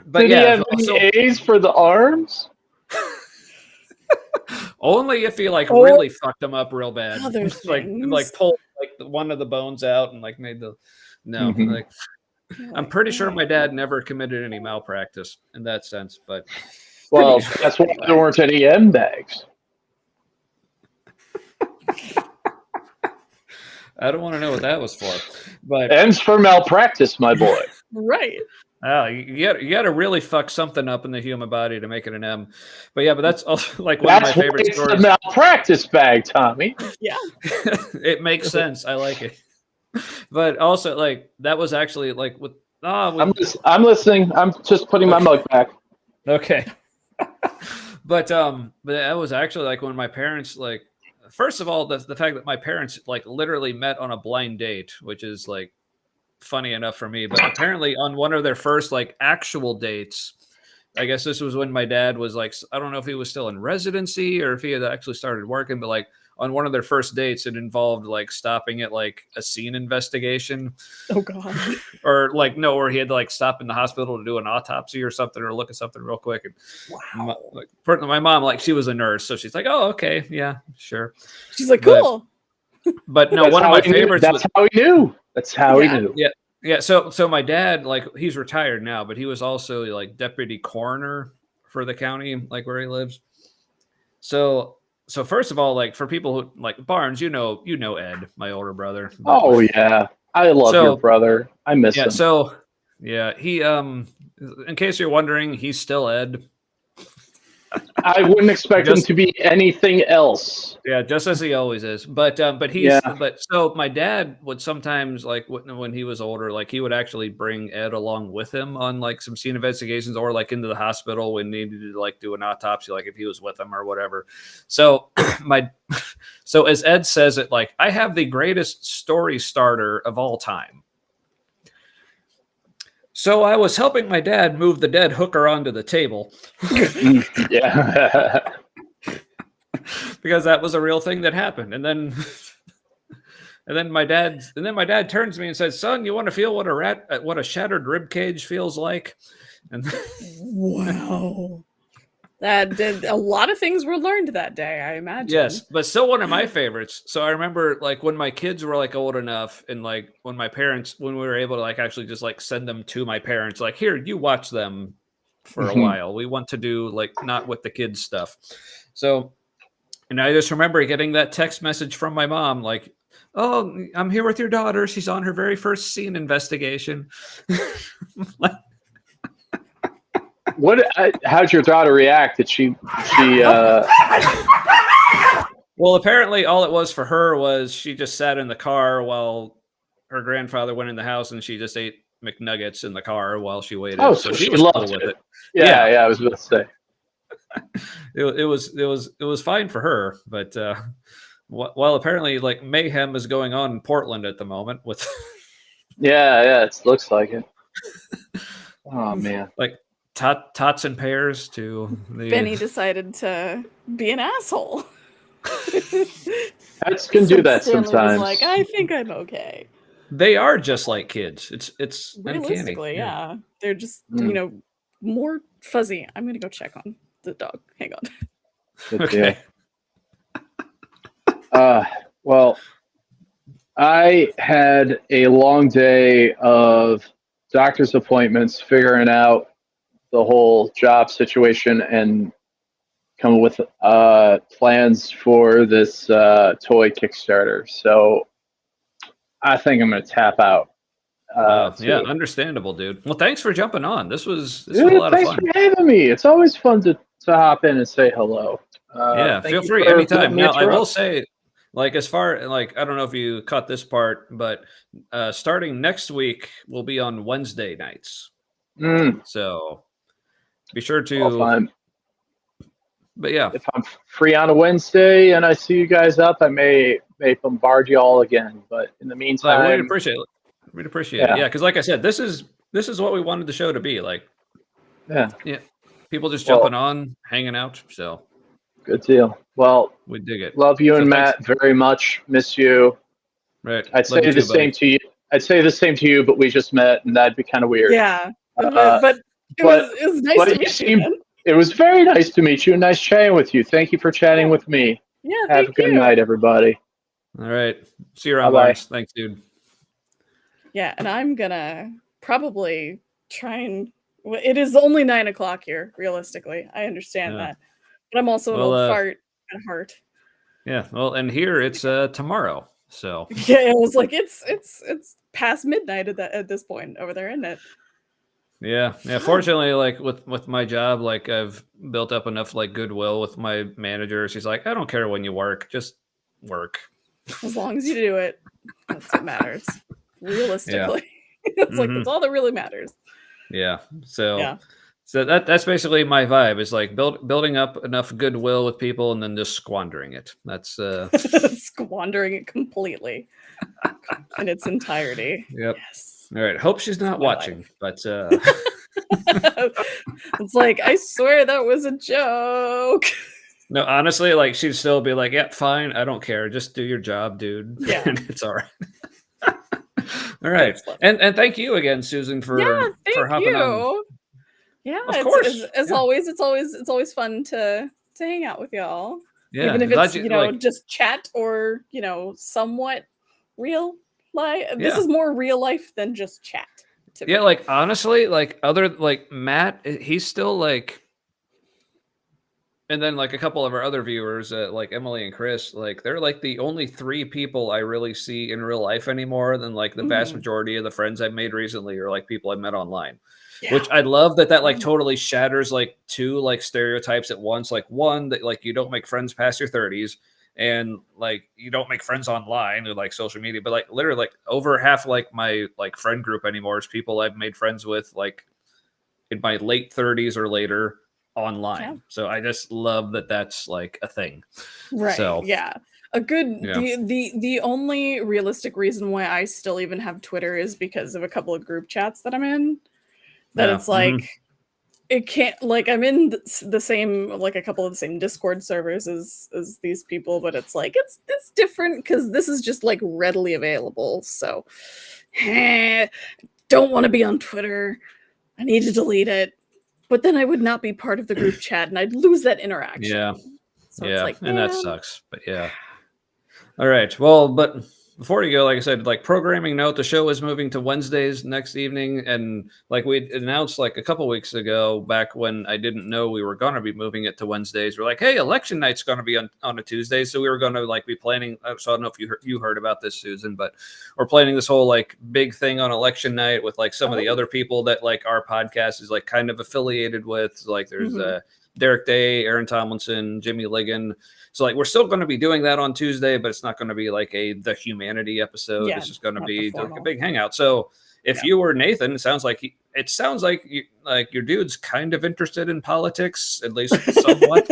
But Did he yeah, have any A's for the arms? only if he like Oh. really fucked him up real bad. Other like things. pulled like one of the bones out and like made the no. Mhm. Like I'm pretty sure my dad never committed any malpractice in that sense, but Well, that's why there weren't any M bags. I don't want to know what that was for. But M's for malpractice, my boy. Right. you got to really fuck something up in the human body to make it an M. But yeah, but that's also like one of my That's why favorite it's the stories. malpractice bag, Tommy. Yeah. It makes sense. I like it. But also, like that was actually like with I'm listening. I'm just putting my mug back. okay. But that was actually like when my parents like. First of all, the fact that my parents like literally met on a blind date, which is like funny enough for me, but apparently on one of their first like actual dates, I guess this was when my dad was like, I don't know if he was still in residency or if he had actually started working, but like on one of their first dates, it involved like stopping at like a scene investigation Oh god. or like, no, or he had to like stop in the hospital to do an autopsy or something or look at something real quick. And my mom, like she was a nurse. So she's like, oh, okay. Yeah, sure. She's like, But- cool. But no, That's one of how my he knew. favorites That's was, how he knew. That's how he Yeah. knew. yeah. So my dad, like he's retired now, but he was also like deputy coroner for the county, like where he lives. So first of all, like for people who like Barnes, you know Ed, my older brother. Oh yeah, I love So- your brother. I miss Yeah. him. So yeah, he in case you're wondering, he's still Ed. I wouldn't expect him Just- to be anything else. Yeah, just as he always is. But he's Yeah. but so my dad would sometimes like when he was older, like he would actually bring Ed along with him on like some scene investigations or like into the hospital when he needed to like do an autopsy, like if he was with him or whatever. So so as Ed says it, like I have the greatest story starter of all time. So I was helping my dad move the dead hooker onto the table. Yeah. Because that was a real thing that happened. And then my dad turns to me and says, "Son, you want to feel what a shattered rib cage feels like?" And Wow. That did a lot of things were learned that day, I imagine. yes, but still one of my favorites. So I remember like when my kids were like old enough and like when we were able to like actually just like send them to my parents, like, here, you watch them for a while. We want to do like not with the kids stuff. So, and I just remember getting that text message from my mom, like, "Oh, I'm here with your daughter. She's on her very first scene investigation." How'd your daughter react? Did she Well, apparently all it was for her was she just sat in the car while her grandfather went in the house and she just ate McNuggets in the car while she waited. Oh, so she was loved cool with it. Yeah, I was about to say. It was fine for her, but while apparently like mayhem is going on in Portland at the moment with Yeah, it looks like it. Oh man. like tots and pears to the Benny decided to be an asshole. Pets can do that Stanley was sometimes. like, I think I'm okay. They are just like kids. It's uncanny. Realistically, yeah. They're just, more fuzzy. I'm gonna go check on the dog. Hang on. Good Okay. deal. Well, I had a long day of doctor's appointments figuring out the whole job situation and come with plans for this toy Kickstarter. So I think I'm going to tap out. Yeah, understandable, dude. Well, thanks for jumping on. This was a Dude, lot of thanks fun. for having me. It's always fun to hop in and say hello. Yeah, Thank feel you free for anytime. letting me Now, I will interrupt. say, like, as far like I don't know if you caught this part, but starting next week will be on Wednesday nights. So be sure Well, to. But yeah, if I'm free on a Wednesday and I see you guys up, I may bombard you all again. But in the meantime, we'd appreciate it. We'd appreciate it. Yeah, because like I said, this is what we wanted the show to be. Like, yeah, people just jumping on, hanging out. So good deal. Well, we dig it. love you So and thanks. Matt very much. Miss you. Right. I'd Love say you the too, buddy. same to you. I'd say the same to you, but we just met, and that'd be kind of weird. Yeah, Uh, but it was nice to meet you. Man. It was very nice to meet you. Nice chatting with you. Thank you for chatting with me. Yeah, Have a good night, everybody. All right. See you around, Bye-bye. Lawrence. Thanks, dude. Yeah, and I'm gonna probably try and. Well, it is only 9 o'clock here, realistically. I understand that, but I'm also an old fart at heart. Yeah. Well, and here it's tomorrow. So yeah, it was like it's past midnight at this point over there, isn't it? Yeah. Fortunately, like with my job, like I've built up enough like goodwill with my manager. She's like, I don't care when you work, just work. As long as you do it, that's what matters. Realistically, it's like that's all that really matters. Yeah. So that's basically my vibe. Is like building up enough goodwill with people and then just squandering it. That's squandering it completely in its entirety. Yep. Yes. All right. Hope she's not watching, but it's like, I swear that was a joke. No, honestly, like she'd still be like, yeah, fine. I don't care. Just do your job, dude. Yeah. It's all right. All right. And thank you again, Susan, for hopping on. Yeah, of course. As always, it's always fun to hang out with y'all. Yeah. Even if it's just chat or somewhat real life. This is more real life than just chat. Yeah, like honestly, like other like Matt, he's still like, and then like a couple of our other viewers, like Emily and Chris, like they're like the only 3 people I really see in real life anymore. Than like the vast majority of the friends I've made recently are like people I met online. Yeah. Which I love that like totally shatters like 2 like stereotypes at once. Like one that like you don't make friends past your 30s. And like you don't make friends online or like social media, but like literally like over half like my like friend group anymore is people I've made friends with like in my late 30s or later online. Yeah. So I just love that that's like a thing. Right. So yeah. The only realistic reason why I still even have Twitter is because of a couple of group chats that I'm in. That it's like it can't, like, I'm in the same, like a couple of the same Discord servers as these people, but it's like it's different because this is just like readily available. So don't want to be on Twitter. I need to delete it. But then I would not be part of the group chat and I'd lose that interaction. Yeah. So it's like, and that sucks. But yeah. All right. Well, but before you go, like I said, like programming note, the show is moving to Wednesdays next evening. And like we announced like a couple weeks ago, back when I didn't know we were going to be moving it to Wednesdays, we're like, hey, election night's going to be on a Tuesday. So we were going to like be planning. So I don't know if you heard about this, Susan, but we're planning this whole like big thing on election night with like some of the other people that like our podcast is like kind of affiliated with. So, like there's Derek Day, Aaron Tomlinson, Jimmy Ligon. So like we're still going to be doing that on Tuesday, but it's not going to be like the humanity episode. Yeah, it's just going to be like a big hangout. So if you were Nathan, it sounds like your dude's kind of interested in politics, at least somewhat.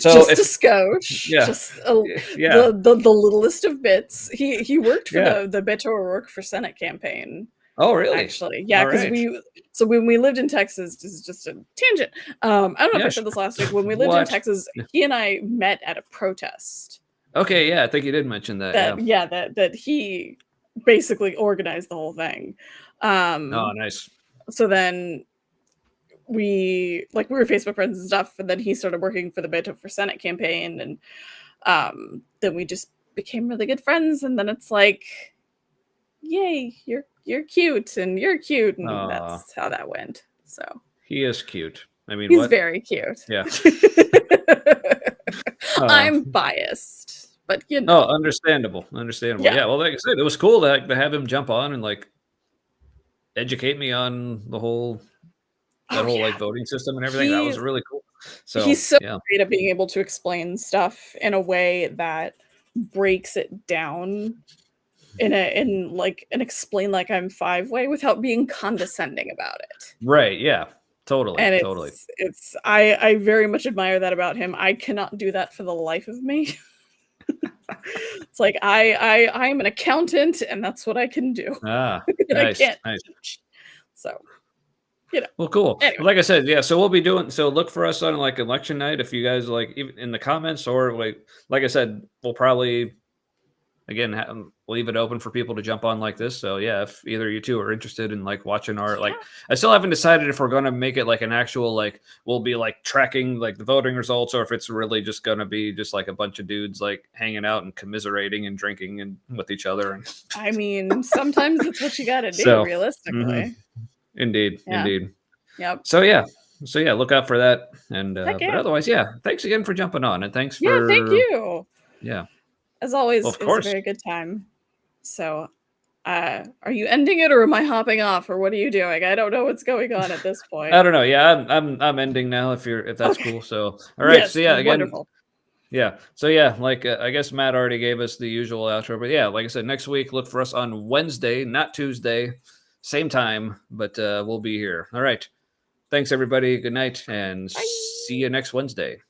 So just a scotch, just the littlest of bits. He worked for the Beto O'Rourke for Senate campaign. Oh, really? Actually, yeah, because when we lived in Texas, this is just a tangent. I don't know if I said this last week. When we lived in Texas, he and I met at a protest. Okay, yeah, I think you did mention that. That he basically organized the whole thing. Oh, nice. So then we were Facebook friends and stuff, and then he started working for the Beto for Senate campaign, and then we just became really good friends. And then it's like, yay, you're cute and you're cute, and that's how that went. So He is cute. I mean, He's what? very cute. Yeah. I'm biased, but you know. Oh, understandable. Understandable. Yeah. Yeah. Well, like I said, it was cool to have him jump on and like educate me on the whole like voting system and everything. That was really cool. So he's so yeah. great at being able to explain stuff in a way that breaks it down in like an explain like I'm five way without being condescending about it. Right. Yeah. Totally. And Totally. it's I very much admire that about him. I cannot do that for the life of me. It's like I'm an accountant and that's what I can do. Ah, And I nice. can't Nice. teach. So, you know. Well, cool. Anyway. Like I said, yeah. So we'll be doing. So look for us on like election night. If you guys like, even in the comments, or like I said, we'll probably again leave it open for people to jump on like this. So yeah, if either you two are interested in like watching our like, I still haven't decided if we're going to make it like an actual like we'll be like tracking like the voting results, or if it's really just going to be just like a bunch of dudes like hanging out and commiserating and drinking and with each other. And I mean, sometimes it's what you got to do, So, realistically. Indeed. Yeah. Indeed. Yep. So yeah, look out for that. And Heck but yeah. otherwise, yeah, thanks again for jumping on, and thanks for Yeah, thank you. Yeah, As always, Well, of it's a course. very good time. So, are you ending it or am I hopping off or what are you doing? I don't know what's going on at this point. I don't know. Yeah, I'm ending now. If that's Okay. cool. So all right. Yes, So yeah, again. wonderful. Yeah. So yeah, like I guess Matt already gave us the usual outro, but yeah, like I said, next week look for us on Wednesday, not Tuesday, same time, but we'll be here. All right. Thanks everybody. Good night, and Bye. see you next Wednesday.